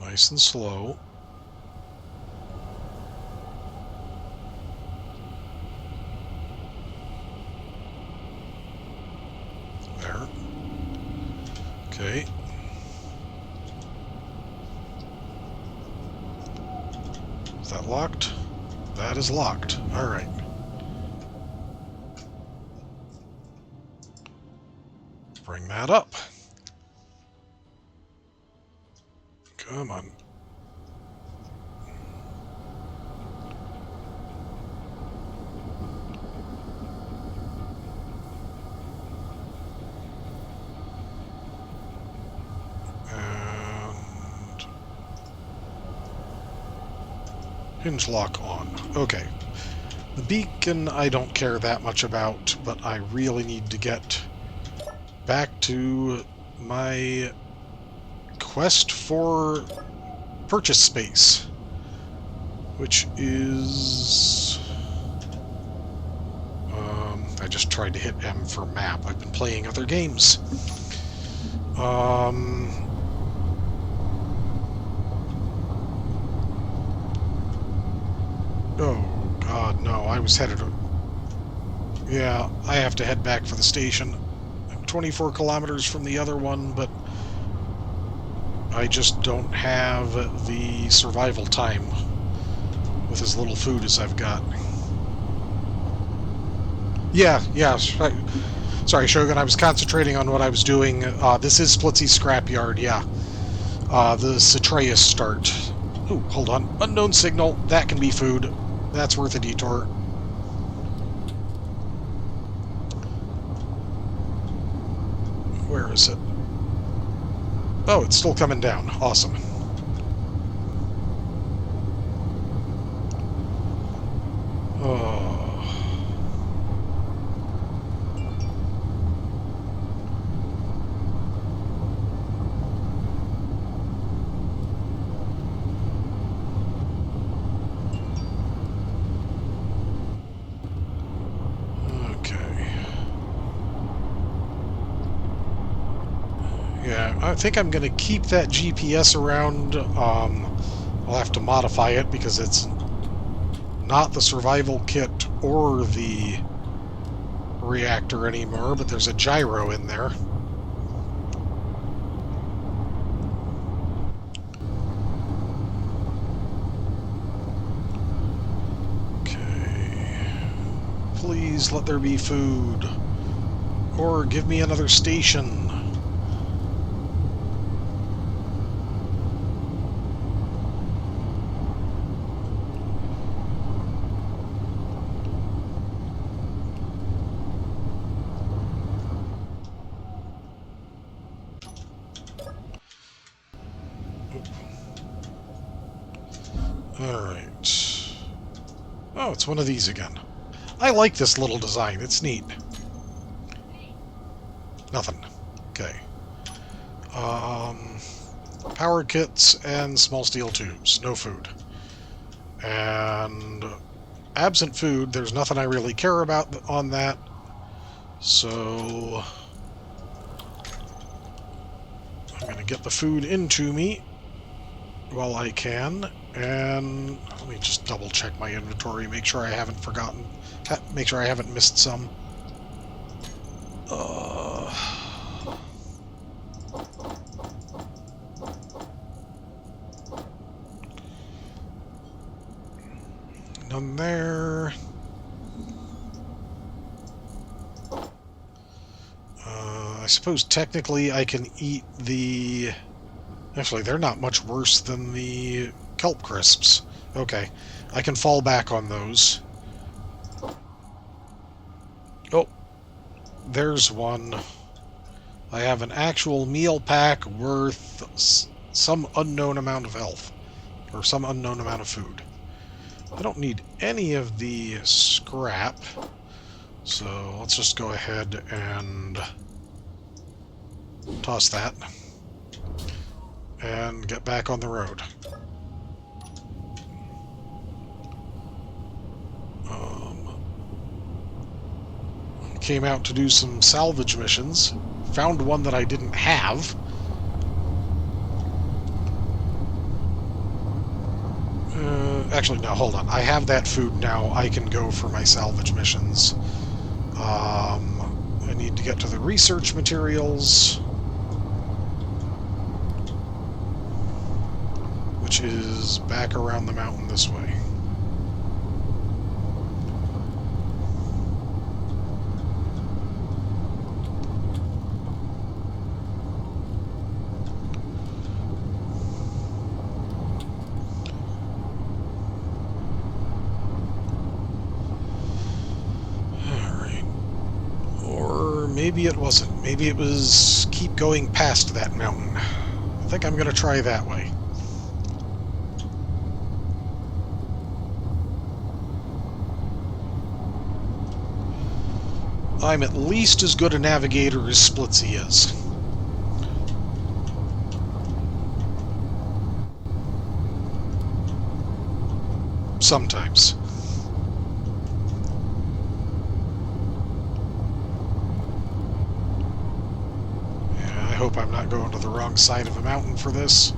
Nice and slow. There. Okay. Is that locked? That is locked. All right. Bring that up. Come on. And hinge lock on. Okay. The beacon I don't care that much about, but I really need to get back to my quest for purchase space, which is... I just tried to hit M for map. I've been playing other games. Oh, God, no. I was headed... Yeah, I have to head back for the station. I'm 24 kilometers from the other one, but I just don't have the survival time with as little food as I've got. Yeah. Sorry, Shogun, I was concentrating on what I was doing. This is Splitsy's Scrapyard, yeah. The Citreus start. Ooh, hold on. Unknown signal. That can be food. That's worth a detour. Where is it? Oh, it's still coming down. Awesome. Oh. Yeah, I think I'm going to keep that GPS around. I'll have to modify it because it's not the survival kit or the reactor anymore, but there's a gyro in there. Okay. Please let there be food. Or give me another station. Alright. Oh, it's one of these again. I like this little design. It's neat. Nothing. Okay. Power kits and small steel tubes. No food. And absent food, there's nothing I really care about on that. So I'm going to get the food into me while I can. And let me just double check my inventory, make sure I haven't forgotten, make sure I haven't missed some. None there. I suppose technically I can eat the... Actually, they're not much worse than the kelp crisps. Okay, I can fall back on those. Oh, there's one. I have an actual meal pack worth some unknown amount of health, or some unknown amount of food. I don't need any of the scrap, so let's just go ahead and toss that and get back on the road. Came out to do some salvage missions. Found one that I didn't have. Actually, no, hold on. I have that food now. I can go for my salvage missions. I need to get to the research materials, which is back around the mountain this way. Maybe it wasn't. Maybe it was keep going past that mountain. I think I'm going to try that way. I'm at least as good a navigator as Splitsy is. Sometimes. I hope I'm not going to the wrong side of a mountain for this.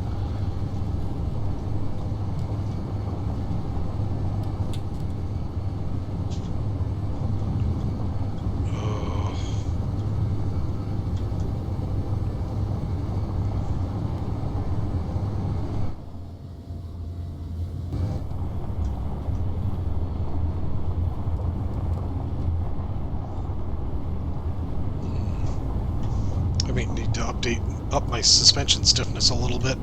I may need to up my suspension stiffness a little bit.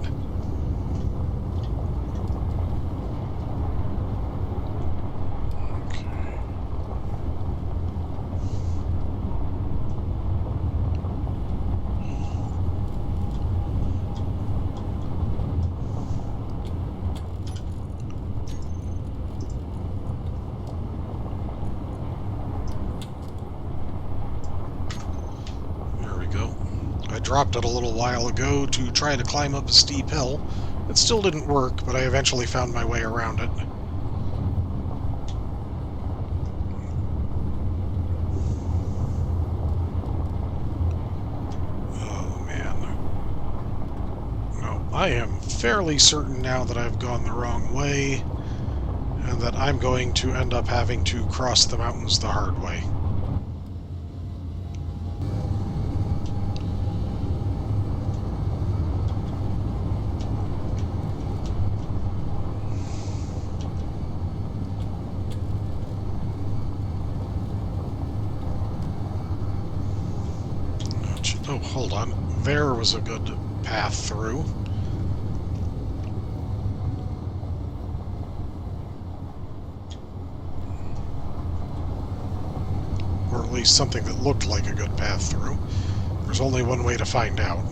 Dropped it a little while ago to try to climb up a steep hill. It still didn't work, but I eventually found my way around it. Oh, man. No, I am fairly certain now that I've gone the wrong way, and that I'm going to end up having to cross the mountains the hard way. Oh, hold on. There was a good path through. Or at least something that looked like a good path through. There's only one way to find out.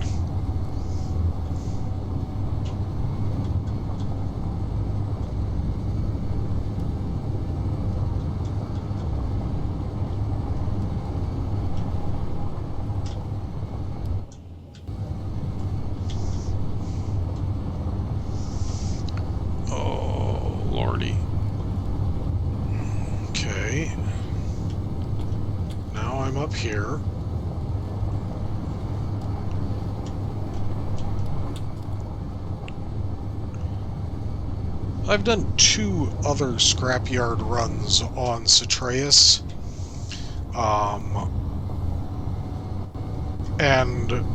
Up here. I've done 2 other scrapyard runs on Cetreus, and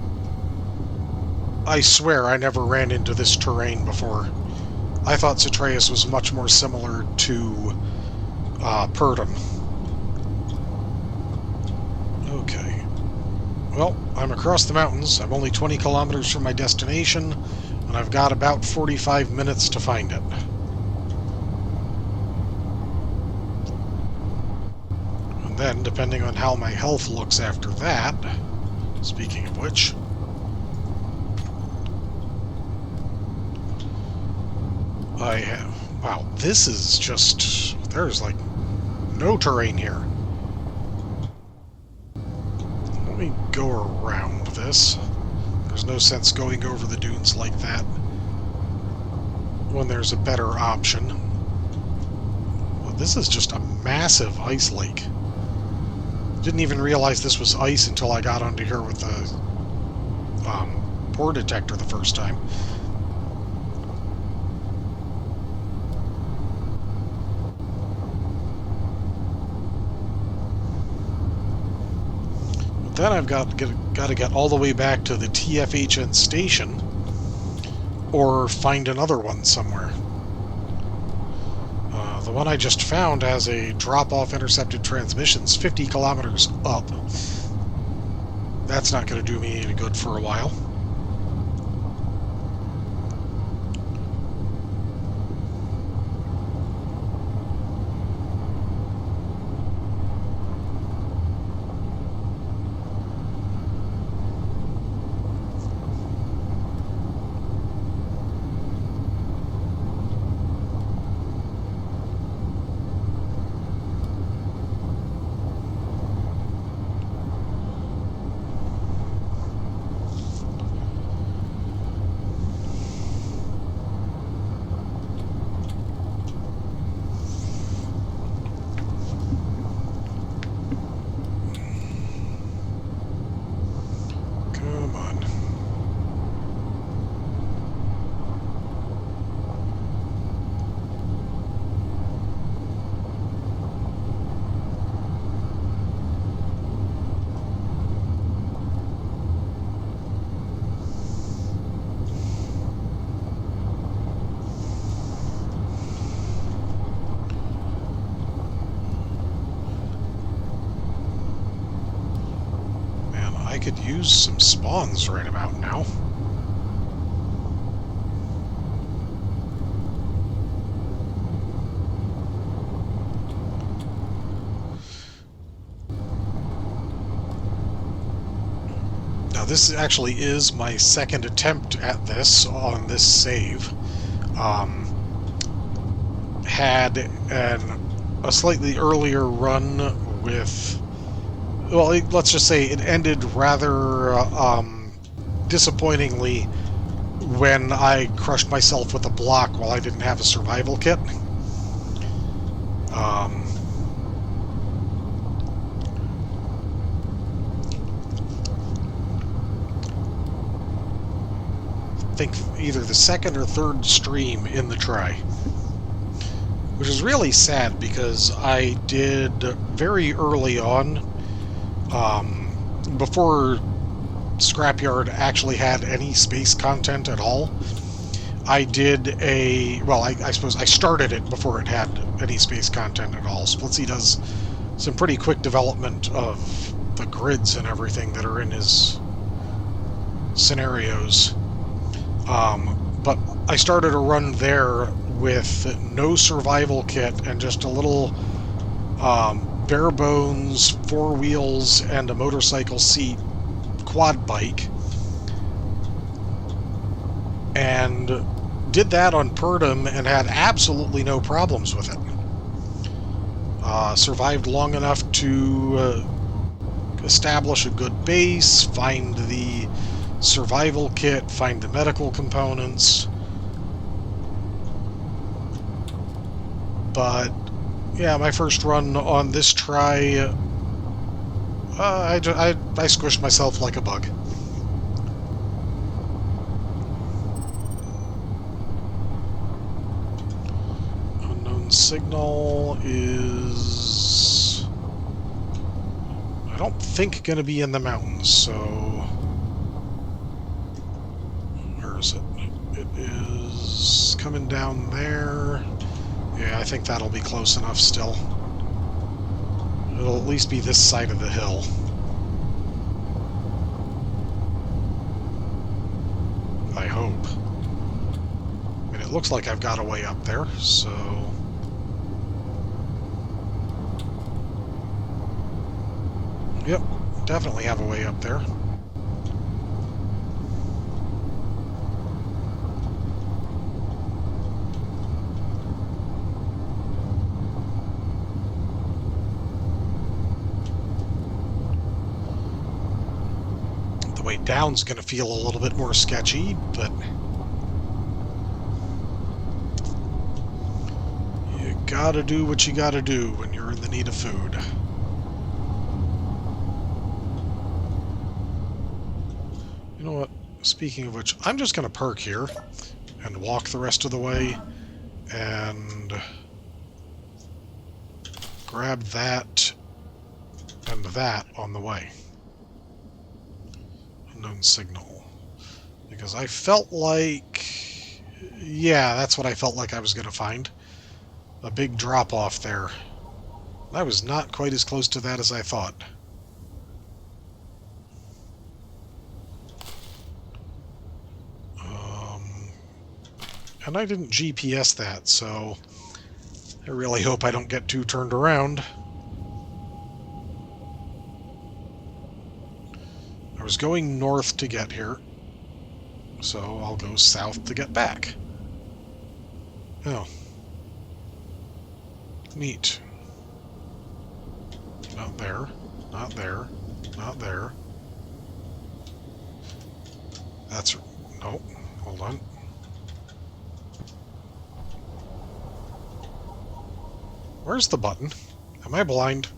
I swear I never ran into this terrain before. I thought Cetreus was much more similar to Purdom. Okay. Well, I'm across the mountains. I'm only 20 kilometers from my destination, and I've got about 45 minutes to find it. And then, depending on how my health looks after that, speaking of which, I have... Wow, this is just... There's, like, no terrain here. Let me go around this. There's no sense going over the dunes like that when there's a better option. Well, this is just a massive ice lake. Didn't even realize this was ice until I got onto here with the pore detector the first time. Then I've got to get all the way back to the TFHN station, or find another one somewhere. The one I just found has a drop-off intercepted transmissions 50 kilometers up. That's not going to do me any good for a while. I could use some spawns right about now. Now this actually is my second attempt at this on this save. Had a slightly earlier run with... Well, let's just say it ended rather disappointingly when I crushed myself with a block while I didn't have a survival kit. I think either the second or third stream in the try. Which is really sad because I did very early on, before Scrapyard actually had any space content at all, I did a... Well, I suppose I started it before it had any space content at all. Splitsy does some pretty quick development of the grids and everything that are in his scenarios. But I started a run there with no survival kit and just a little bare bones 4 wheels and a motorcycle seat quad bike, and did that on Purdom and had absolutely no problems with it. Survived long enough to establish a good base, find the survival kit, find the medical components. But yeah, my first run on this try, I squished myself like a bug. Unknown signal is... I don't think going to be in the mountains, so... Where is it? It is coming down there. Yeah, I think that'll be close enough still. It'll at least be this side of the hill. I hope. I mean, it looks like I've got a way up there, so... Yep, definitely have a way up there. The way down's going to feel a little bit more sketchy, but... you gotta do what you gotta do when you're in the need of food. You know what? Speaking of which, I'm just going to park here and walk the rest of the way and grab that and that on the way. Unknown signal. Because I felt like... Yeah, that's what I felt like I was going to find. A big drop-off there. I was not quite as close to that as I thought. And I didn't GPS that, so I really hope I don't get too turned around. I was going north to get here, so I'll go south to get back. Oh. Neat. Not there. Not there. Not there. That's... Nope. Hold on. Where's the button? Am I blind?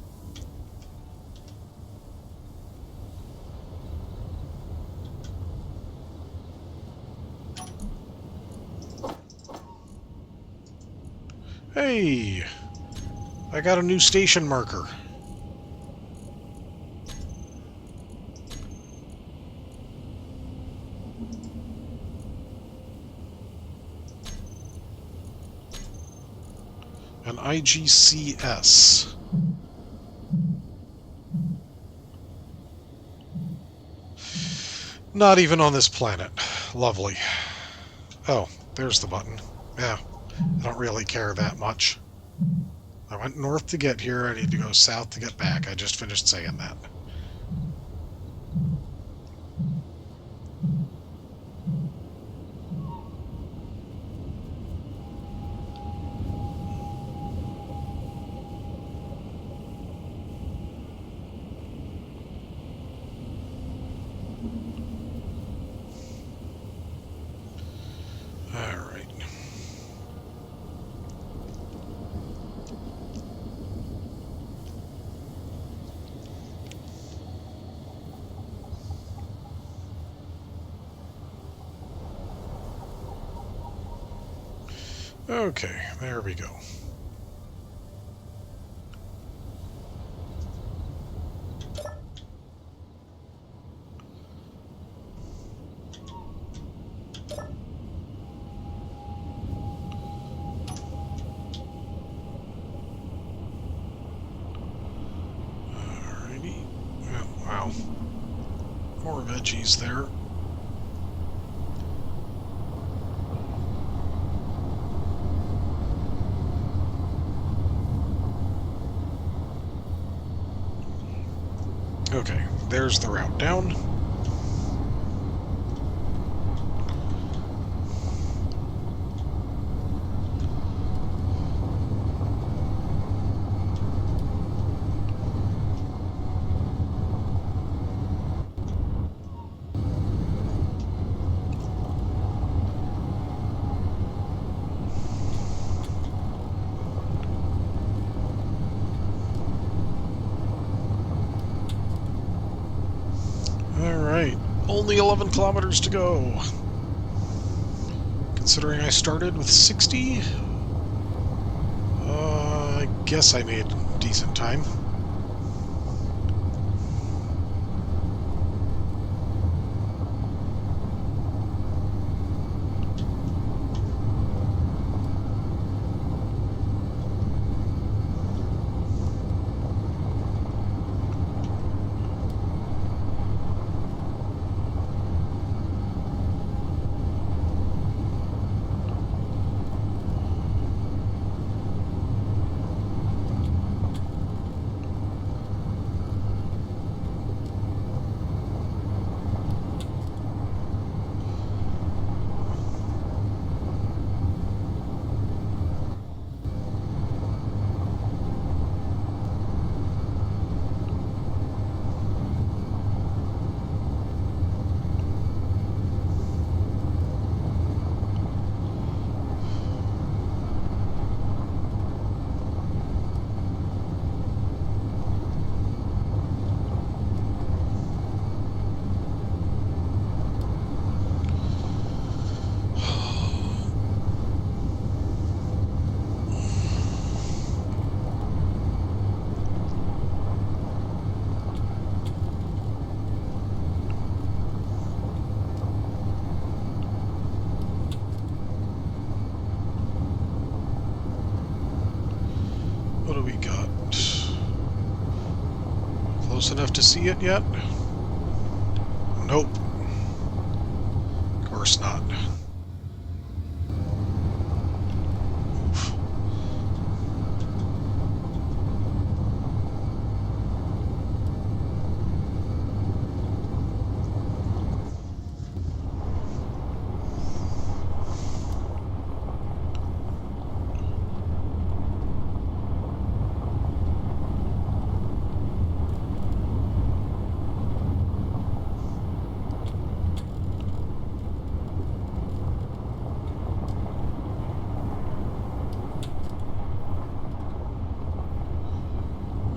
Hey! I got a new station marker. An IGCS. Not even on this planet. Lovely. Oh, there's the button. Yeah, I don't really care that much. I went north to get here, I need to go south to get back. I just finished saying that. Alright. Okay, there we go. Alrighty. Oh, wow. More veggies there. Okay, there's the route down. Alright, only 11 kilometers to go. Considering I started with 60, I guess I made decent time. close enough to see it yet? Nope. Of course not. Oof.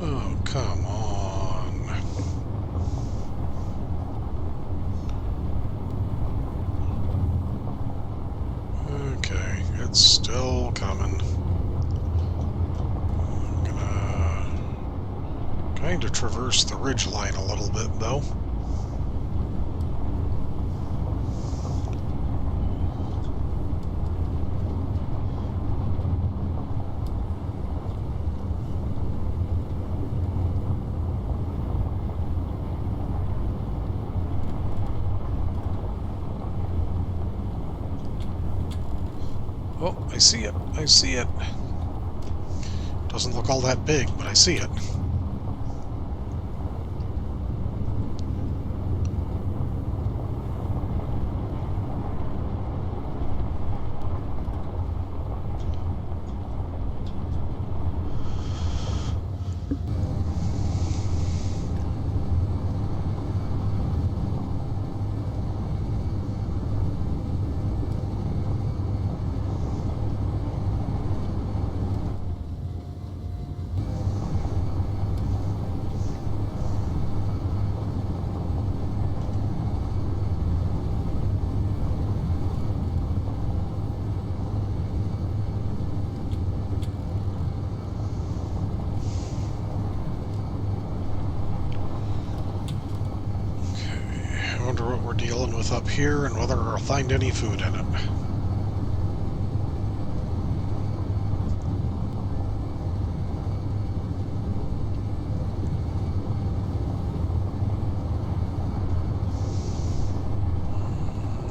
Oh, come on. Okay, it's still coming. I'm gonna kind of traverse the ridgeline a little bit, though. Oh, I see it. I see it. Doesn't look all that big, but I see it. I wonder what we're dealing with up here and whether I'll find any food in it.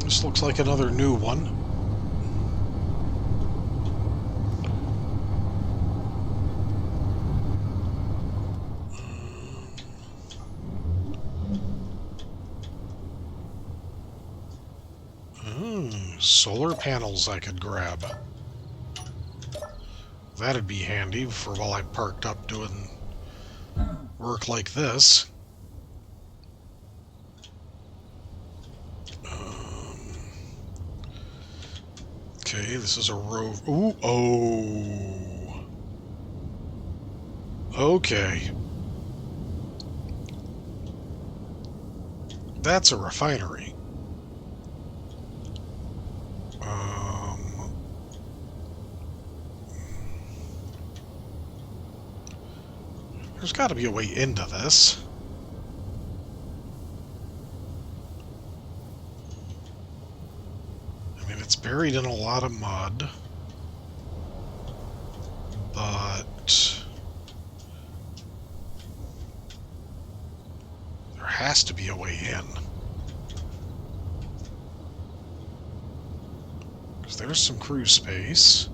This looks like another new one. Solar panels I could grab. That'd be handy for while I'm parked up doing work like this. Okay, this is a rover. Ooh, oh. Okay. That's a refinery. There's got to be a way into this. I mean, it's buried in a lot of mud. But there has to be a way in. Because there's some crew space.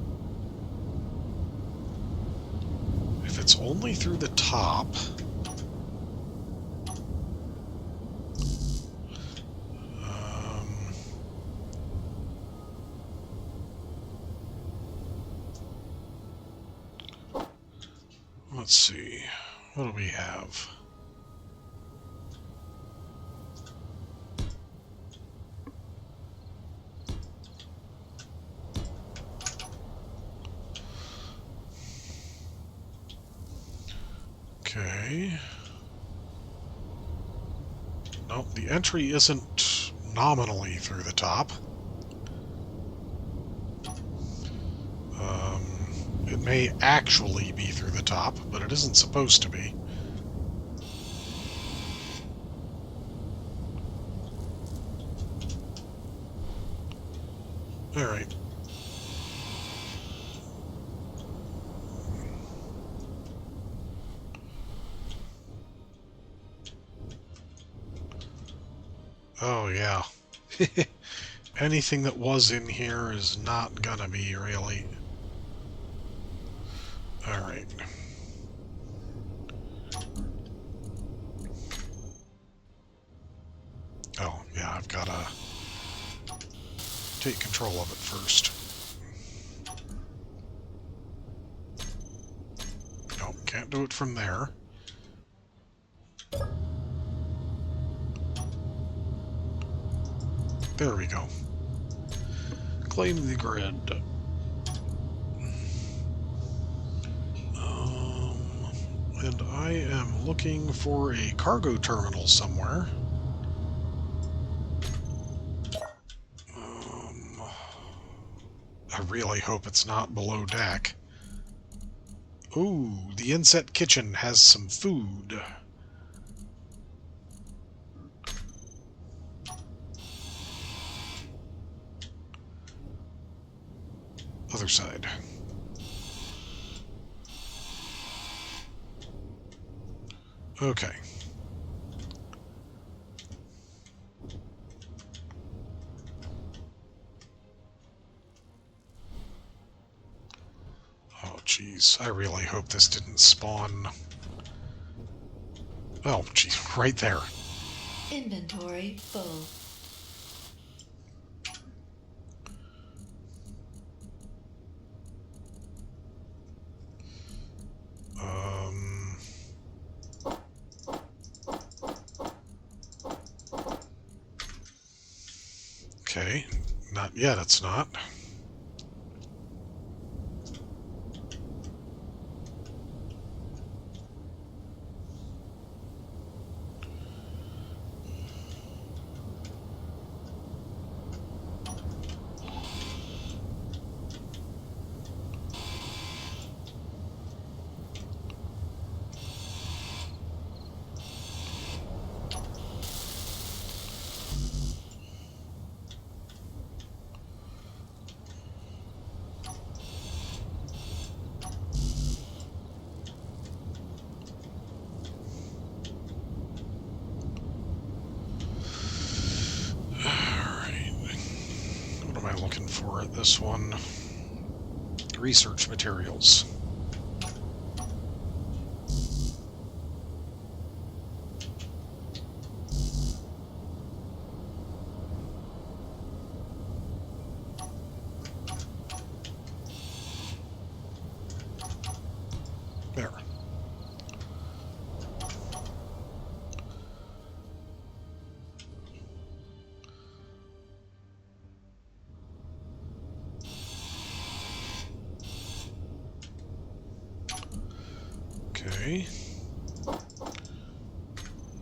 If it's only through the top... let's see. What do we have? Okay. Nope, the entry isn't nominally through the top. It may actually be through the top, but it isn't supposed to be. Alright. Oh, yeah. Anything that was in here is not gonna be, really. Alright. Oh, yeah, I've gotta take control of it first. No, can't do it from there. There we go. Claim the grid. And I am looking for a cargo terminal somewhere. I really hope it's not below deck. Ooh, the inset kitchen has some food. Other side. Okay. Oh, jeez. I really hope this didn't spawn. Oh, jeez. Right there. Inventory full. Okay. Not yet, it's not. Looking for it, this one. Research materials. There. Okay.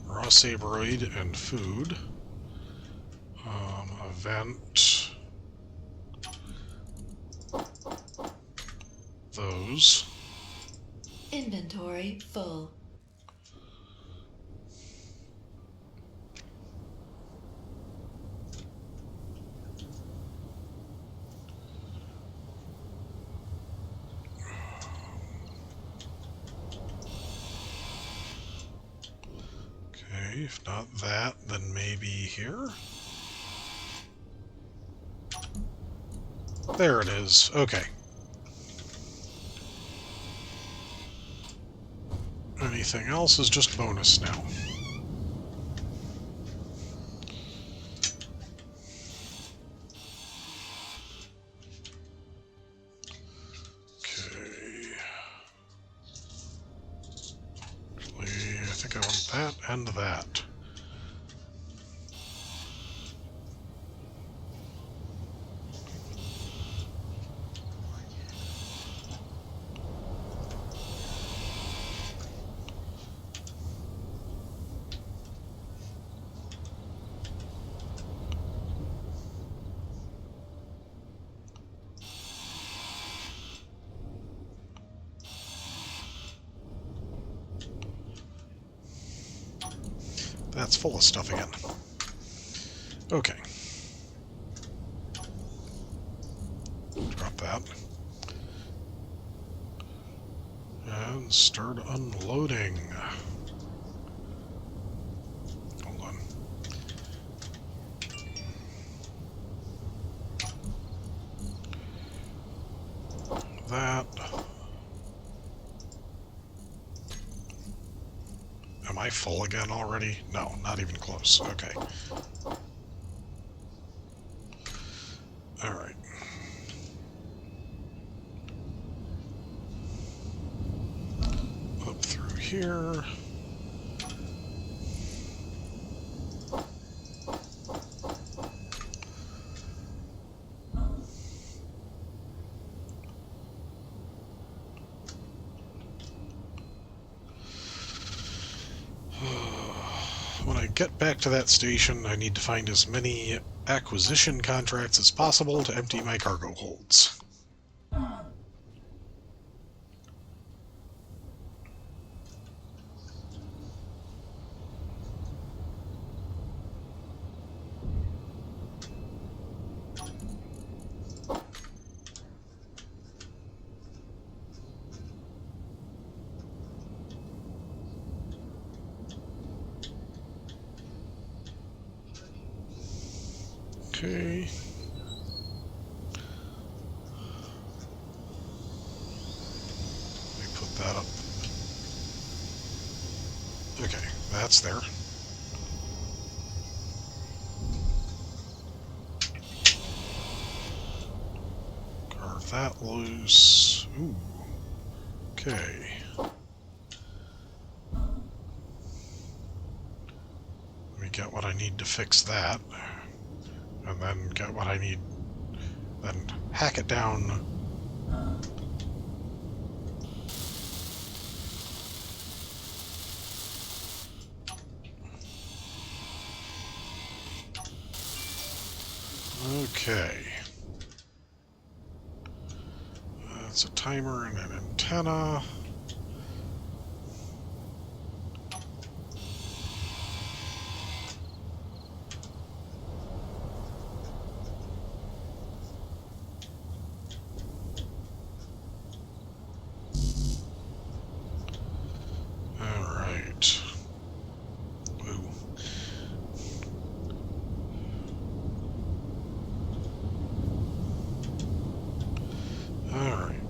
Raw sabroid and food. Event. Those. Inventory full. Okay, if not that, then maybe here. There it is. Okay. Anything else is just bonus now. Okay. Actually, I think I want that and that. That's full of stuff again. Okay. Drop that. And start unloading. Hold on. that. Am I full again already? No, not even close. Okay. Alright. Up through here. When I get back to that station, I need to find as many acquisition contracts as possible to empty my cargo holds. Okay. Let me put that up. Okay, that's there. Carve that loose. Ooh. Okay. Let me get what I need to fix that. And then get what I need. Then hack it down. Okay. That's a timer and an antenna. Alright. Ooh. Alright.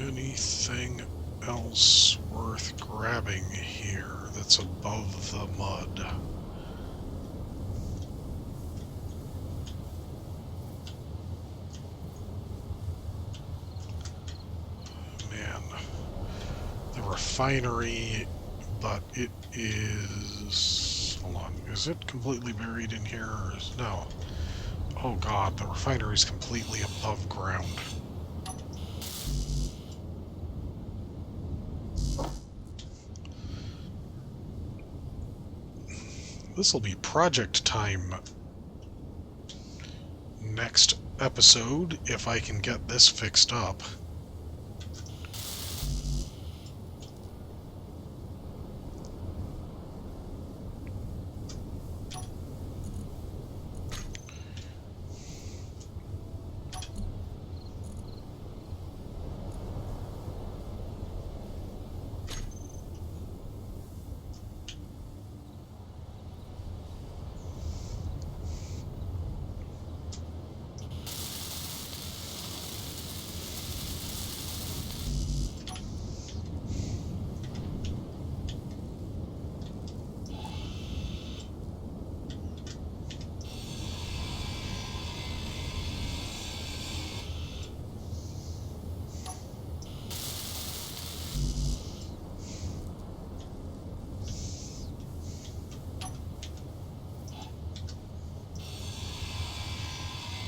Anything else worth grabbing here that's above the mud? Man. The refinery, but it is... Hold on. Is it completely buried in here? Or is... No. Oh god, the refinery is completely above ground. This will be project time next episode, if I can get this fixed up.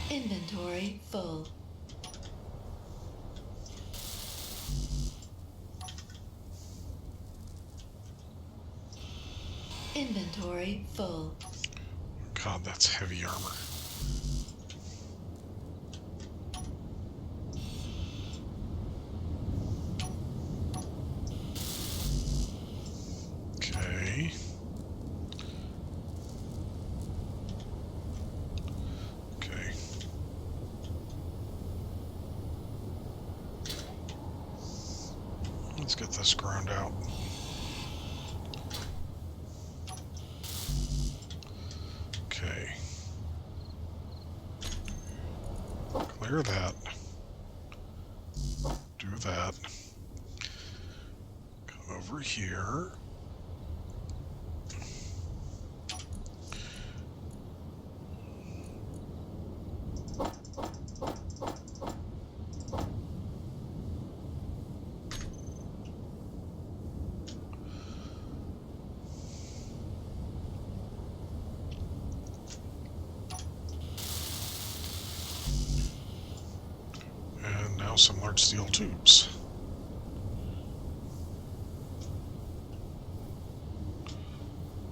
Inventory full. Inventory full. God, that's heavy armor. Okay. Okay. Let's get this ground out. Okay. clear that. Do that. Come over here. And now some large steel tubes.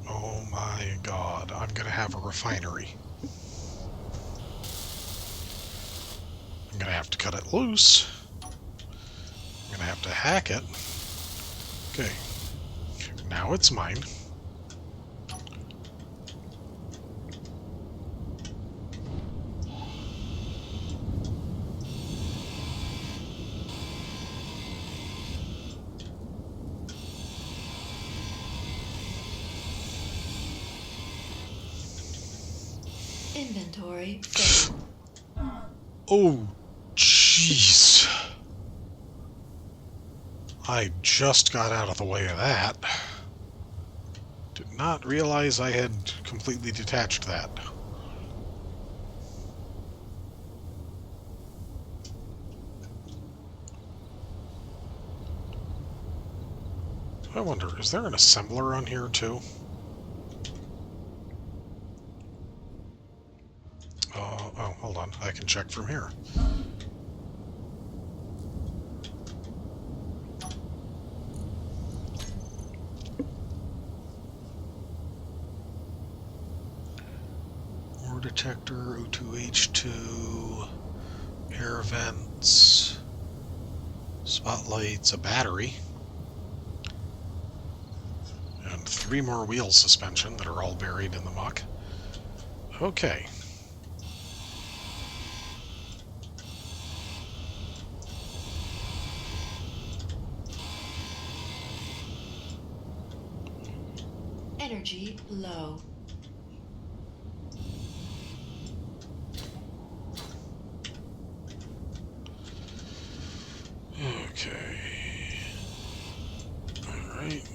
Oh my god, I'm gonna have a refinery. I'm gonna have to cut it loose. I'm gonna have to hack it. Okay. Now it's mine. Inventory full. Oh, jeez. I just got out of the way of that. Did not realize I had completely detached that. I wonder, is there an assembler on here too? Oh, hold on. I can check from here. Ore detector, O2H2, air vents, spotlights, a battery, and 3 more wheel suspension that are all buried in the muck. Okay. Energy low. Okay. Alright.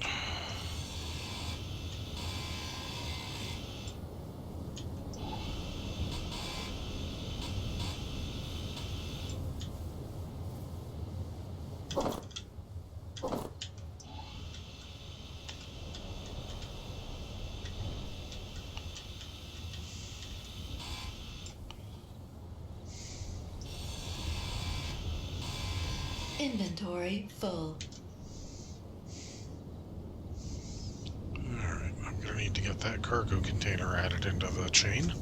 Inventory full. Alright, I'm going to need to get that cargo container added into the chain.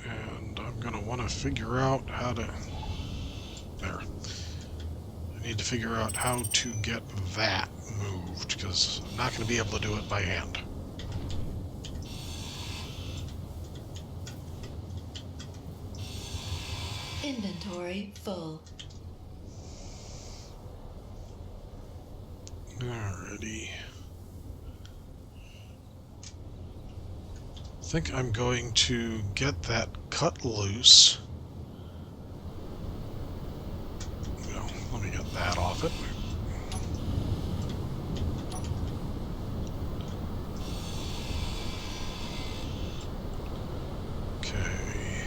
And I'm going to want to figure out how to... There. I need to figure out how to get that moved, because I'm not going to be able to do it by hand. Inventory full. Alrighty. I think I'm going to get that cut loose. Well, let me get that off it. Okay.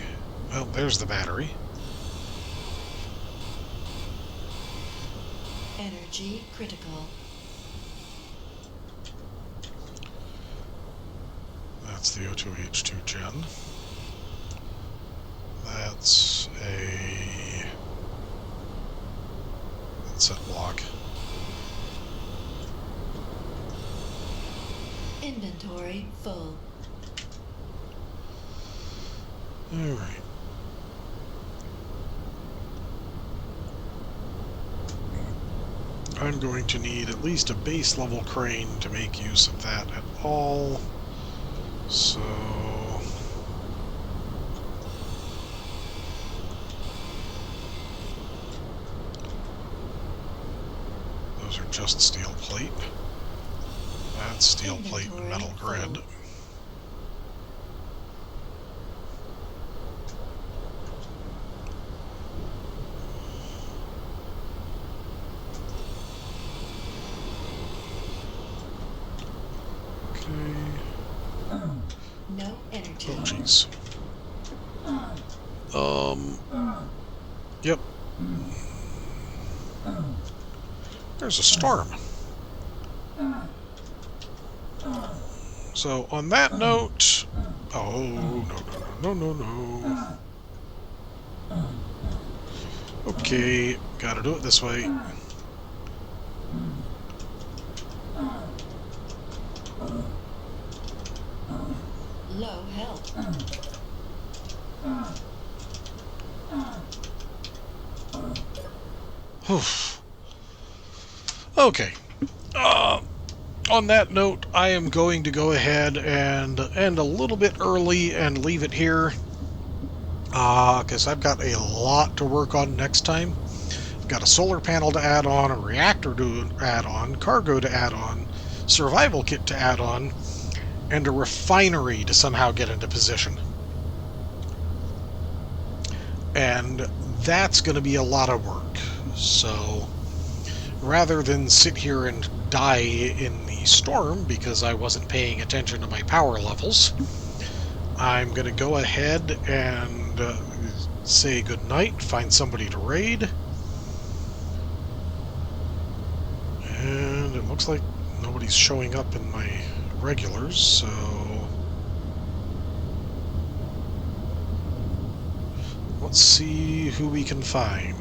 Well, there's the battery. Energy critical. That's the O2H2 gen. That's a set block. Inventory full. Alright. I'm going to need at least a base level crane to make use of that at all. So... those are just steel plate. That's steel plate and metal grid. No energy. Oh, jeez. Yep. There's a storm. So, on that note... Oh, no. Okay, gotta do it this way. Low health. Okay. On that note, I am going to go ahead and end a little bit early and leave it here. Because I've got a lot to work on next time. I've got a solar panel to add on, a reactor to add on, cargo to add on, survival kit to add on, and a refinery to somehow get into position. And that's going to be a lot of work. So, rather than sit here and die in the storm because I wasn't paying attention to my power levels, I'm going to go ahead and say goodnight, find somebody to raid. And it looks like nobody's showing up in my regulars, so... Let's see who we can find.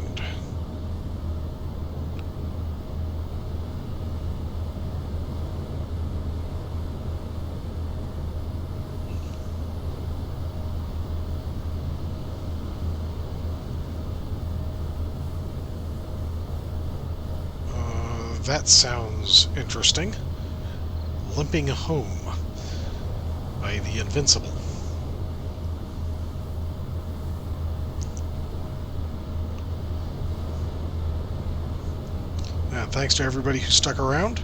That sounds interesting. Limping Home by the Invincible. Thanks to everybody who stuck around.